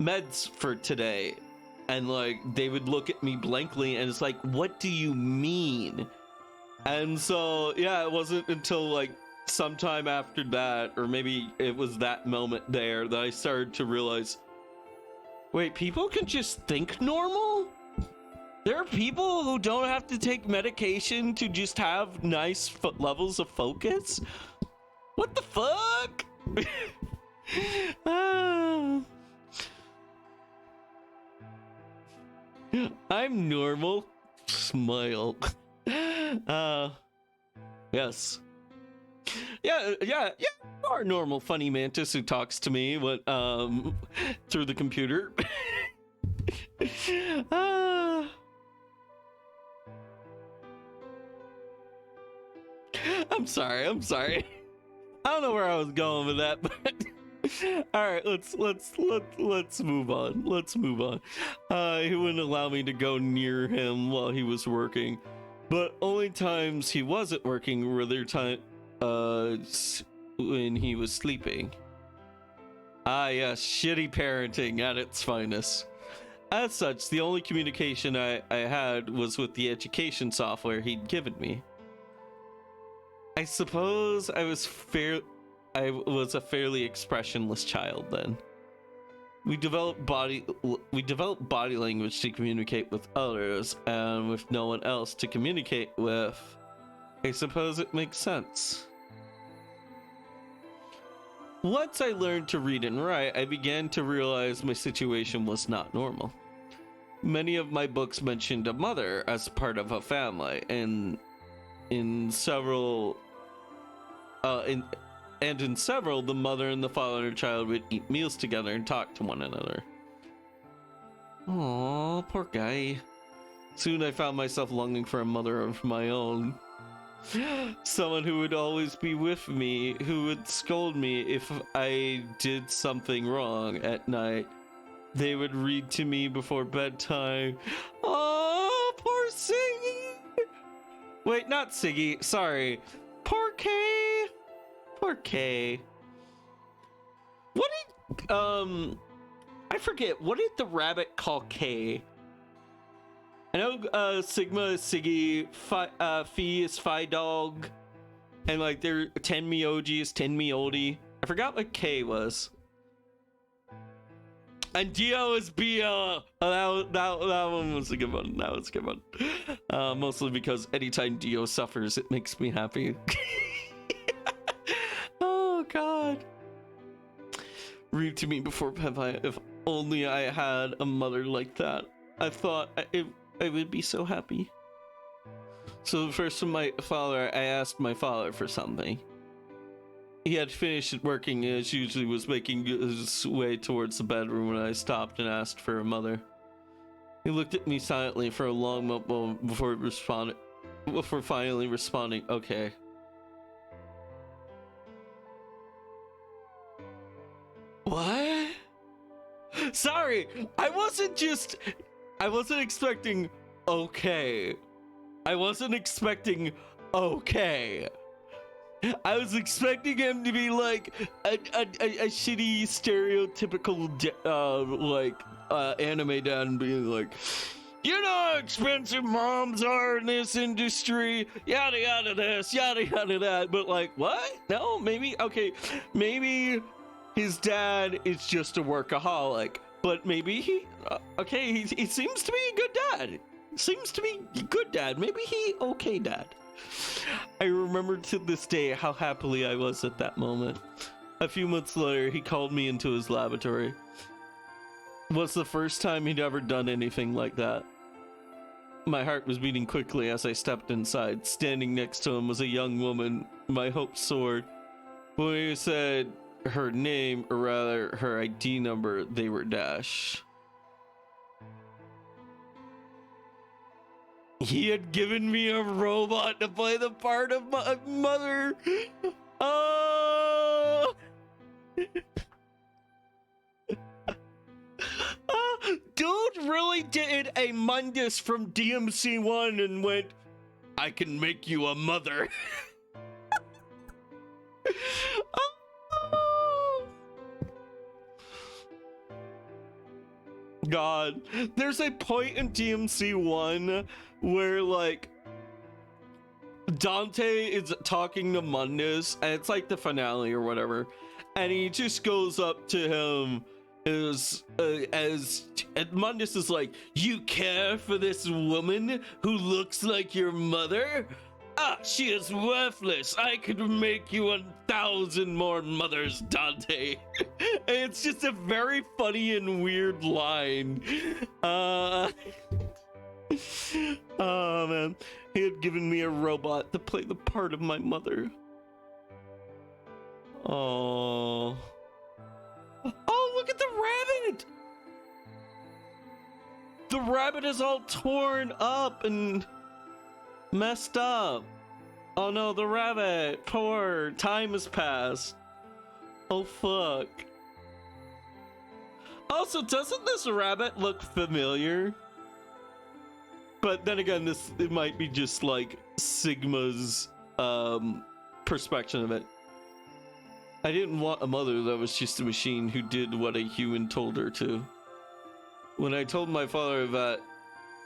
S1: meds for today. And like, they would look at me blankly and it's like, what do you mean? And so, yeah, it wasn't until like sometime after that, or maybe it was that moment there, that I started to realize, wait, people can just think normal? There are people who don't have to take medication to just have nice levels of focus? What the fuck? I'm normal. Smile. Yes. Yeah, you are a normal funny mantis who talks to me through the computer. I'm sorry. I don't know where I was going with that, but all right, let's move on. Let's move on. He wouldn't allow me to go near him while he was working, but only times he wasn't working were there when he was sleeping. Ah, yes, shitty parenting at its finest. As such, the only communication I had was with the education software he'd given me. I suppose I was a fairly expressionless child then. We develop body language to communicate with others, and with no one else to communicate with, I suppose it makes sense. Once I learned to read and write, I began to realize my situation was not normal. Many of my books mentioned a mother as part of a family, and in several, the mother and the father and child would eat meals together and talk to one another. Aww, poor guy. Soon I found myself longing for a mother of my own. Someone who would always be with me, who would scold me if I did something wrong at night. They would read to me before bedtime. Oh, poor Siggy! Wait, not Siggy, sorry. Poor Kay. Poor Kay. What did, I forget, what did the rabbit call Kay? I know Sigma is Siggy, Fee is Phi Dog, and like their Tenmyoji is Tenmyoldi. I forgot what K was. And Dio is Bia. That one was a good one. That was a good one. Mostly because anytime Dio suffers, it makes me happy. Oh God. Read to me before bed. If only I had a mother like that. I thought I would be so happy. So first from my father, I asked my father for something. He had finished working and as usually was making his way towards the bedroom when I stopped and asked for a mother. He looked at me silently for a long moment before finally responding, okay. What? Sorry, I wasn't expecting okay. I wasn't expecting okay. I was expecting him to be like a shitty stereotypical anime dad and being like, you know how expensive moms are in this industry, yada yada this, yada yada that. But like, what? No, maybe his dad is just a workaholic. But maybe he seems to be a good dad. Seems to be a good dad. Maybe he okay dad. I remember to this day how happily I was at that moment. A few months later, he called me into his laboratory. It was the first time he'd ever done anything like that. My heart was beating quickly as I stepped inside. Standing next to him was a young woman. My hopes soared. When he said her name, or rather her ID number, they were dashed. He had given me a robot to play the part of my mother. Oh! Dude really did a Mundus from DMC1 and went, I can make you a mother. Oh. God, there's a point in DMC1 where like Dante is talking to Mundus, and it's like the finale or whatever, and he just goes up to him as Mundus is like, you care for this woman who looks like your mother? Ah, she is worthless. I could make you 1,000 more mothers, Dante. And it's just a very funny and weird line. Oh man, he had given me a robot to play the part of my mother. Oh, look at the rabbit. The rabbit is all torn up and messed up. Oh no, the rabbit. Poor. Time has passed. Oh fuck. Also, doesn't this rabbit look familiar? But then again, it might be just like Sigma's perspective of it. I didn't want a mother that was just a machine who did what a human told her to. When I told my father that,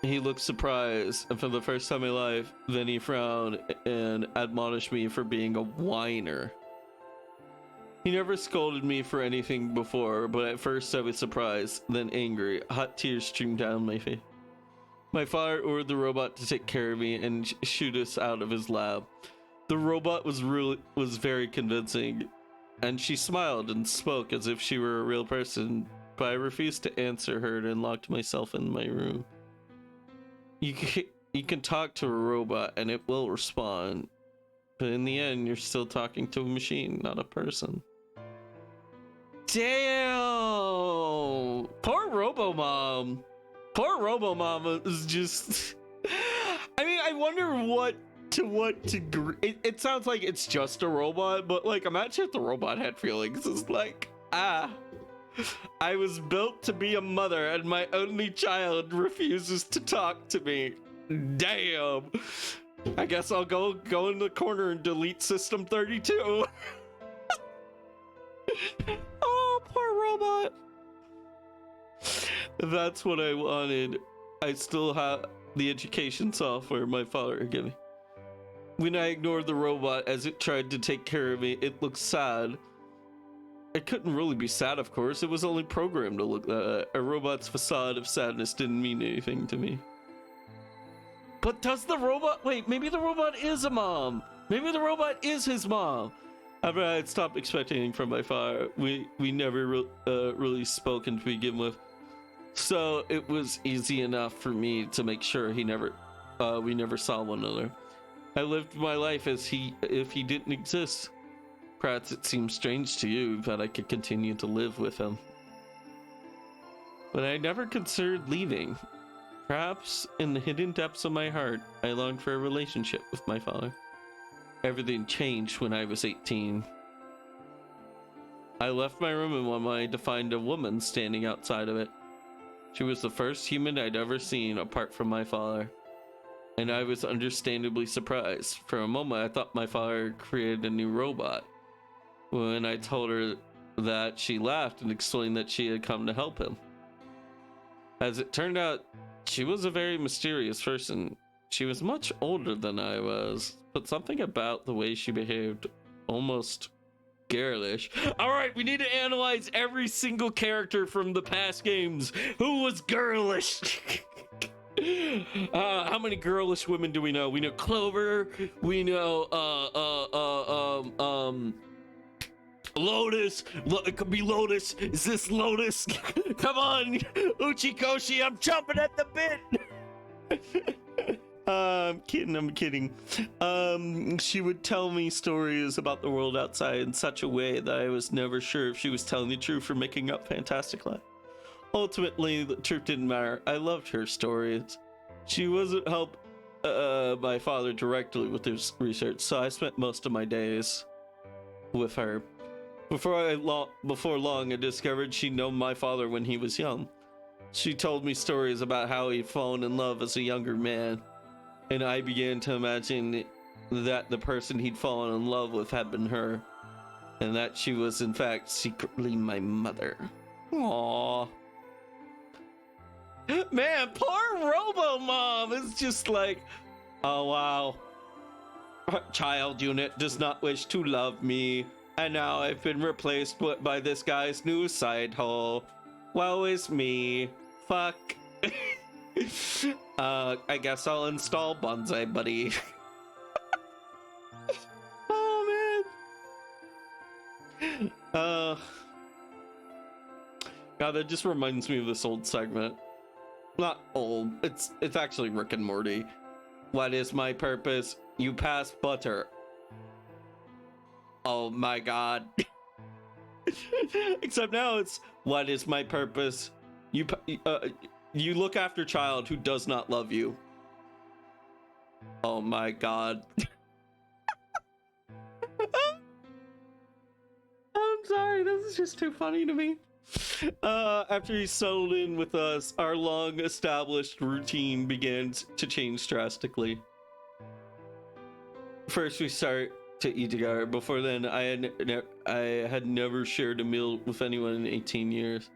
S1: he looked surprised, and for the first time in my life, then he frowned and admonished me for being a whiner. He never scolded me for anything before, but at first I was surprised, then angry. Hot tears streamed down my face. My father ordered the robot to take care of me and shoot us out of his lab. The robot was very convincing, and she smiled and spoke as if she were a real person, but I refused to answer her and locked myself in my room. You can talk to a robot and it will respond, but in the end, you're still talking to a machine, not a person. Damn! Poor Robomom. Poor Robomom is just... I mean, I wonder what degree... It sounds like it's just a robot, but like, imagine if the robot had feelings. It's like, I was built to be a mother and my only child refuses to talk to me. Damn. I guess I'll go in the corner and delete System 32. Oh, poor robot. That's what I wanted. I still have the education software my father gave me. When I ignored the robot as it tried to take care of me, it looked sad. It couldn't really be sad, of course. It was only programmed to look that. A robot's facade of sadness didn't mean anything to me. But does the robot... Wait, maybe the robot is a mom. Maybe the robot is his mom. After I had stopped expecting from my father, we never really spoken to begin with. So it was easy enough for me to make sure we never saw one another. I lived my life as if he didn't exist. Perhaps it seems strange to you that I could continue to live with him. But I never considered leaving. Perhaps in the hidden depths of my heart, I longed for a relationship with my father. Everything changed when I was 18. I left my room in one night to find a woman standing outside of it. She was the first human I'd ever seen apart from my father. And I was understandably surprised. For a moment, I thought my father created a new robot. When I told her that, she laughed and explained that she had come to help him. As it turned out, she was a very mysterious person. She was much older than I was, but something about the way she behaved almost girlish. All right, we need to analyze every single character from the past games. Who was girlish? How many girlish women do we know? We know Clover. We know Lotus. It could be Lotus. Is this Lotus? Come on, Uchikoshi, I'm jumping at the bit. I'm kidding. She would tell me stories about the world outside in such a way that I was never sure if she was telling the truth or making up fantastic lies. Ultimately, the truth didn't matter. I loved her stories. She wasn't help my father directly with his research, so I spent most of my days with her. Before long, I discovered she'd known my father when he was young. She told me stories about how he'd fallen in love as a younger man, and I began to imagine that the person he'd fallen in love with had been her, and that she was in fact secretly my mother. Aww. Man, poor Robomom is just like, oh wow. Child unit does not wish to love me, and now I've been replaced by this guy's new side hole. Woe is me. Fuck. I guess I'll install Bonsai Buddy. Oh man. God, that just reminds me of this old segment. Not old. It's actually Rick and Morty. What is my purpose? You pass butter. Oh my god. Except now it's, what is my purpose? You look after child who does not love you. Oh my god. I'm sorry, this is just too funny to me. After he settled in with us, our long established routine began to change drastically. First we start to eat together. Before then, I had never shared a meal with anyone in 18 years.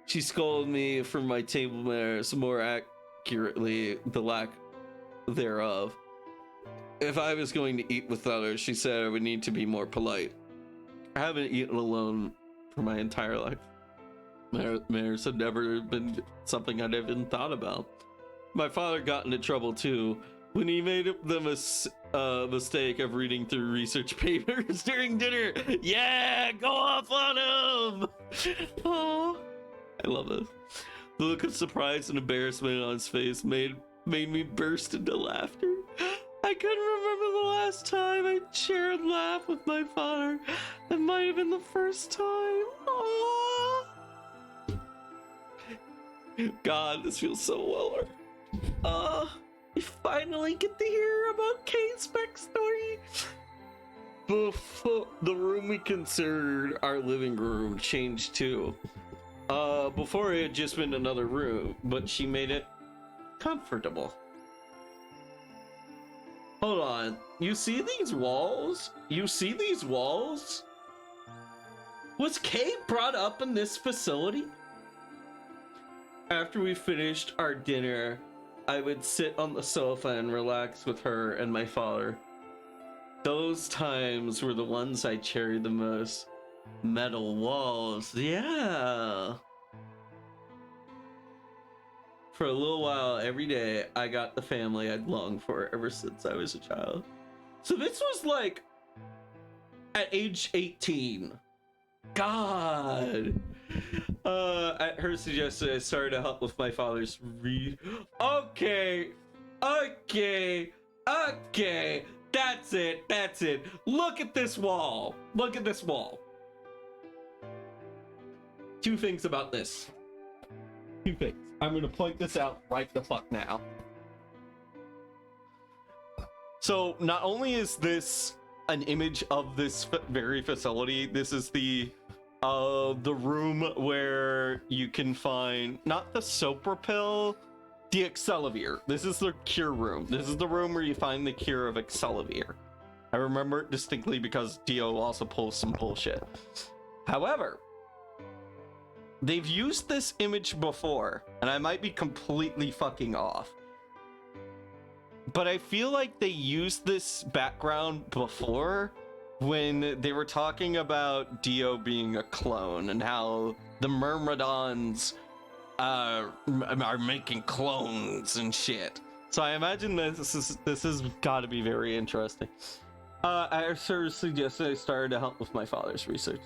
S1: She scolded me for my table manners, more accurately, the lack thereof. If I was going to eat with others, she said I would need to be more polite. I haven't eaten alone for my entire life. Mares had never been something I'd even thought about. My father got into trouble too when he made the mistake of reading through research papers during dinner. Yeah, go off on him! Oh, I love this. The look of surprise and embarrassment on his face made me burst into laughter. I couldn't remember the last time I shared a laugh with my father. That might have been the first time. Oh. God, this feels so well earned. We finally get to hear about Kate's backstory. Before the room we considered our living room changed too. Before it had just been another room, but she made it comfortable. Hold on, you see these walls? You see these walls? Was Kate brought up in this facility? After we finished our dinner, I would sit on the sofa and relax with her and my father. Those times were the ones I cherished the most. Metal walls, yeah. For a little while every day, I got the family I'd longed for ever since I was a child. So this was like at age 18. God. At her suggestion, I started to help with my father's Okay. That's it. Look at this wall. Two things about this. Two things. I'm gonna point this out right the fuck now. So not only is this an image of this very facility, this is the room where you can find not the Sopra pill, the Excelivir. This is the cure room. This is the room where you find the cure of Excelivir. I remember it distinctly because Dio also pulls some bullshit. However, they've used this image before, and I might be completely fucking off, but I feel like they used this background before when they were talking about Dio being a clone and how the Myrmidons are making clones and shit. So I imagine this has got to be very interesting. I suggested I started to help with my father's research.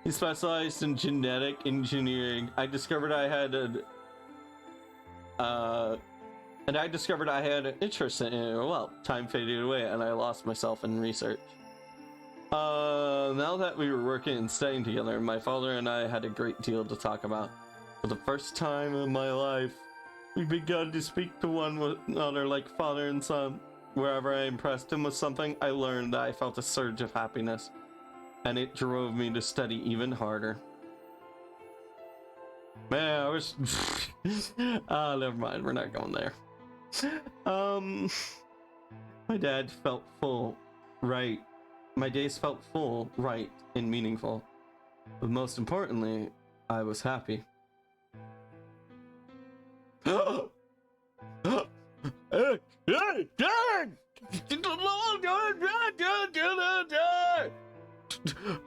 S1: He specialized in genetic engineering. I discovered I had an interest in it. Well, time faded away and I lost myself in research. Now that we were working and studying together, my father and I had a great deal to talk about. For the first time in my life, we began to speak to one another like father and son. Wherever I impressed him with something, I learned that I felt a surge of happiness, and it drove me to study even harder. Man, I was... never mind, we're not going there. My dad felt full, right? My days felt full, right, and meaningful. But most importantly, I was happy.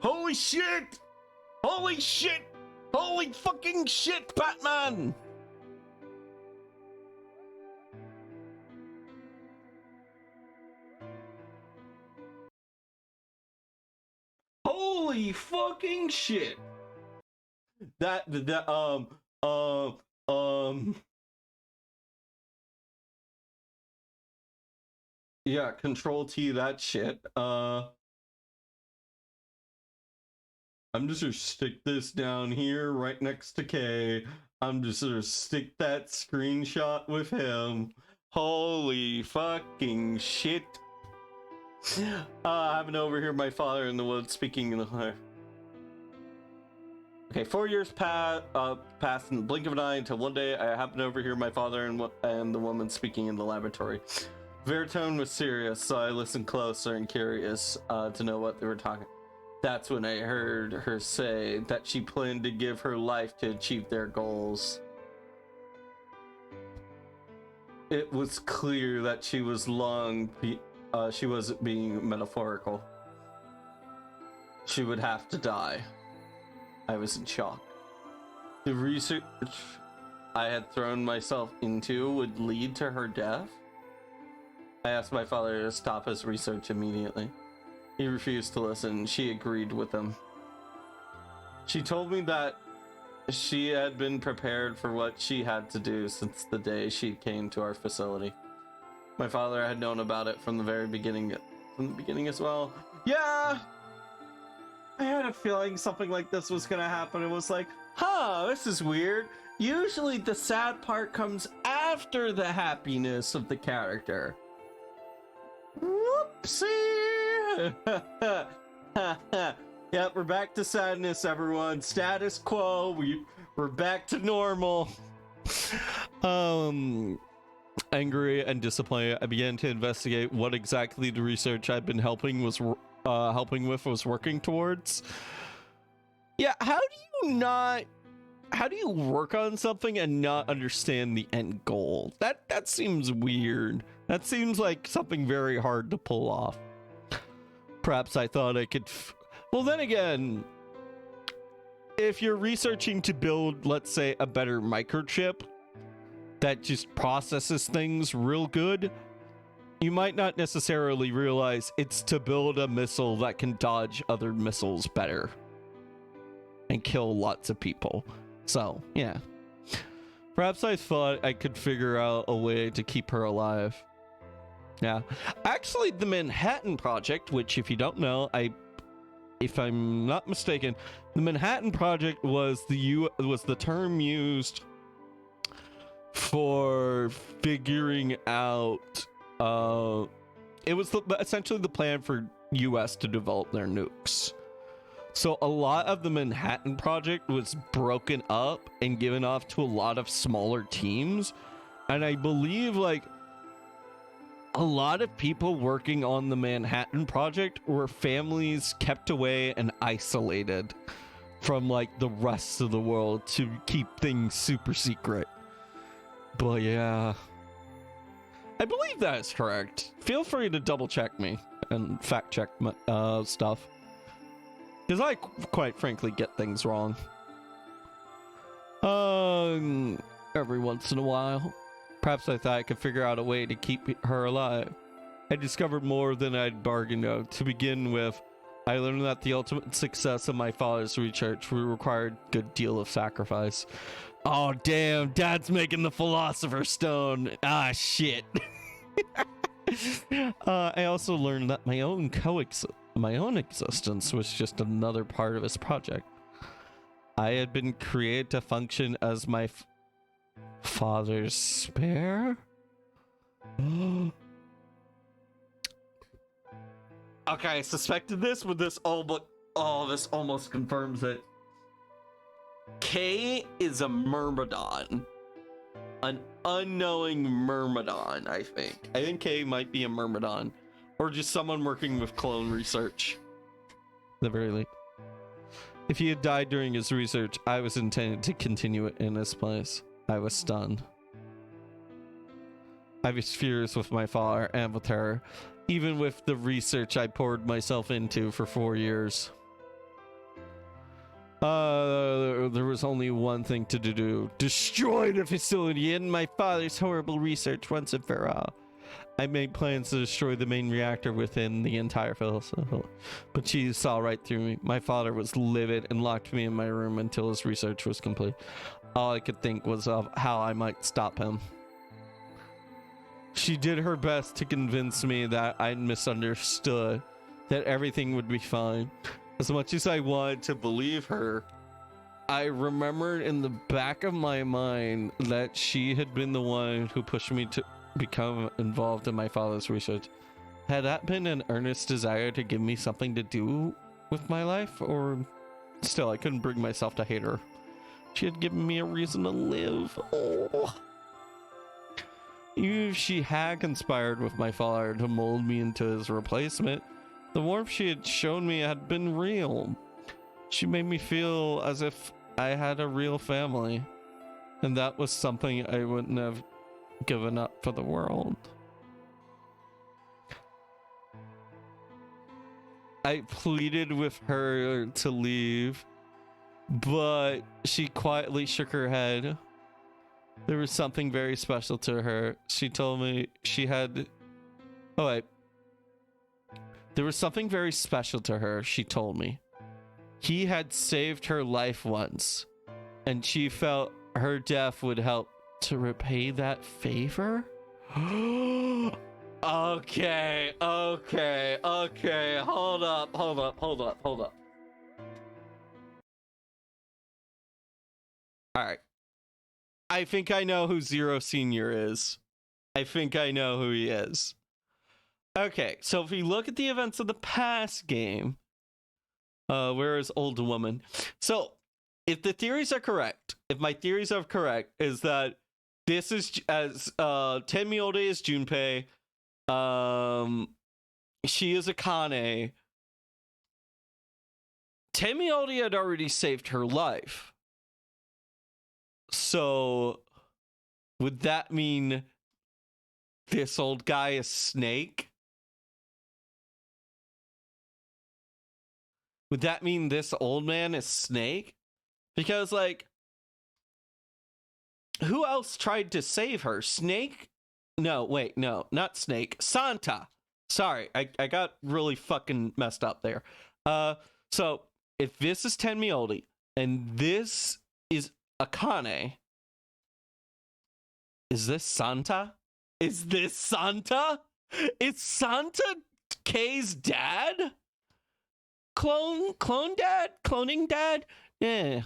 S1: Holy shit! Holy shit! Holy fucking shit, Batman! Holy fucking shit! Yeah, Control T that shit. I'm just gonna stick this down here right next to K. I'm just gonna stick that screenshot with him. Holy fucking shit. I happen to overhear my father in the woods speaking in the... Okay, 4 years passed in the blink of an eye until one day I happened to overhear my father and the woman speaking in the laboratory. Their tone was serious, so I listened closer and curious to know what they were talking. That's when I heard her say that she planned to give her life to achieve their goals. It was clear that she was she wasn't being metaphorical. she would have to die. I was in shock. The research I had thrown myself into would lead to her death. I asked my father to stop his research immediately. He refused to listen. She agreed with him. She told me that she had been prepared for what she had to do since the day she came to our facility. My father had known about it from the very beginning, as well. Yeah, I had a feeling something like this was gonna happen. It was like, this is weird. Usually the sad part comes after the happiness of the character. Whoopsie! Yep, we're back to sadness, everyone. Status quo. We're back to normal. Angry and disappointed, I began to investigate what exactly the research I'd been helping with was working towards. Yeah, how do you work on something and not understand the end goal? That seems weird. That seems like something very hard to pull off. Perhaps I thought I could well, then again, if you're researching to build, let's say, a better microchip that just processes things real good, you might not necessarily realize it's to build a missile that can dodge other missiles better and kill lots of people. So, yeah. Perhaps I thought I could figure out a way to keep her alive. Yeah. Actually, the Manhattan Project, which, if you don't know, if I'm not mistaken, the Manhattan Project was the term used for figuring out it was essentially the plan for US to develop their nukes. So a lot of the Manhattan Project was broken up and given off to a lot of smaller teams, and I believe like a lot of people working on the Manhattan Project were families kept away and isolated from like the rest of the world to keep things super secret. But yeah, I believe that is correct. Feel free to double check me and fact check my stuff, because I quite frankly get things wrong every once in a while. Perhaps I thought I could figure out a way to keep her alive. I discovered more than I'd bargained of. To begin with, I learned that the ultimate success of my father's research required a good deal of sacrifice. Oh damn, Dad's making the Philosopher's Stone. Ah shit. I also learned that my own existence was just another part of his project. I had been created to function as my father's spare? Okay, I suspected this, but this almost confirms it. K is a Myrmidon. An unknowing Myrmidon, I think. I think K might be a Myrmidon. Or just someone working with clone research. At the very least. If he had died during his research, I was intended to continue it in his place. I was stunned. I was furious with my father and with her, even with the research I poured myself into for 4 years. There was only one thing to do. Destroy the facility and my father's horrible research once and for all. I made plans to destroy the main reactor within the entire facility, but she saw right through me. My father was livid and locked me in my room until his research was complete. All I could think was of how I might stop him. She did her best to convince me that I'd misunderstood, that everything would be fine. As much as I wanted to believe her, I remembered in the back of my mind that she had been the one who pushed me to become involved in my father's research. Had that been an earnest desire to give me something to do with my life, or still I couldn't bring myself to hate her? She had given me a reason to live. Oh. Even if she had conspired with my father to mold me into his replacement, the warmth she had shown me had been real. She made me feel as if I had a real family, and that was something I wouldn't have given up for the world. I pleaded with her to leave, but she quietly shook her head. There was something very special to her. She told me she had... Oh, wait. There was something very special to her, she told me. He had saved her life once, and she felt her death would help to repay that favor? Okay. Hold up. Alright. I think I know who Zero Senior is. I think I know who he is. Okay, so if we look at the events of the past game, where is Old Woman? So, if the theories are correct, if my theories are correct, is that this is as Tenmiode is Junpei, she is Akane. Tenmiode had already saved her life. So, would that mean this old guy is Snake? Would that mean this old man is Snake? Because, like, who else tried to save her? Snake? No, wait, no, not Snake. Santa. Sorry, I got really fucking messed up there. So, if this is Tenmiode, and this is Akane, is this Santa? Is this Santa? Is Santa K's dad? Cloning dad? Yeah.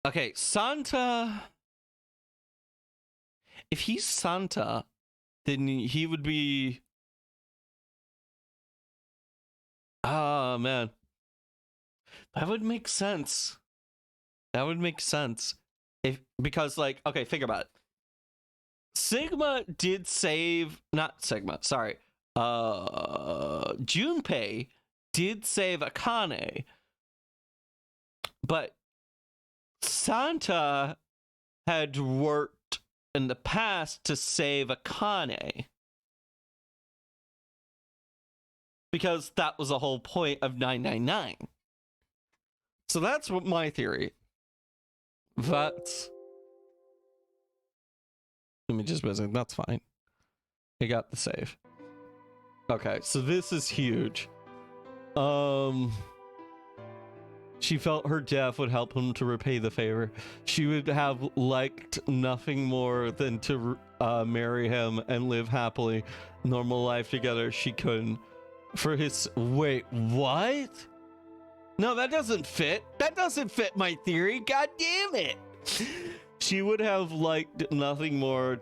S1: Okay, Santa. If he's Santa, then he would be. Ah, man. That would make sense. Because, like, okay, think about it. Sigma did save, not Sigma, sorry. Junpei did save Akane, but Santa had worked in the past to save Akane. Because that was the whole point of 999. So that's what my theory. That's... Let me just visit. That's fine. I got the save. Okay, so this is huge. She felt her death would help him to repay the favor. She would have liked nothing more than to marry him and live happily, normal life together. She couldn't. For his... Wait, what? No, that doesn't fit. That doesn't fit my theory. God damn it. She would have liked nothing more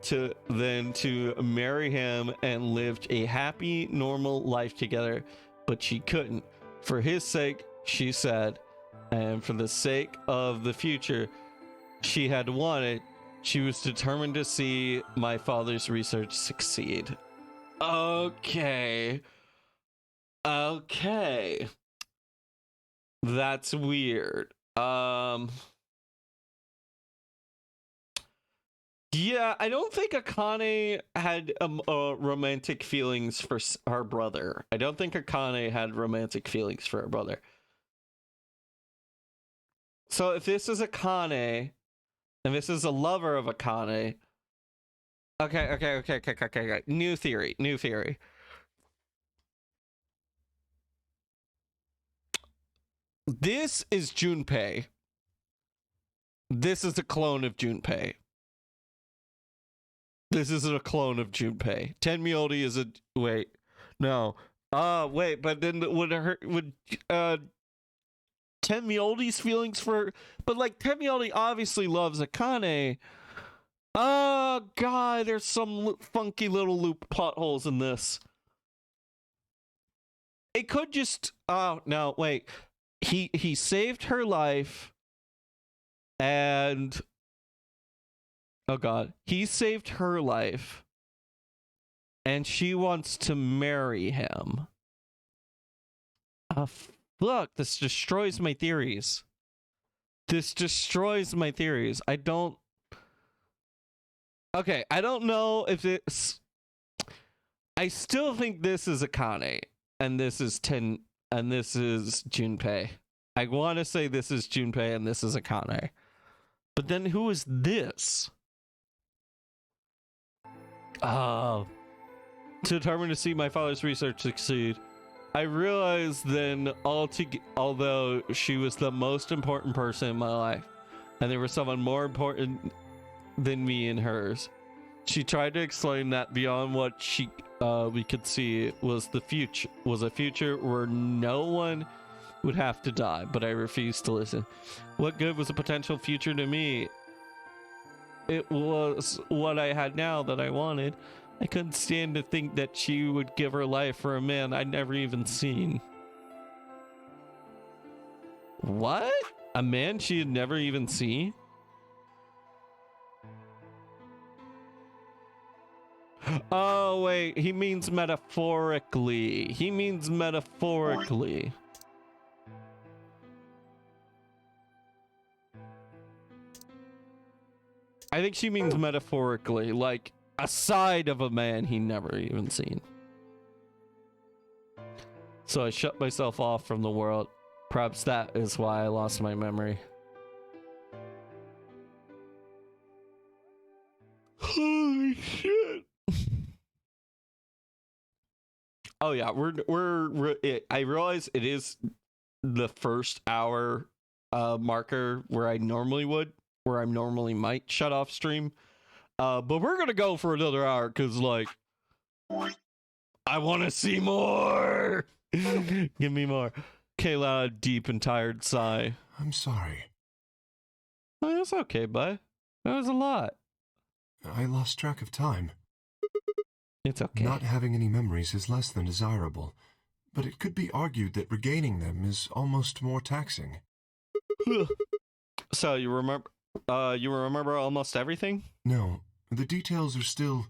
S1: than to marry him and lived a happy, normal life together, but she couldn't. For his sake, she said, and for the sake of the future she had wanted, she was determined to see my father's research succeed. Okay. That's weird. Yeah, I don't think Akane had romantic feelings for her brother. I don't think Akane had romantic feelings for her brother. So if this is Akane, and this is a lover of Akane... Okay. New theory. This is Junpei. This is a clone of Junpei. This isn't a clone of Junpei. Tenmiode is a... Wait. No. Wait, but then would Tenmiode's feelings for... But, like, Tenmiode obviously loves Akane. Oh, God, there's some funky little loop plot holes in this. It could just... Oh, no, wait. He saved her life, and... Oh, God. He saved her life, and she wants to marry him. Look, this destroys my theories. I don't... Okay, I don't know if it's... I still think this is Akane, and this is Junpei. I want to say this is Junpei and this is Akane. But then who is this? Oh. Determined to see my father's research succeed. I realized then, although she was the most important person in my life, and there was someone more important than me and hers, she tried to explain that beyond what we could see was a future where no one would have to die, but I refused to listen. What good was a potential future to me? It was what I had now that I wanted. I couldn't stand to think that she would give her life for a man I'd never even seen. What? A man she had never even seen? Oh, wait. He means metaphorically. He means metaphorically. I think she means metaphorically, like a side of a man he never even seen. So I shut myself off from the world. Perhaps that is why I lost my memory. Holy shit. Oh yeah, I realize it is the first hour marker where I normally might shut off stream. But we're gonna go for another hour because like I want to see more. Give me more. Kayla, a deep and tired sigh.
S3: I'm sorry.
S1: Oh, that's okay, bud. That was a lot.
S3: I lost track of time.
S1: It's okay.
S3: Not having any memories is less than desirable, but it could be argued that regaining them is almost more taxing.
S1: So you remember almost everything?
S3: No, the details are still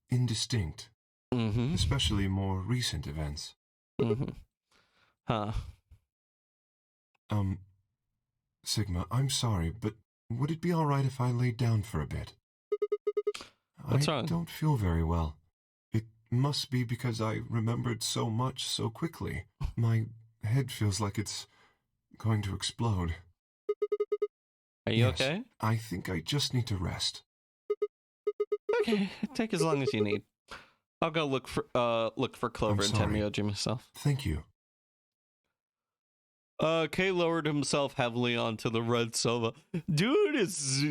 S3: indistinct.
S1: Mm-hmm.
S3: Especially more recent events.
S1: Mm-hmm. Huh.
S3: Sigma, I'm sorry, but would it be all right if I laid down for a bit?
S1: What's wrong?
S3: I don't feel very well. It must be because I remembered so much so quickly. My head feels like it's going to explode.
S1: Are you
S3: Yes,
S1: okay?
S3: I think I just need to rest.
S1: Okay, take as long as you need. I'll go look for Clover and
S3: sorry.
S1: Tenmyoji myself.
S3: Thank you.
S1: Kay lowered himself heavily onto the red sofa. Dude has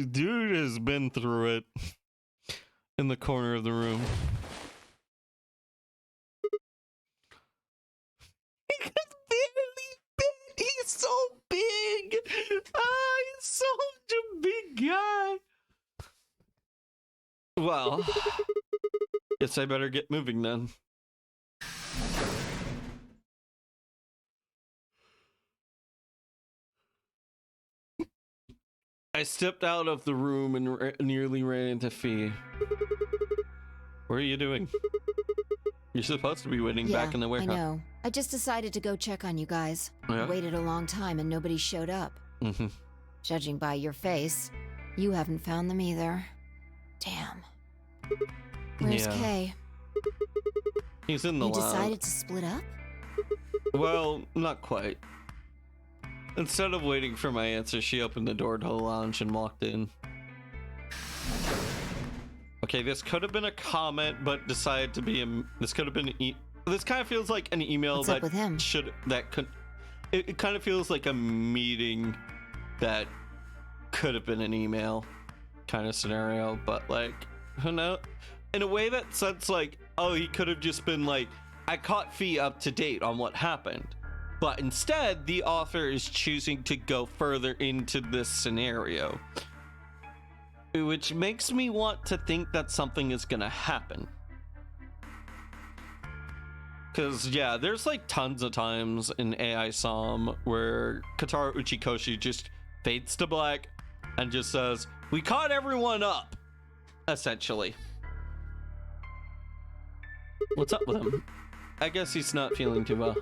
S1: been through it. In the corner of the room. He could barely fit. He's so big. He's such a big guy. Well, guess I better get moving then. I stepped out of the room and nearly ran into Fee. What are you doing? You're supposed to be waiting back in the warehouse.
S5: I know. I just decided to go check on you guys.
S1: Yeah?
S5: I waited a long time and nobody showed up.
S1: Mm-hmm.
S5: Judging by your face, you haven't found them either. Damn. Where's
S1: Yeah.
S5: Kay?
S1: He's in the
S5: You
S1: lab.
S5: decided to split up?
S1: Well, not quite. Instead of waiting for my answer, she opened the door to the lounge and walked in. Okay, this could have been a comment, but decided to be this could have been this kind of feels like an email
S5: What's
S1: that
S5: up with him?
S1: It kind of feels like a meeting that could have been an email kind of scenario, but like, who knows? In a way that sense, like, oh, he could have just been like, I caught Fee up to date on what happened. But instead, the author is choosing to go further into this scenario, which makes me want to think that something is gonna happen. Because, yeah, there's like tons of times in AI Psalm where Kotaro Uchikoshi just fades to black and just says, we caught everyone up, essentially. What's up with him? I guess he's not feeling too well.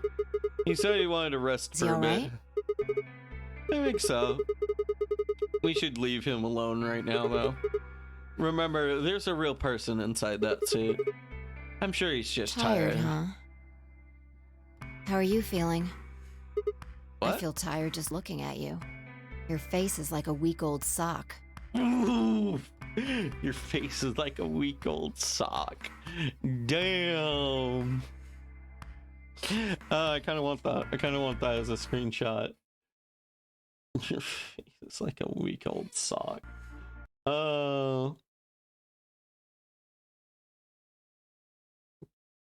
S1: He said he wanted to rest
S5: Is he
S1: for a
S5: all
S1: bit.
S5: right?
S1: I think so. We should leave him alone right now, though. Remember, there's a real person inside that suit. I'm sure he's just
S5: Tired,
S1: tired.
S5: huh? How are you feeling?
S1: What?
S5: I feel tired just looking at you. Your face is like a week-old sock.
S1: Ooh, your face is like a week-old sock. Damn. I kind of want that. I kind of want that as a screenshot. Your face is like a week-old sock.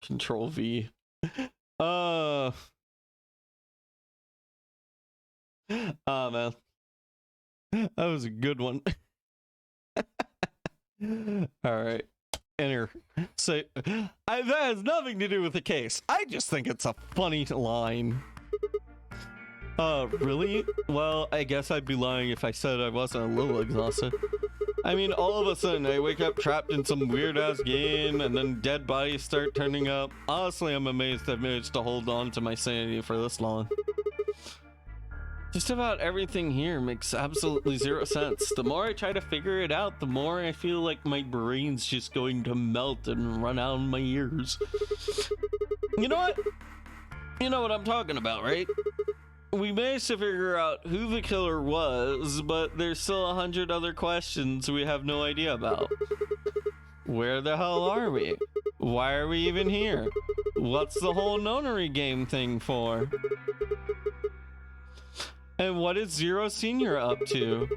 S1: Control V. Oh man, that was a good one. All right, enter. So that has nothing to do with the case. I just think it's a funny line. Really? Well, I guess I'd be lying if I said I wasn't a little exhausted. I mean, all of a sudden I wake up trapped in some weird ass game and then dead bodies start turning up. Honestly, I'm amazed I've managed to hold on to my sanity for this long. Just about everything here makes absolutely zero sense. The more I try to figure it out, the more I feel like my brain's just going to melt and run out of my ears. You know what? You know what I'm talking about, right? We managed to figure out who the killer was, but there's still 100 other questions we have no idea about. Where the hell are we? Why are we even here? What's the whole nonary game thing for? And what is Zero Senior up to?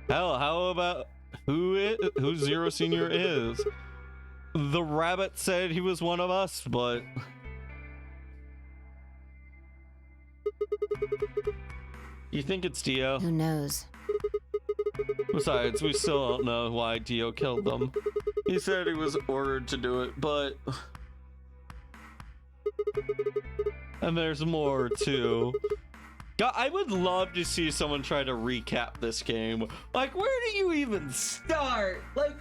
S1: Hell, how about who Zero Senior is? The rabbit said he was one of us, but... You think it's Dio?
S5: Who knows?
S1: Besides, we still don't know why Dio killed them. He said he was ordered to do it, but... And there's more, too. God, I would love to see someone try to recap this game. Like, where do you even start? Like,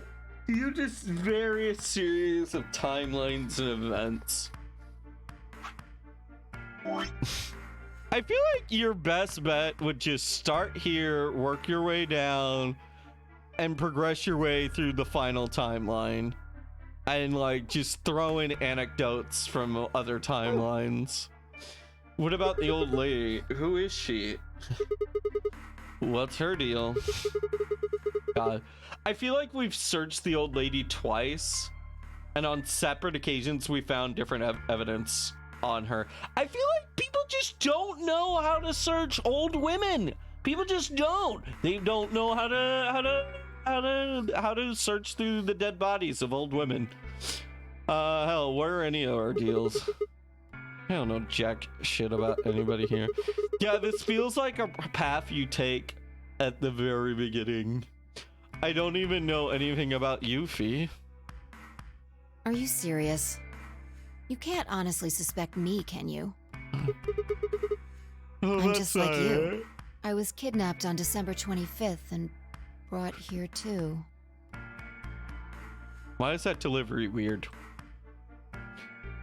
S1: you just various series of timelines and events. I feel like your best bet would just start here, work your way down, and progress your way through the final timeline. And like just throw in anecdotes from other timelines. What about the old lady? Who is she? What's her deal? God, I feel like we've searched the old lady twice, and on separate occasions we found different evidence on her. I feel like people just don't know how to search old women. People just don't. They don't know how to search through the dead bodies of old women. Hell, where are any of our deals? I don't know jack shit about anybody here. Yeah, this feels like a path you take at the very beginning. I don't even know anything about you, Fee.
S5: Are you serious? You can't honestly suspect me, can you?
S1: Oh,
S5: I'm just like you. I was kidnapped on December 25th and brought here too.
S1: Why is that delivery weird?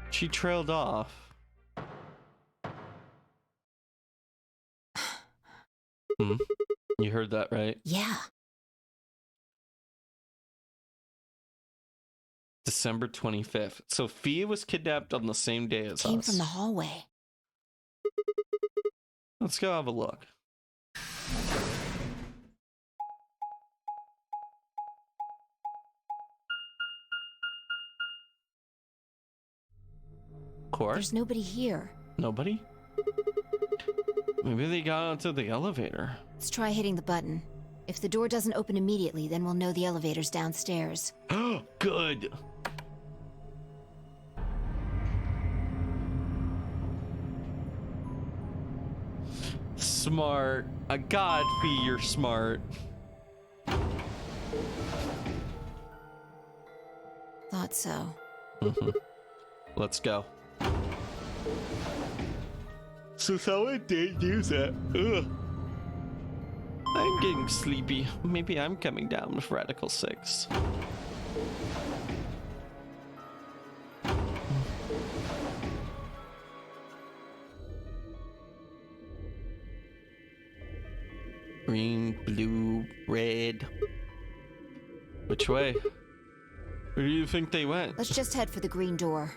S1: She trailed off. You heard that right?
S5: Yeah.
S1: December 25th. So Fee was kidnapped on the same day as
S5: Came
S1: us.
S5: from the hallway.
S1: Let's go have a look. Court?
S5: There's nobody here.
S1: Nobody? Maybe they got onto the elevator.
S5: Let's try hitting the button. If the door doesn't open immediately, then we'll know the elevator's downstairs.
S1: Oh, good. Smart. God, Fee, you're smart.
S5: Thought so.
S1: Let's go. So someone did use that. Ugh. I'm getting sleepy. Maybe I'm coming down with Radical 6. Green, blue, red. Which way? Where do you think they went?
S5: Let's just head for the green door.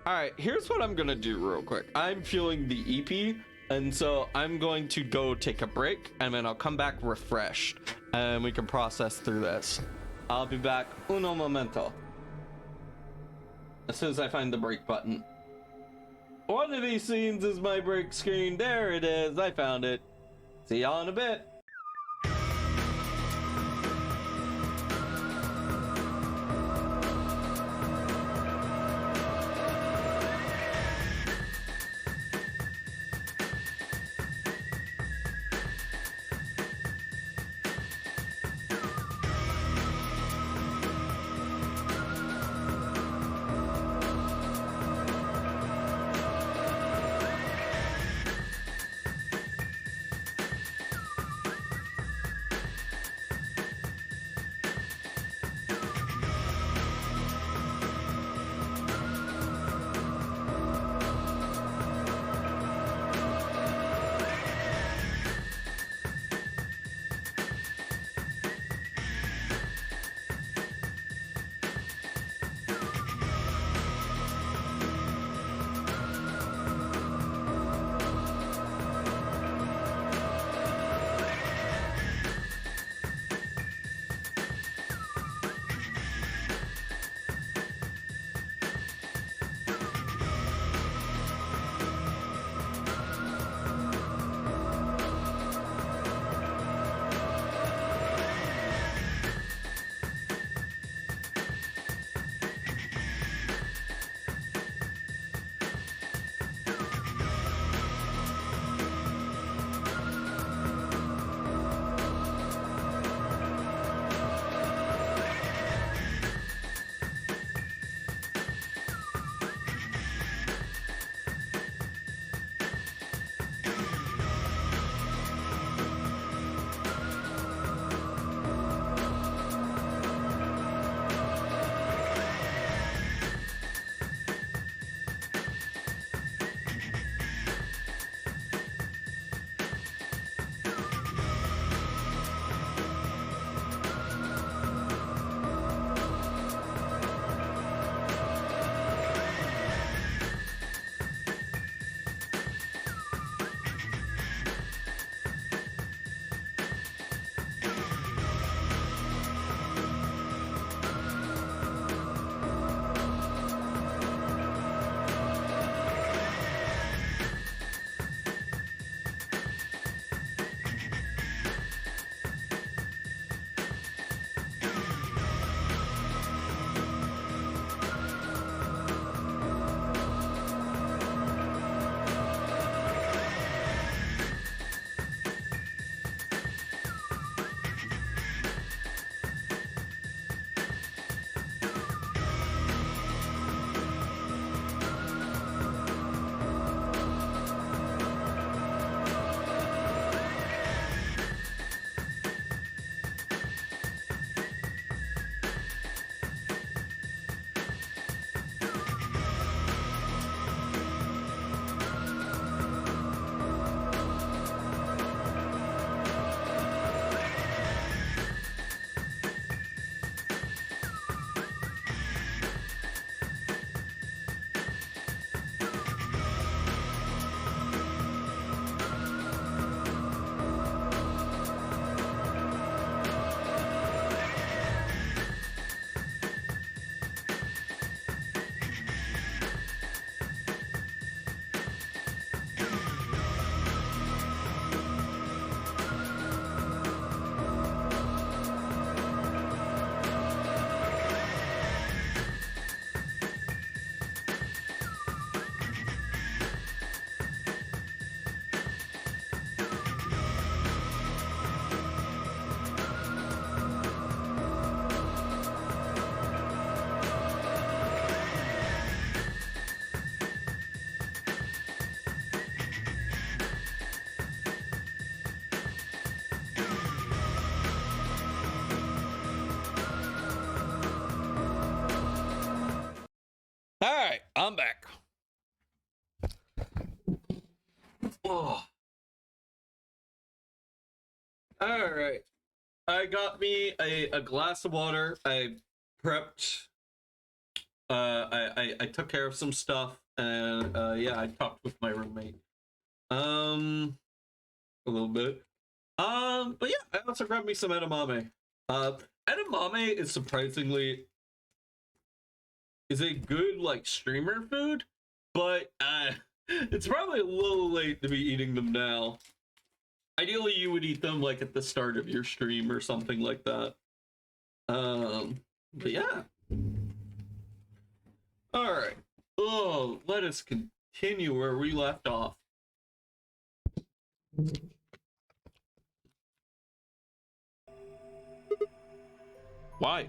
S1: All right, here's what I'm gonna do real quick. I'm feeling the EP, and so I'm going to go take a break, and then I'll come back refreshed, and we can process through this. I'll be back uno momento. As soon as I find the break button. One of these scenes is my break screen. There it is. I found it. See y'all in a bit. All right, I'm back. Oh. All right. I got me a glass of water. I prepped. I took care of some stuff, and yeah, I talked with my roommate. A little bit. But yeah, I also grabbed me some edamame. Edamame is surprisingly a good like streamer food, but it's probably a little late to be eating them now. Ideally, you would eat them like at the start of your stream or something like that. But yeah. All right. Oh, let us continue where we left off. Why?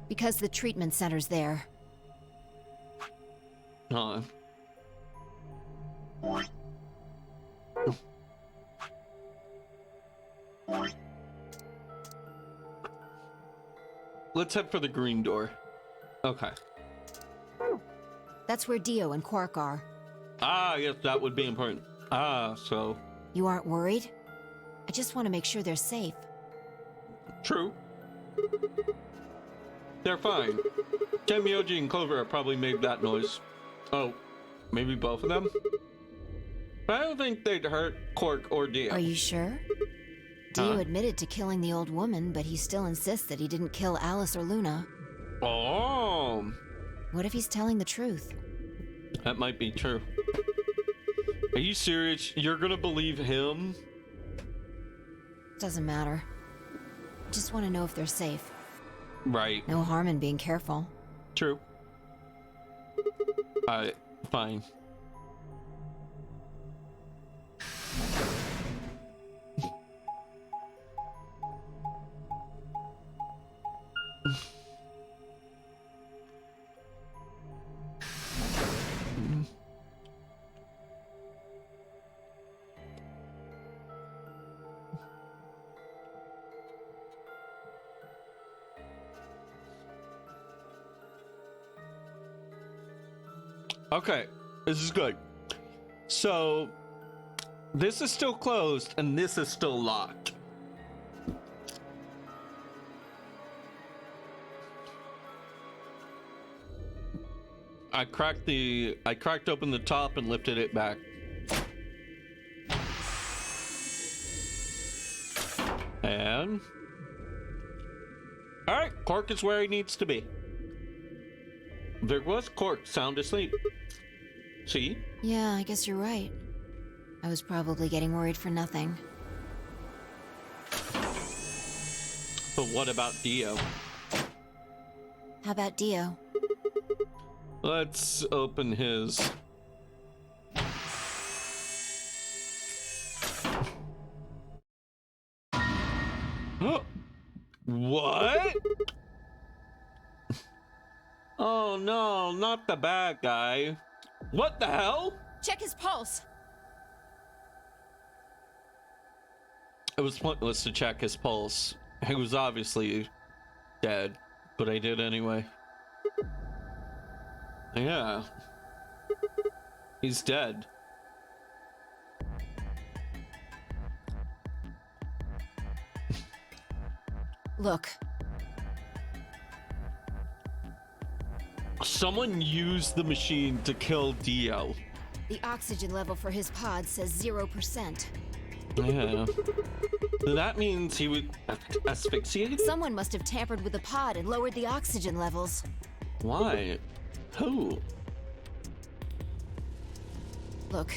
S5: Because the treatment center's there.
S1: Let's head for the green door. Okay.
S5: That's where Dio and Quark are.
S1: Ah, yes, that would be important. Ah, so...
S5: You aren't worried? I just want to make sure they're safe.
S1: True. They're fine. Tenmyoji and Clover probably made that noise. Oh, maybe both of them? But I don't think they'd hurt Quark or Dio.
S5: Are you sure? Dio admitted to killing the old woman, but he still insists that he didn't kill Alice or Luna.
S1: Oh.
S5: What if he's telling the truth?
S1: That might be true. Are you serious? You're gonna believe him?
S5: Doesn't matter. Just want to know if they're safe.
S1: Right.
S5: No harm in being careful.
S1: True. Fine. Okay, this is good. So, this is still closed, and this is still locked. I cracked open the top and lifted it back. And... Alright, Quark is where he needs to be. There was Quark sound asleep. See?
S5: Yeah, I guess you're right. I was probably getting worried for nothing.
S1: But what about Dio?
S5: How about Dio?
S1: Let's open his... What? Oh no, not the bad guy. What the hell?
S5: Check his pulse.
S1: It was pointless to check his pulse. He was obviously dead, but I did anyway. Yeah. He's dead.
S5: Look.
S1: Someone used the machine to kill Dio.
S5: The oxygen level for his pod says 0%.
S1: Yeah. That means he would asphyxiate?
S5: Someone must have tampered with the pod and lowered the oxygen levels.
S1: Why? Who?
S5: Look,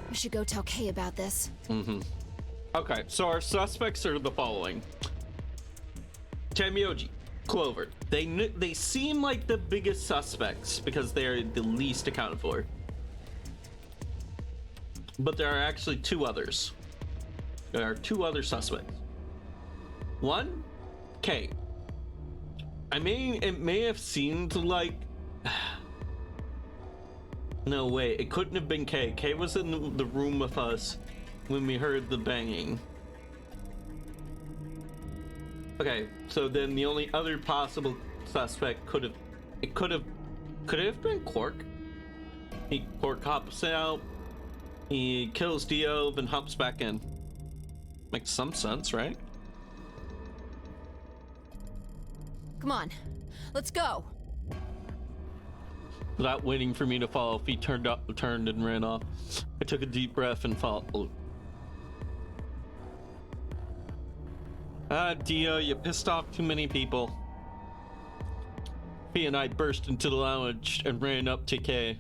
S5: we should go tell Kay about this.
S1: Okay, so our suspects are the following. Tenmyoji, Clover. They seem like the biggest suspects because they're the least accounted for. But there are actually two others. There are two other suspects. One, Kay. It may have seemed like... No, wait, it couldn't have been Kay. Kay was in the room with us when we heard the banging. Okay, so then the only other possible suspect could it have been Quark? Quark hops out, he kills Dio, then hops back in. Makes some sense, right?
S5: Come on, Let's go.
S1: Without waiting for me to follow, he turned and ran off. I took a deep breath and followed. Dio, you pissed off too many people. He and I burst into the lounge and ran up to Kay.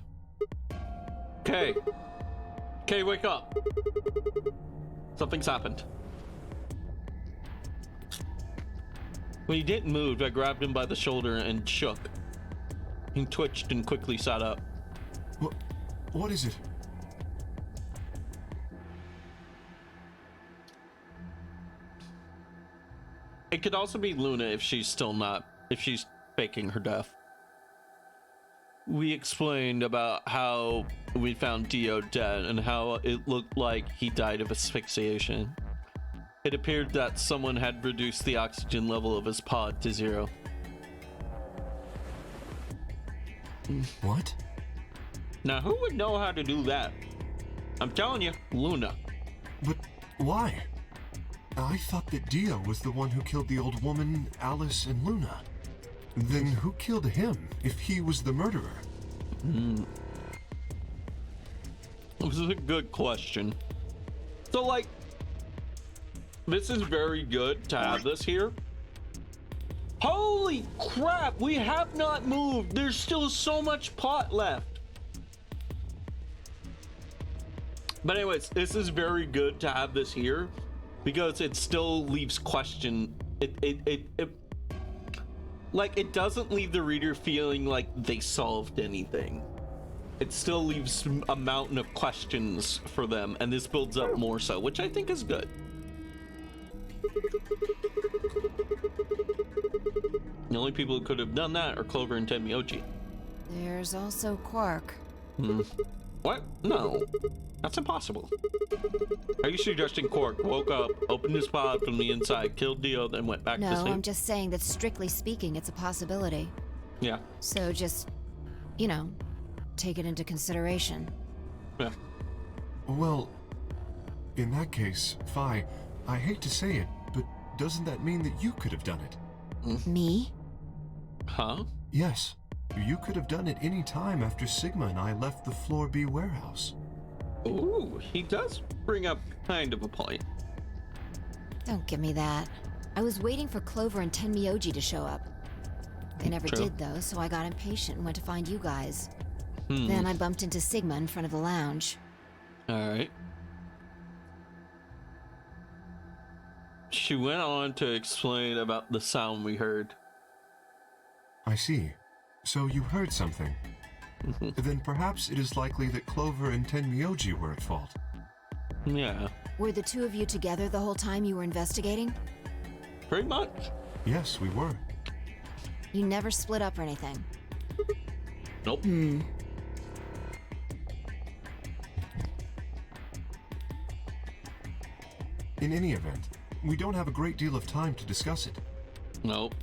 S1: Kay, wake up. Something's happened. When he didn't move, I grabbed him by the shoulder and shook. He twitched and quickly sat up.
S3: What is it?
S1: It could also be Luna if she's faking her death. We explained about how we found Dio dead and how it looked like he died of asphyxiation. It appeared that someone had reduced the oxygen level of his pod to 0.
S3: What?
S1: Now, who would know how to do that? I'm telling you, Luna.
S3: But why? I thought that Dio was the one who killed the old woman, Alice, and Luna. Then who killed him, if he was the murderer?
S1: This is a good question. So, like, this is very good to have this here. Holy crap, we have not moved. There's still so much plot left. But anyways, this is very good to have this here because it still leaves question. Like, it doesn't leave the reader feeling like they solved anything. It still leaves a mountain of questions for them, and this builds up more so, which I think is good. The only people who could have done that are Clover and Tenmyoji.
S5: There's also Quark.
S1: What? No. That's impossible. Are you suggesting Quark woke up, opened his pod from the inside, killed Dio, then went back to sleep?
S5: No, I'm just saying that strictly speaking, it's a possibility.
S1: Yeah.
S5: So just, you know, take it into consideration.
S1: Yeah.
S3: Well, in that case, Phi, I hate to say it, but doesn't that mean that you could have done it?
S5: Me?
S1: Huh?
S3: Yes. You could have done it any time after Sigma and I left the Floor B warehouse.
S1: Ooh, he does bring up kind of a point.
S5: Don't give me that. I was waiting for Clover and Tenmyoji to show up. They never
S1: True.
S5: did, though, so I got impatient and went to find you guys. Then I bumped into Sigma in front of the lounge.
S1: Alright. She went on to explain about the sound we heard.
S3: I see. So you heard something. Then perhaps it is likely that Clover and Tenmyoji were at fault.
S1: Yeah,
S5: Were the two of you together the whole time you were investigating?
S1: pretty much.
S3: Yes, we were.
S5: You never split up or anything?
S1: Nope.
S3: In any event, we don't have a great deal of time to discuss it.
S1: Nope.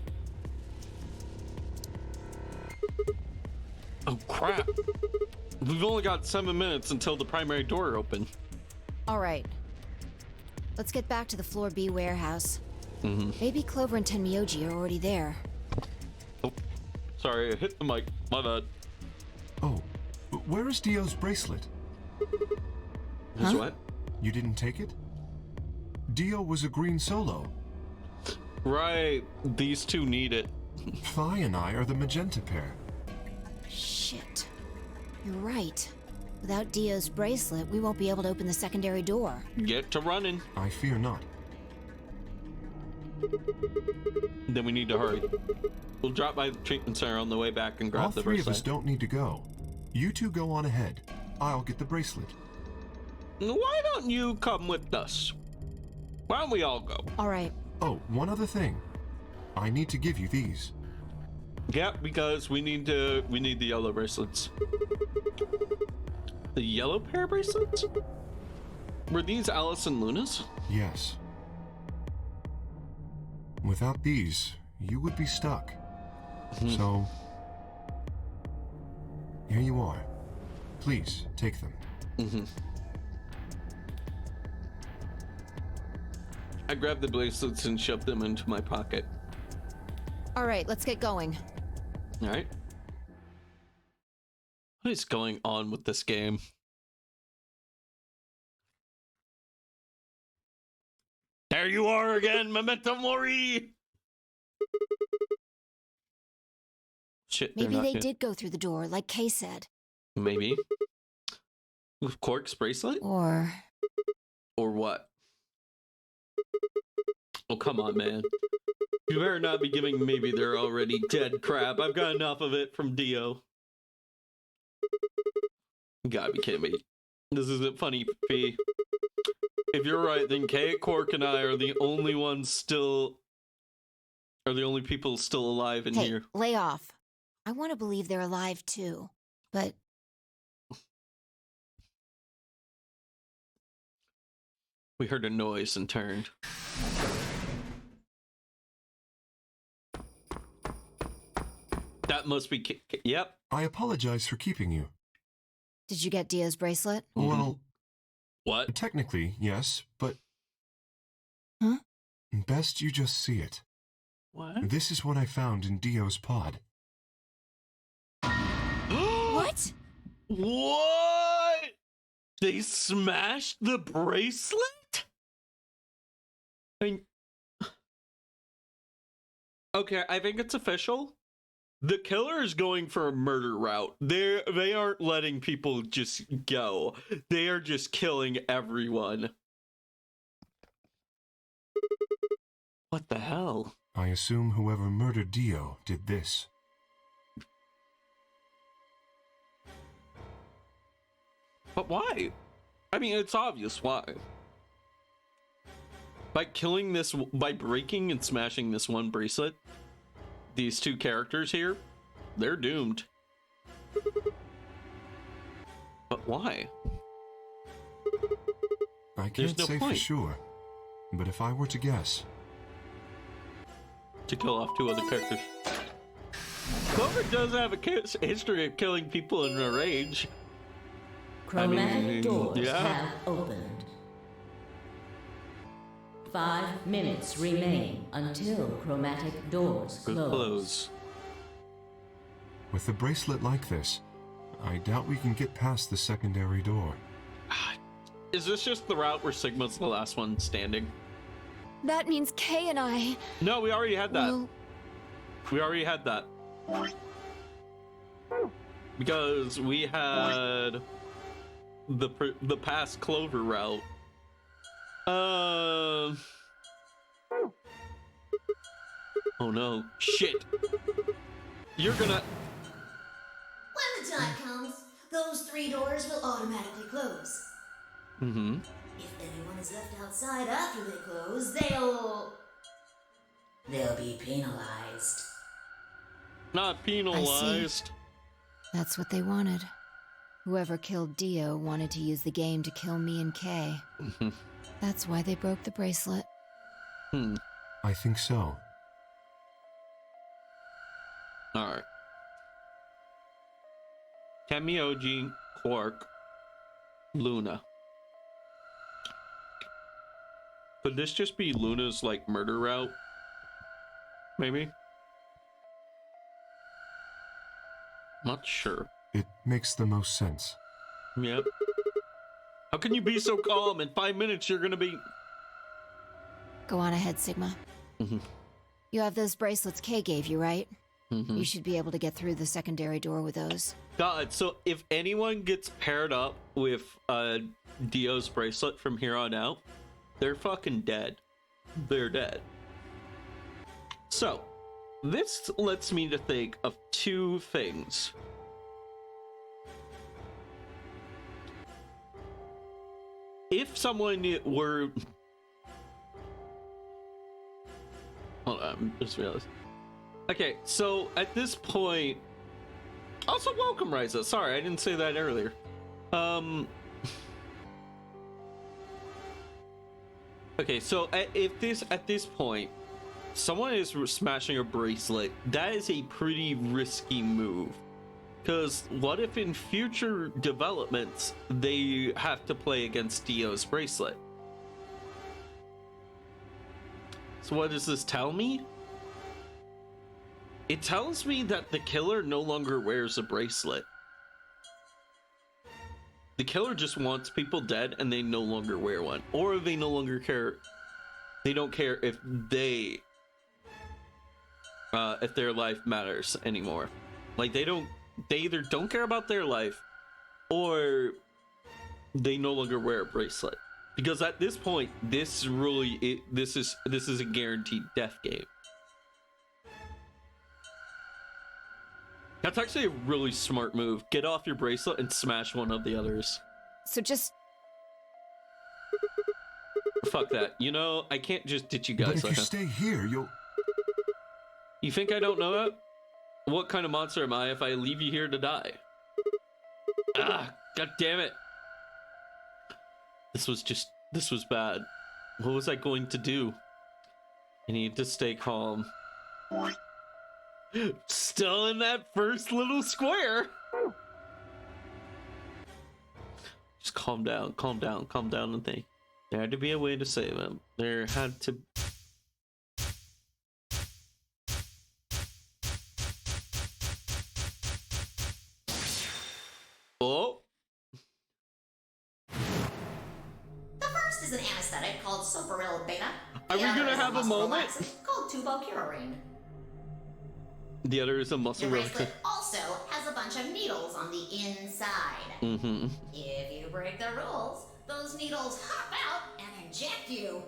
S1: Oh crap. We've only got 7 minutes until the primary door open.
S5: All right. Let's get back to the Floor B warehouse. Maybe Clover and Tenmyoji are already there.
S1: Oh, sorry, I hit the mic. My bad.
S3: Oh, where is Dio's bracelet?
S1: His what?
S3: You didn't take it? Dio was a green solo.
S1: Right, these two need it.
S3: Phi and I are the magenta pair.
S5: Shit. You're right. Without Dio's bracelet, we won't be able to open the secondary door.
S1: Get to running.
S3: I fear not.
S1: Then we need to hurry. We'll drop by the treatment center on the way back and grab
S3: All
S1: the
S3: three of
S1: bracelet.
S3: us don't need to go. You two go on ahead. I'll get the bracelet.
S1: Why don't you come with us? Why don't we all go?
S5: All right.
S3: Oh, one other thing. I need to give you these.
S1: Yeah, because we need the yellow bracelets. The yellow pair of bracelets? Were these Alice and Luna's?
S3: Yes. Without these, you would be stuck. So, here you are. Please, take them.
S1: I grabbed the bracelets and shoved them into my pocket.
S5: All right, let's get going.
S1: All right. What is going on with this game? There you are again, Memento Mori! Shit,
S5: Maybe they did go through the door, like Kay said.
S1: Maybe. With Quark's bracelet?
S5: Or
S1: what? Oh, come on, man. You better not be giving maybe they're already dead crap. I've got enough of it from Dio. You gotta be kidding me. This isn't funny, Fee. If you're right, then Kay, Quark, and I are the only ones still... are the only people still alive in here.
S5: Lay off. I want to believe they're alive, too. But...
S1: We heard a noise and turned. That must be... Yep.
S3: I apologize for keeping you.
S5: Did you get Dio's bracelet?
S3: Well...
S1: What?
S3: Technically, yes, but...
S5: Huh?
S3: Best you just see it.
S1: What?
S3: This is what I found in Dio's pod.
S5: What?
S1: What? They smashed the bracelet? I mean... Okay, I think it's official. The killer is going for a murder route. They aren't letting people just go. They are just killing everyone. What the hell?
S3: I assume whoever murdered Dio did this.
S1: But why? I mean, it's obvious why. By killing this, by breaking and smashing this one bracelet, these two characters here, they're doomed. But why?
S3: I
S1: There's
S3: can't
S1: no
S3: say
S1: point.
S3: for sure, but if I were to guess...
S1: To kill off two other characters. Clover does have a history of killing people in a rage.
S2: Chromatic doors
S1: yeah.
S2: have opened. 5 minutes remain until chromatic doors close.
S3: With a bracelet like this, I doubt we can get past the secondary door.
S1: Is this just the route where Sigma's the last one standing?
S5: That means Kay and I...
S1: No, we already had that.
S5: will...
S1: We already had that. Because we had the past Clover route. Oh no. Shit. You're gonna...
S7: When the time comes, those 3 doors will automatically close.
S1: Mm-hmm.
S7: If anyone is left outside after they close, they'll be penalized.
S1: Not penalized.
S5: That's what they wanted. Whoever killed Dio wanted to use the game to kill me and Kay. That's why they broke the bracelet.
S3: I think so.
S1: Alright. Kamioji, Quark, Luna. Could this just be Luna's, like, murder route? Maybe? Not sure.
S3: It makes the most sense.
S1: Yep. How can you be so calm? In 5 minutes, you're gonna be...
S5: Go on ahead, Sigma. You have those bracelets Kay gave you, right? You should be able to get through the secondary door with those.
S1: God, so if anyone gets paired up with Dio's bracelet from here on out, they're fucking dead. They're dead. So, this lets me to think of 2 things. If someone were... Hold on, I just realized. Okay, so at this point... Also, welcome, Ryza. Sorry, I didn't say that earlier. Okay, so at this point, someone is smashing a bracelet. That is a pretty risky move. Because what if in future developments, they have to play against Dio's bracelet? So what does this tell me?
S8: It tells me that the killer no longer wears a bracelet. The killer just wants people dead and they no longer wear one. Or they no longer care. They don't care if their life matters anymore. Like they either don't care about their life or they no longer wear a bracelet. Because at this point, this is a guaranteed death game. That's actually a really smart move. Get off your bracelet and smash one of the others.
S5: So just...
S8: Fuck that. You know, I can't just ditch you
S3: But
S8: guys
S3: if
S8: like
S3: you
S8: that.
S3: stay here, you'll...
S8: You think I don't know that? What kind of monster am I if I leave you here to die? Ah, god damn it. This was bad. What was I going to do? I need to stay calm. Still in that first little square. Just calm down and think. There had to be a way to save him. There had to... Oh!
S7: The first is an anesthetic called Soparil Beta.
S8: Are we gonna have a moment?
S7: Called tubocurarine.
S8: The other is a muscle
S7: Your
S8: relaxant.
S7: bracelet also has a bunch of needles on the inside.
S8: Mm-hmm.
S7: If you break the rules, those needles hop out and inject you.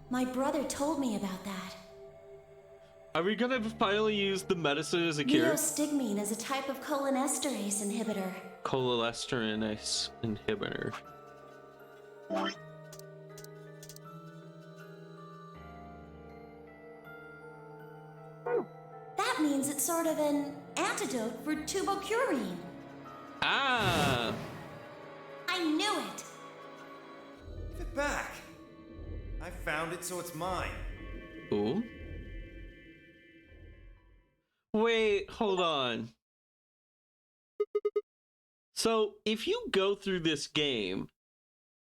S2: My brother told me about that.
S8: Are we gonna finally use the medicine as a cure?
S2: Neostigmine is a type of cholinesterase inhibitor.
S8: Cholinesterase inhibitor.
S2: That means it's sort of an antidote for tubocurarine.
S8: Ah!
S2: I knew it!
S4: Give it back. I found it, so it's mine.
S8: Ooh. Wait, hold on. So, if you go through this game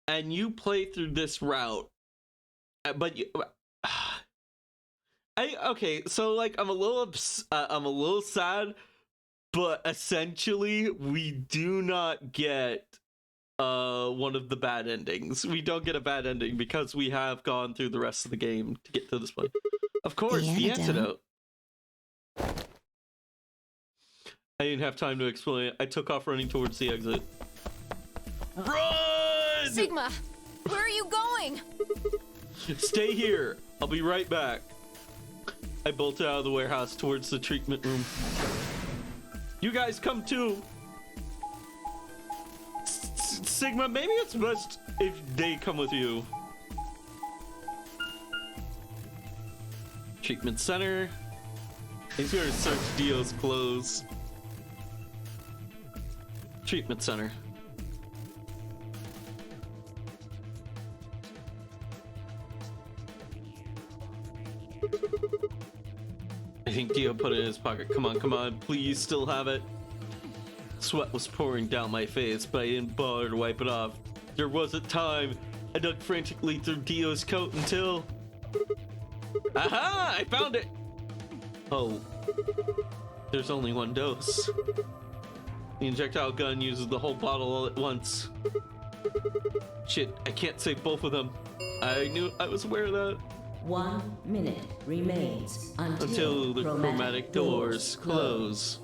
S8: and you play through this route, but you, okay, so like I'm a little sad, but essentially we do not get one of the bad endings. We don't get a bad ending because we have gone through the rest of the game to get to this point. Of course, the antidote. I didn't have time to explain it. I took off running towards the exit. Run!
S5: Sigma, where are you going?
S8: Stay here. I'll be right back. I bolted out of the warehouse towards the treatment room. You guys come too. Sigma, maybe it's best if they come with you. Treatment center. He's gonna search Dio's clothes. Treatment center. I think Dio put it in his pocket. Come on, please still have it. Sweat was pouring down my face, but I didn't bother to wipe it off. There wasn't time. I dug frantically through Dio's coat until... Aha! I found it! Oh. There's only one dose. The injectile gun uses the whole bottle all at once. Shit, I can't save both of them. I was aware of that.
S2: 1 minute remains
S8: Until the chromatic doors close.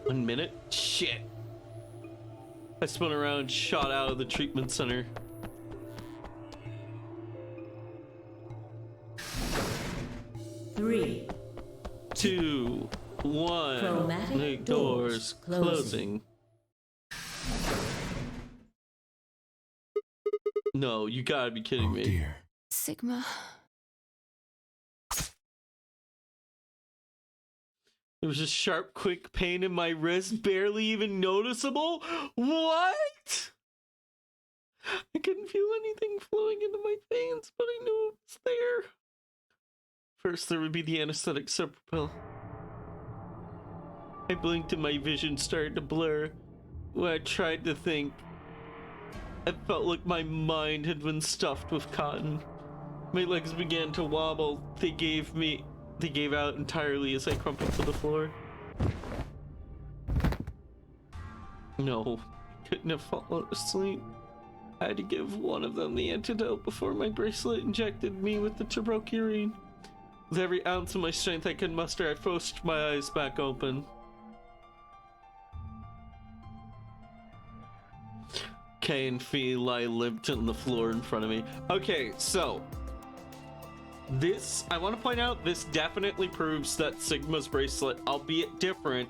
S8: 1 minute? Shit. I spun around and shot out of the treatment center.
S2: Three,
S8: 2, 1.
S2: Chromatic
S8: doors
S2: doors
S8: closing. No, you gotta be kidding me.
S3: Dear.
S5: Sigma.
S8: There was a sharp, quick pain in my wrist, barely even noticeable. What? I couldn't feel anything flowing into my veins, but I knew it was there. First, there would be the anesthetic Soparil. I blinked and my vision started to blur. When I tried to think, I felt like my mind had been stuffed with cotton. My legs began to wobble. They gave out entirely as I crumpled to the floor. No, I couldn't have fallen asleep. I had to give one of them the antidote before my bracelet injected me with the terbocurine. With every ounce of my strength I could muster, I forced my eyes back open. Kay and Fee lie limp on the floor in front of me. Okay, so this, I want to point out, this definitely proves that Sigma's bracelet, albeit different,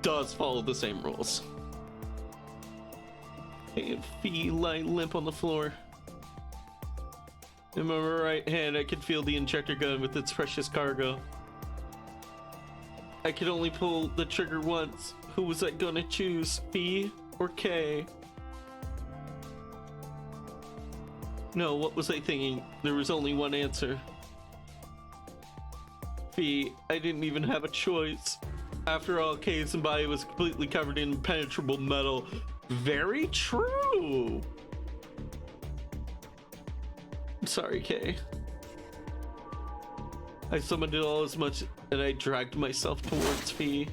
S8: does follow the same rules. Kay and Fee lie limp on the floor. In my right hand, I could feel the injector gun with its precious cargo. I could only pull the trigger once. Who was I gonna choose, Fee or Kay? No, what was I thinking? There was only one answer. Fee, I didn't even have a choice. After all, Kay's body was completely covered in impenetrable metal. Very true. I'm sorry, Kay. I summoned it all as much, and I dragged myself towards Fee.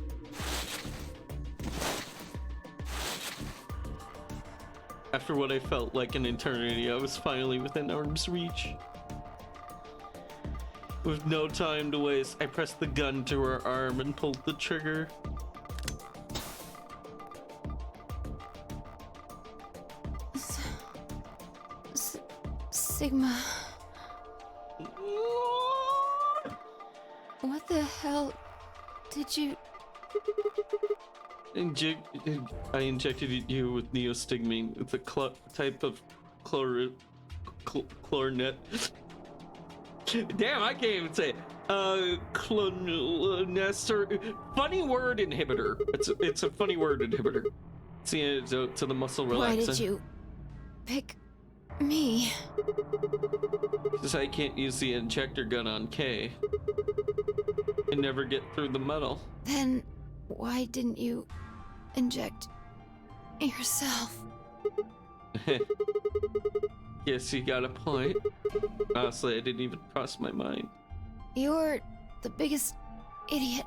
S8: After what I felt like an eternity, I was finally within arm's reach. With no time to waste, I pressed the gun to her arm and pulled the trigger.
S5: Sigma. What the hell did you...
S8: I injected you with neostigmine. It's a type of chlornet. Damn, I can't even say it. Funny word inhibitor. It's a funny word inhibitor. It's the antidote to the muscle relaxant.
S5: Why did you pick me?
S8: Because I can't use the injector gun on Kay and never get through the metal.
S5: Then why didn't you inject yourself?
S8: Yes, you got a point. Honestly, I didn't even cross my mind.
S5: You're the biggest idiot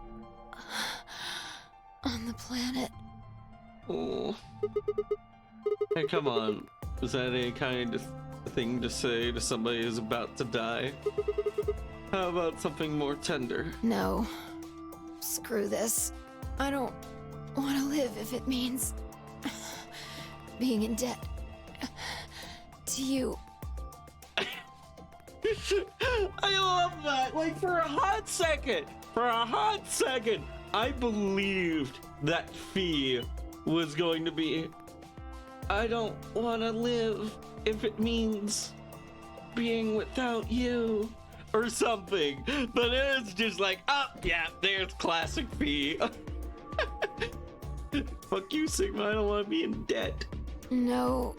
S5: on the planet.
S8: Oh. Hey, come on. Was that any kind of thing to say to somebody who's about to die? How about something more tender?
S5: No. Screw this. I don't want to live if it means being in debt to you.
S8: I love that. Like, for a hot second, I believed that Fee was going to be, I don't want to live if it means being without you, or something. But it's just like, oh, yeah, there's classic Fee. Fuck you, Sigma, I don't want to be in debt.
S5: No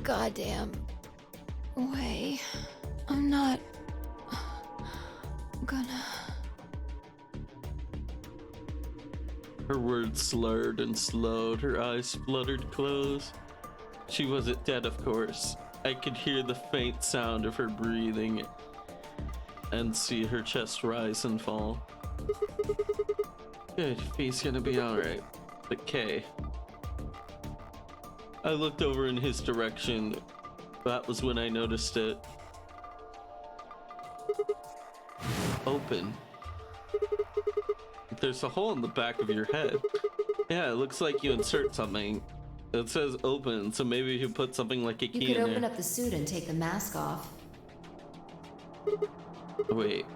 S5: goddamn way. I'm not gonna...
S8: Her words slurred and slowed, her eyes fluttered closed. She wasn't dead, of course. I could hear the faint sound of her breathing and see her chest rise and fall. Good, Fee's gonna be alright. But Kay. I looked over in his direction. That was when I noticed it. Open. There's a hole in the back of your head. Yeah, it looks like you insert something. It says open, so maybe you put something like a key in there.
S2: You could open up the suit and take the mask off.
S8: Wait.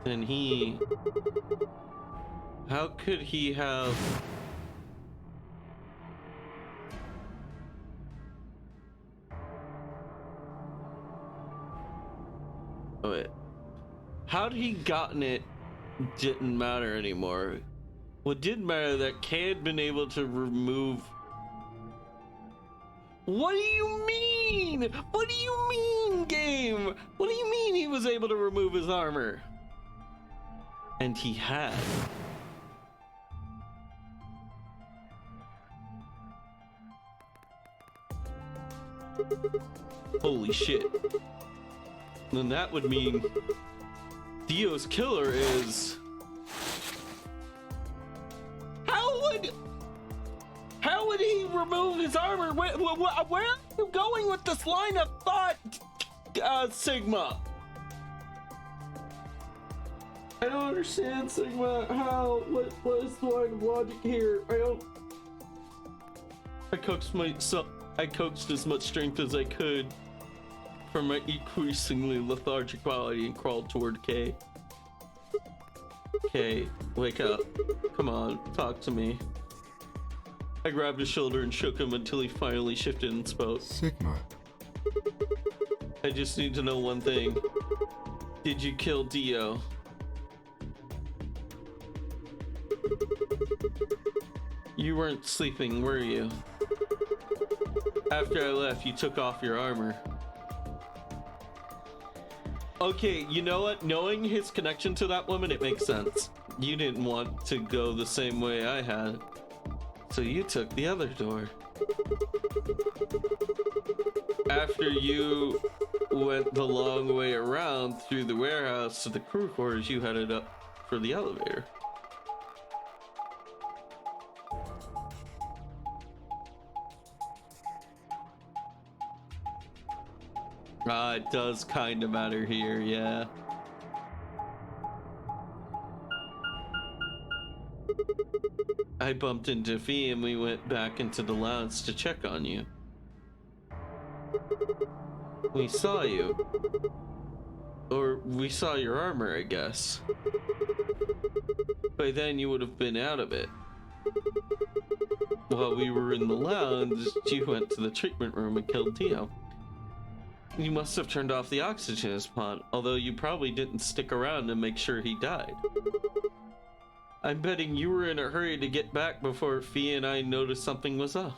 S8: Then he... How could he have... Oh, wait. How'd he gotten it didn't matter anymore. What did matter that Kay had been able to remove... What do you mean? What do you mean, game? What do you mean he was able to remove his armor? And he had. Holy shit. then that would mean Dio's killer is... How would he remove his armor? Where are you going with this line of thought, Sigma? I don't understand, Sigma. How? What is the line of logic here? I coaxed as much strength as I could from my increasingly lethargic body and crawled toward Kay. Kay, wake up. Come on, talk to me. I grabbed his shoulder and shook him until he finally shifted and spoke.
S3: Sigma.
S8: I just need to know one thing. Did you kill Dio? You weren't sleeping, were you? After I left, you took off your armor. Okay, you know what? Knowing his connection to that woman, it makes sense. You didn't want to go the same way I had. So you took the other door. After you went the long way around through the warehouse to the crew quarters, you headed up for the elevator. It does kind of matter here, yeah. I bumped into Fee and we went back into the lounge to check on you. We saw you. Or we saw your armor, I guess. By then you would have been out of it. While we were in the lounge, you went to the treatment room and killed Dio. You must have turned off the oxygen pod, although you probably didn't stick around to make sure he died. I'm betting you were in a hurry to get back before Fee and I noticed something was up.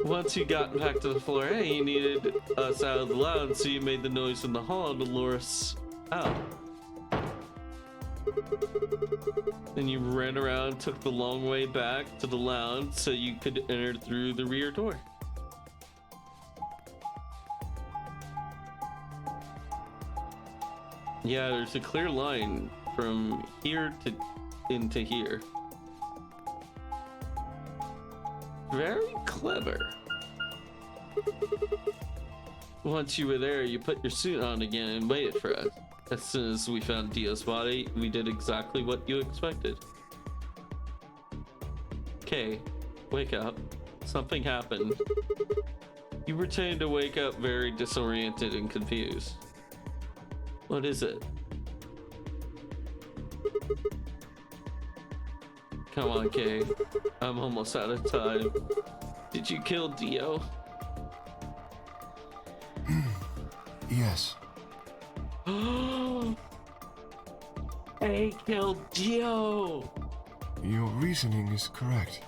S8: Once you got back to the floor A, you needed us out of the lounge, so you made the noise in the hall to lure us out. Then you ran around, took the long way back to the lounge so you could enter through the rear door. Yeah, there's a clear line from here to into here. Very clever. Once you were there, you put your suit on again and waited for us. As soon as we found Dio's body, we did exactly what you expected. Okay, wake up. Something happened. You pretended to wake up very disoriented and confused. What is it? Come on, Kay. I'm almost out of time. Did you kill Dio?
S3: Yes.
S8: I killed Dio!
S3: Your reasoning is correct.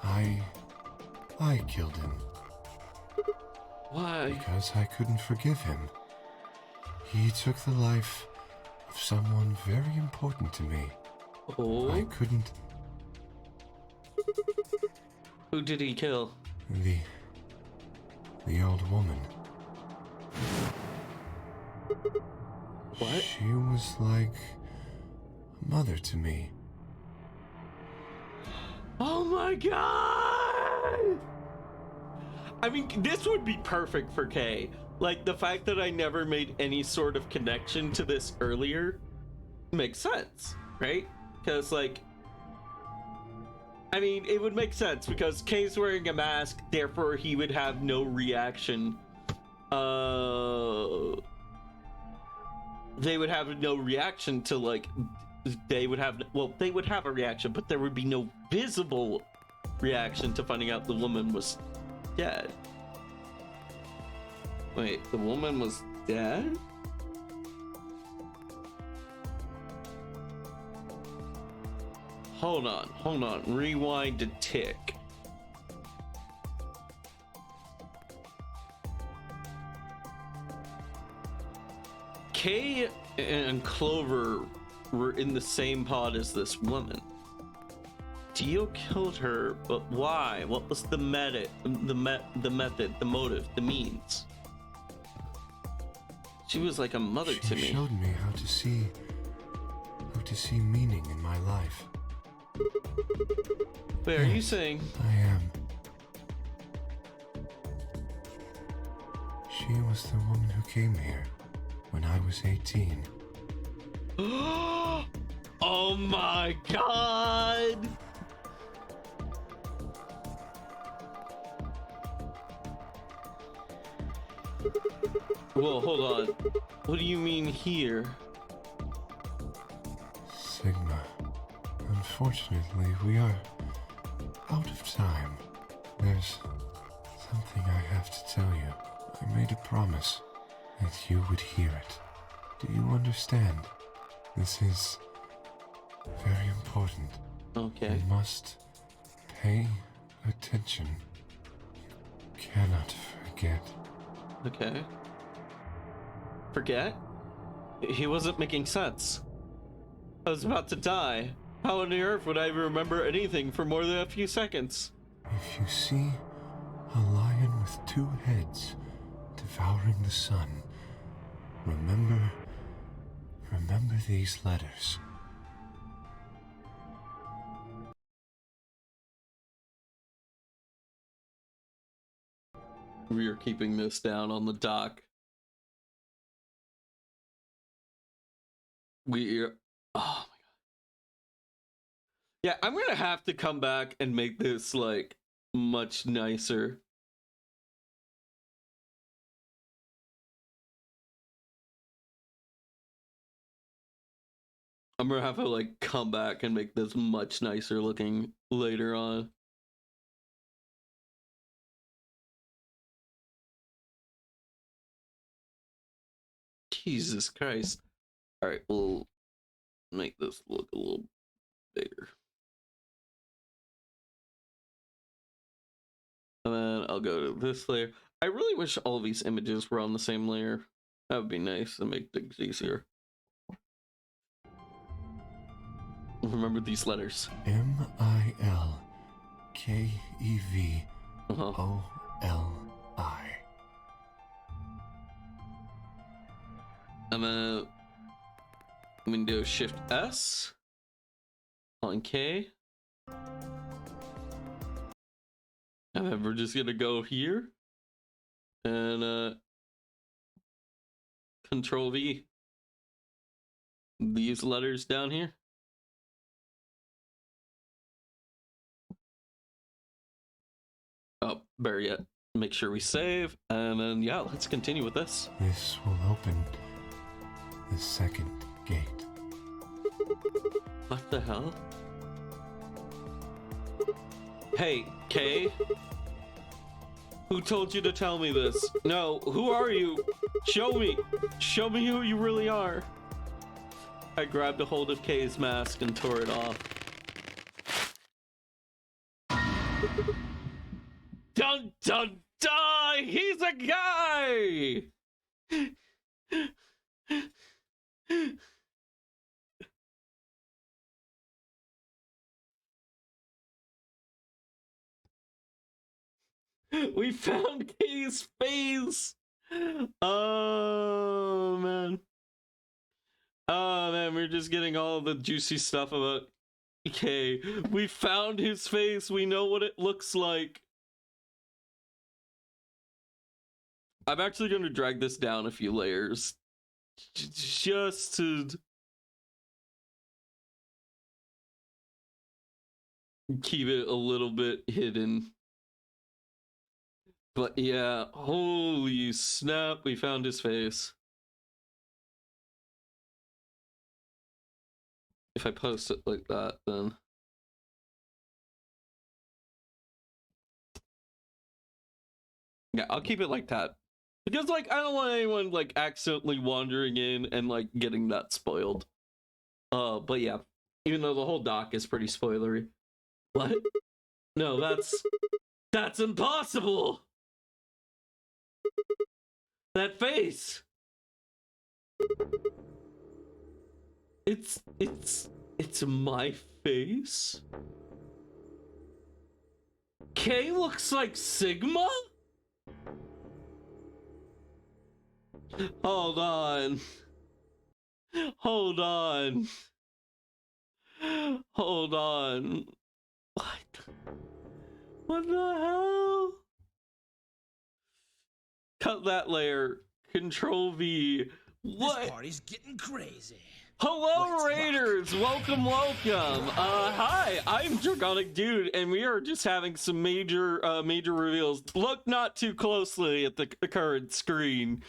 S3: I killed him.
S8: Why?
S3: Because I couldn't forgive him. He took the life of someone very important to me.
S8: Oh?
S3: I couldn't...
S8: Who did he kill?
S3: The old woman.
S8: What?
S3: She was like a mother to me.
S8: Oh my god! I mean, this would be perfect for Kay. Like, the fact that I never made any sort of connection to this earlier makes sense, right? Because, like, I mean, it would make sense because Kay's wearing a mask, therefore he would have no reaction. They would have no reaction to, like, they would have a reaction, but there would be no visible reaction to finding out the woman was dead. Wait, the woman was dead? Hold on, rewind a tick. Kay and Clover were in the same pod as this woman. Dio killed her, but why? What was the method, the motive, the means? She was like a mother to
S3: She
S8: me.
S3: showed me how to see meaning in my life.
S8: Wait, are you saying?
S3: I am. She was the woman who came here when I was 18.
S8: Oh my god! Whoa, hold on. What do you mean here?
S3: Sigma, unfortunately, we are out of time. There's something I have to tell you. I made a promise that you would hear it. Do you understand? This is very important.
S8: Okay.
S3: You must pay attention. You cannot forget.
S8: Okay. Forget? He wasn't making sense. I was about to die. How on the earth would I remember anything for more than a few seconds?
S3: If you see a lion with 2 heads devouring the sun, remember these letters.
S8: We are keeping this down on the dock. We are... Oh my god. Yeah, I'm gonna have to come back and make this, like, much nicer. I'm gonna have to, like, come back and make this much nicer looking later on. Jesus Christ. Alright, we'll make this look a little bigger. And then I'll go to this layer. I really wish all these images were on the same layer. That would be nice to make things easier. Remember these letters.
S3: MILKEVOLI.
S8: I'm gonna Windows Shift S on K. And then we're just gonna go here and Control V. These letters down here. Oh, better yet, make sure we save, and then yeah, let's continue with this.
S3: This will open the second gate.
S8: What the hell? Hey, Kay? Who told you to tell me this? No, who are you? Show me! Show me who you really are! I grabbed a hold of Kay's mask and tore it off. Dun dun dun! He's a guy! We found Kay's face! Oh man. Oh man, we're just getting all the juicy stuff about Kay. We found his face, we know what it looks like. I'm actually going to drag this down a few layers. Just to keep it a little bit hidden. But yeah, holy snap, we found his face. If I post it like that, then... Yeah, I'll keep it like that. Because, like, I don't want anyone, like, accidentally wandering in and, like, getting that spoiled. But yeah, even though the whole doc is pretty spoilery. What? No, that's impossible! That face! It's my face? Kay looks like Sigma? Hold on. Hold on. Hold on. What? What the hell? Cut that layer. Control V. What?
S9: This party's getting crazy.
S8: Hello, Raiders! Welcome, welcome! Hi, I'm Dragonic Dude, and we are just having some major reveals. Look not too closely at the current screen.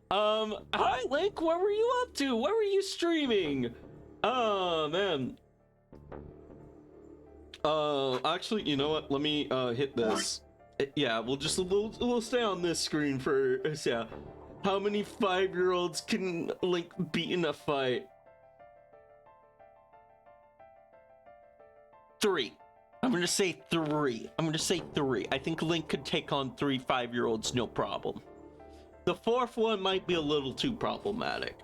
S8: Hi, Link, what were you up to? What were you streaming? Oh, man. Actually, you know what? Let me, hit this. Yeah, we'll stay on this screen for, yeah. How many 5-year-olds can Link beat in a fight? 3. I'm gonna say 3. I think Link could take on 3 5-year-olds, no problem. The 4th one might be a little too problematic.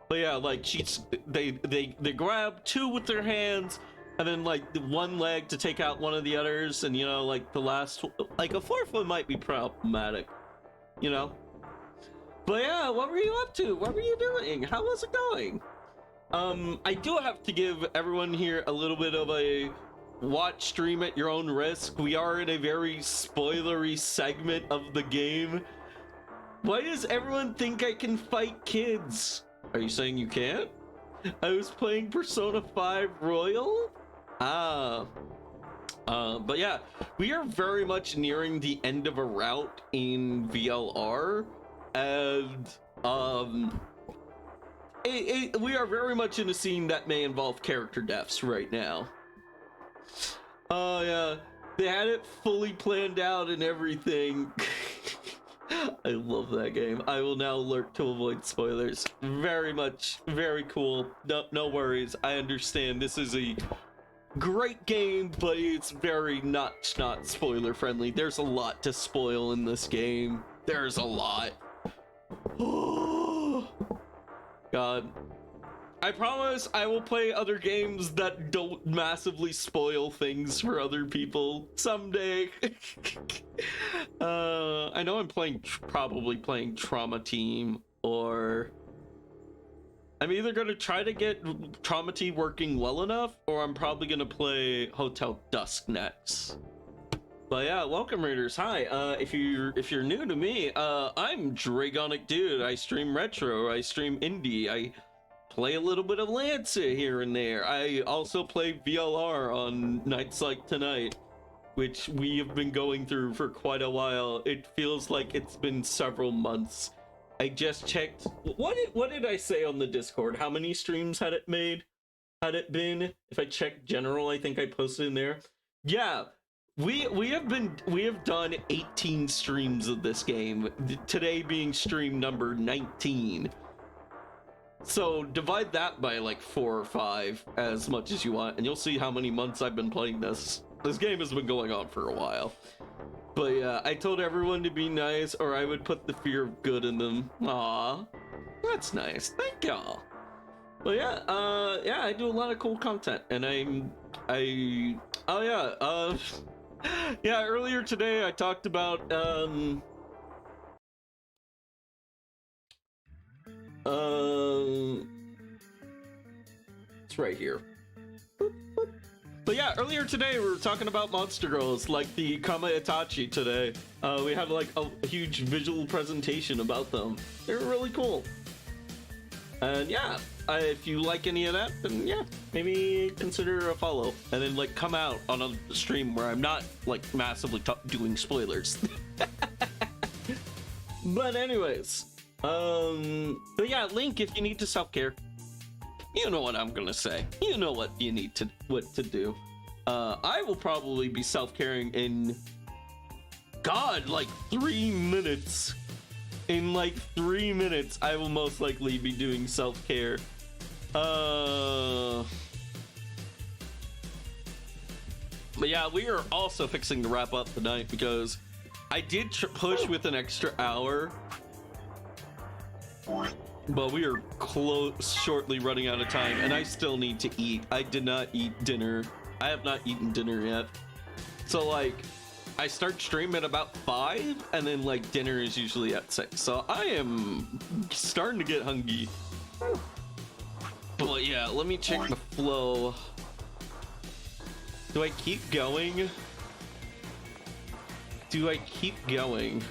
S8: But yeah, like they grab 2 with their hands, and then like the one leg to take out one of the others, and you know, like the last, like a 4th one might be problematic, you know. But yeah, what were you up to? What were you doing? How was it going? I do have to give everyone here a little bit of a watch stream at your own risk. We are in a very spoilery segment of the game. Why does everyone think I can fight kids? Are you saying you can't? I was playing Persona 5 Royal? But yeah, we are very much nearing the end of a route in VLR, and we are very much in a scene that may involve character deaths right now. Oh yeah, they had it fully planned out and everything. I love that game. I will now alert to avoid spoilers. Very cool. No worries. I understand this is a great game, but it's very not spoiler friendly. There's a lot to spoil in this game. There's a lot. Oh God. I promise I will play other games that don't massively spoil things for other people someday. I know I'm probably playing Trauma Team, or I'm either gonna try to get Trauma Team working well enough, or I'm probably gonna play Hotel Dusk next. But yeah, welcome Raiders. Hi, if you're new to me, I'm Dragonic Dude. I stream retro, I stream indie, I play a little bit of Lancer here and there. I also play VLR on nights like tonight, which we have been going through for quite a while. It feels like it's been several months. I just checked. What did I say on the Discord? How many streams had it been? If I check general, I think I posted in there. Yeah. We have done 18 streams of this game, today being stream number 19. So divide that by like 4 or 5 as much as you want, and you'll see how many months I've been playing this. This game has been going on for a while. But yeah, I told everyone to be nice or I would put the fear of good in them. Aw, that's nice. Thank y'all. But yeah, I do a lot of cool content, and yeah, earlier today I talked about it's right here. But yeah, earlier today we were talking about Monster Girls, like the Kama Itachi today. We had like a huge visual presentation about them. They're really cool. And yeah, if you like any of that, then yeah, maybe consider a follow. And then like come out on a stream where I'm not like massively doing spoilers. But anyways, but yeah, Link, if you need to self-care, you know what I'm gonna say. You know what you need to do. I will probably be self-caring in like 3 minutes. In like 3 minutes, I will most likely be doing self-care. But yeah, we are also fixing to wrap up tonight because I did push with an extra hour, but we are shortly running out of time, and I still need to eat. I did not eat dinner. I have not eaten dinner yet. So like, I start stream at about 5, and then like dinner is usually at 6. So I am starting to get hungry. But yeah, let me check the flow. Do I keep going? Do I keep going?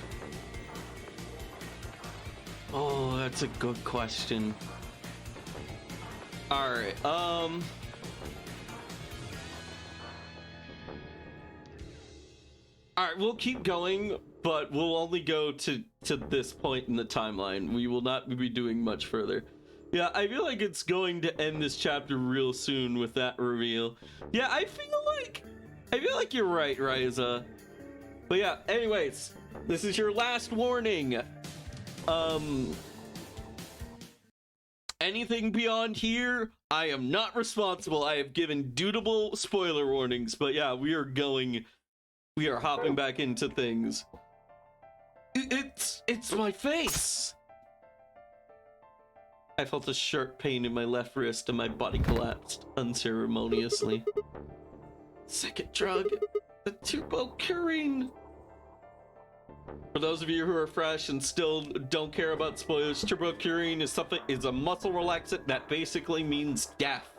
S8: Oh, that's a good question. All right. All right, we'll keep going, but we'll only go to this point in the timeline. We will not be doing much further. Yeah, I feel like it's going to end this chapter real soon with that reveal. Yeah, I feel like you're right, Ryza. But yeah, anyways, this is your last warning. Anything beyond here, I am not responsible. I have given dutiful spoiler warnings, but yeah, we are hopping back into things. It's my face. I felt a sharp pain in my left wrist and my body collapsed unceremoniously. Second drug, the turbocurine. For those of you who are fresh and still don't care about spoilers, turbocurine is a muscle relaxant that basically means death.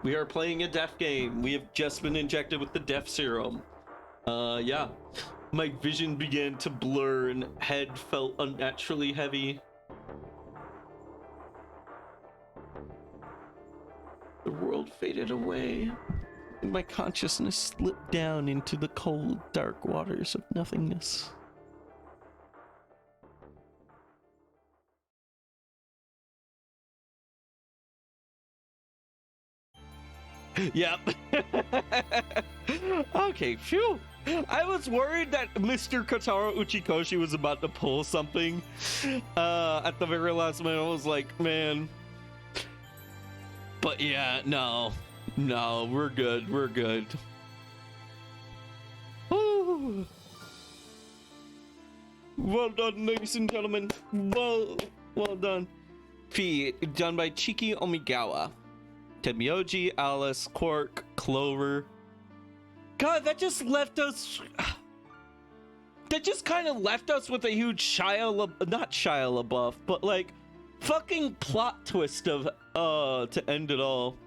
S8: We are playing a death game. We have just been injected with the death serum. Yeah. My vision began to blur and head felt unnaturally heavy. The world faded away, and my consciousness slipped down into the cold, dark waters of nothingness. Yep. Okay, phew. I was worried that Mr. Kotaro Uchikoshi was about to pull something at the very last minute. I was like, man. But yeah, no, we're good. We're good. Ooh. Well done, ladies and gentlemen. Well done. Feat done by Chiki Omigawa. Temioji, Alice, Quark, Clover. God, that just left us. That just kind of left us with a huge not Shia LaBeouf, but like fucking plot twist of to end it all.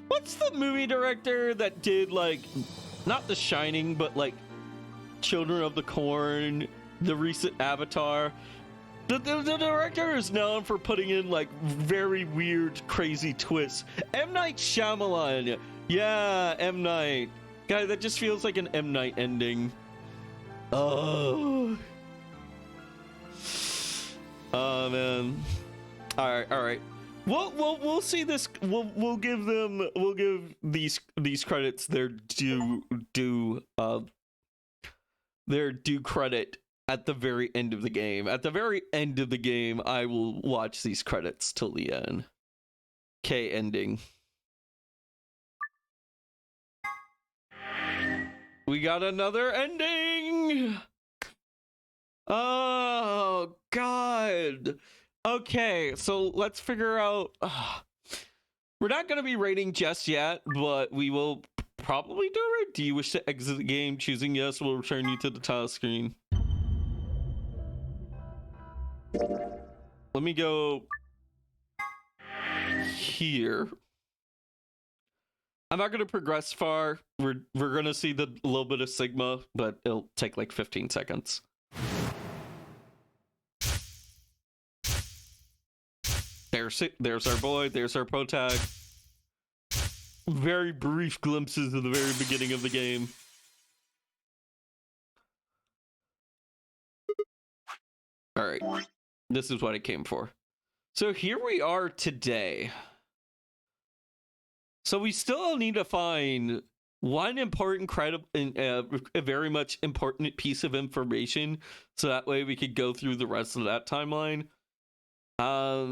S8: What's the movie director that did like not The Shining, but like Children of the Corn, the recent Avatar? The director is known for putting in like very weird, crazy twists. M. Night Shyamalan. Yeah, M. Night. Guy, that just feels like an M. Night ending. Oh. Oh man. All right. We'll see this. We'll give these credits their due credit at the very end of the game. At the very end of the game, I will watch these credits till the end. K ending. We got another ending. Oh God. Okay, so let's figure out. We're not going to be rating just yet, but we will probably do it. Do you wish to exit the game? Choosing yes will return you to the title screen. Let me go here. I'm not going to progress far. We're going to see the little bit of Sigma, but it'll take like 15 seconds. There's our boy. There's our protag. Very brief glimpses of the very beginning of the game. All right. This is what I came for. So here we are today. So we still need to find one important, a very much important piece of information, so that way we could go through the rest of that timeline.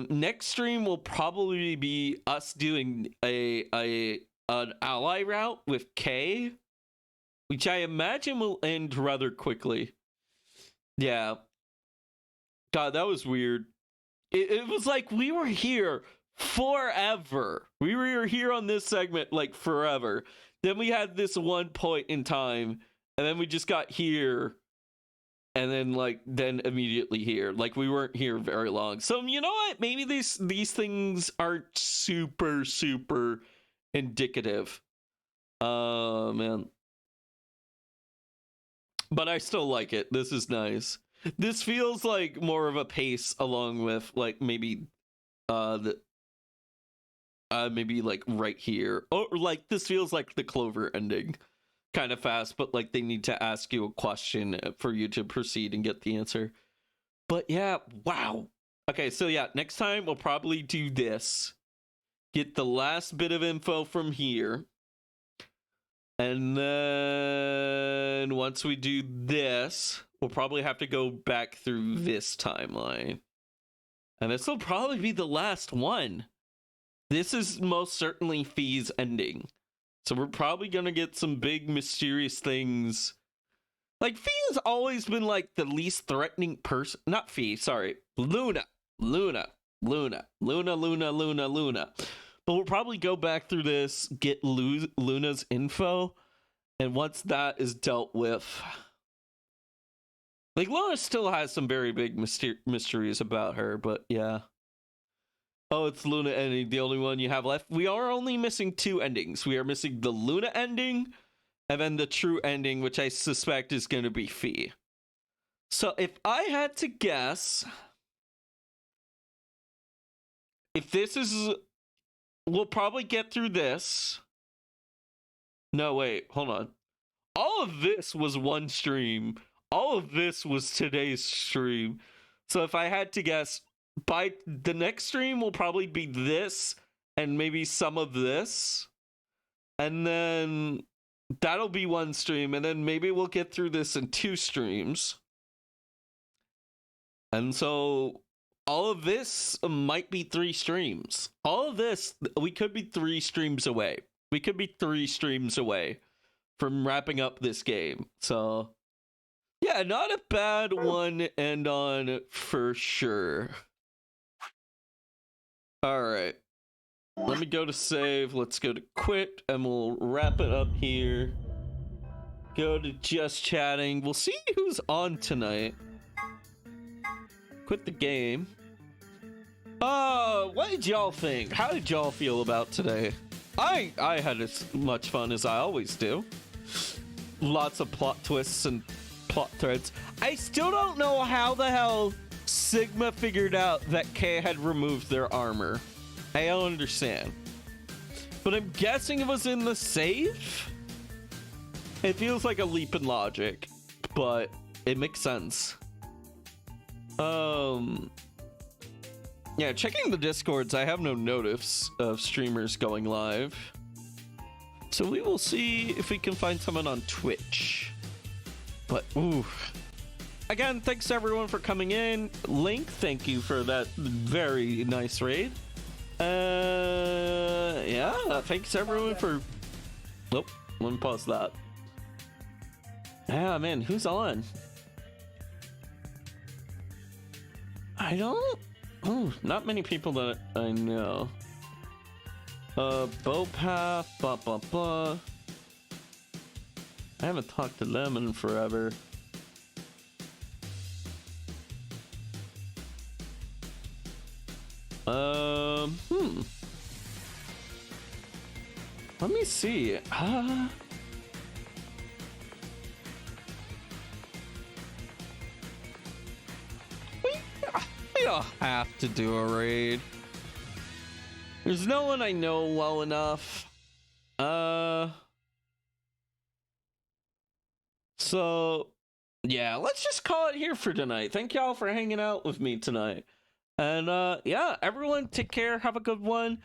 S8: Next stream will probably be us doing an ally route with K, which I imagine will end rather quickly. Yeah. God, that was weird. It was like we were here forever. We were here on this segment like forever. Then we had this one point in time, and then we just got here, and then then immediately here. Like, we weren't here very long. So you know what? Maybe these things aren't super indicative. Man. But I still like it. This is nice. This feels like more of a pace along with like maybe maybe like right here. Or like this feels like the Clover ending. Kind of fast, but like they need to ask you a question for you to proceed and get the answer. But yeah, wow. Okay, so yeah, next time we'll probably do this. Get the last bit of info from here. And then once we do this, we'll probably have to go back through this timeline. And this will probably be the last one. This is most certainly Fee's ending. So we're probably going to get some big mysterious things. Like, Fee has always been like the least threatening person. Not Fee, sorry. Luna. But we'll probably go back through this, get Luna's info, and once that is dealt with, like, Luna still has some very big mysteries about her, but yeah. Oh, it's Luna ending, the only one you have left. We are only missing 2 endings. We are missing the Luna ending, and then the true ending, which I suspect is going to be Fee. So if I had to guess, if this is... We'll probably get through this. No, wait, hold on. All of this was one stream. All of this was today's stream. So if I had to guess, by the next stream will probably be this and maybe some of this. And then that'll be one stream. And then maybe we'll get through this in 2 streams. And so... all of this might be 3 streams. All of this, we could be 3 streams away. We could be 3 streams away from wrapping up this game. So, yeah, not a bad one to end on for sure. All right. Let me go to save. Let's go to quit, and we'll wrap it up here. Go to just chatting. We'll see who's on tonight. Quit the game. What did y'all think? How did y'all feel about today? I had as much fun as I always do. Lots of plot twists and plot threads. I still don't know how the hell Sigma figured out that K had removed their armor. I don't understand. But I'm guessing it was in the save? It feels like a leap in logic, but it makes sense. Yeah, checking the Discords, I have no notice of streamers going live. So we will see if we can find someone on Twitch. But, ooh. Again, thanks everyone for coming in. Link, thank you for that very nice raid. Yeah, thanks everyone for... Nope, let me pause that. Yeah, man, who's on? I don't... Oh, not many people that I know. Bowpath, blah, blah, blah. I haven't talked to them in forever. Let me see. We don't have to do a raid. There's no one I know well enough. So yeah, let's just call it here for tonight. Thank y'all for hanging out with me tonight. And yeah, everyone take care, have a good one.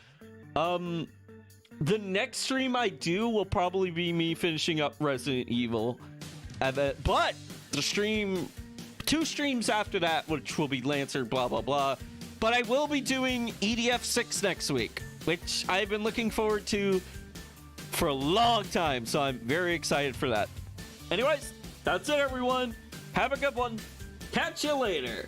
S8: The next stream I do will probably be me finishing up Resident Evil. But the stream, 2 streams after that, which will be Lancer, blah, blah, blah. But I will be doing EDF 6 next week, which I've been looking forward to for a long time. So I'm very excited for that. Anyways, that's it, everyone. Have a good one. Catch you later.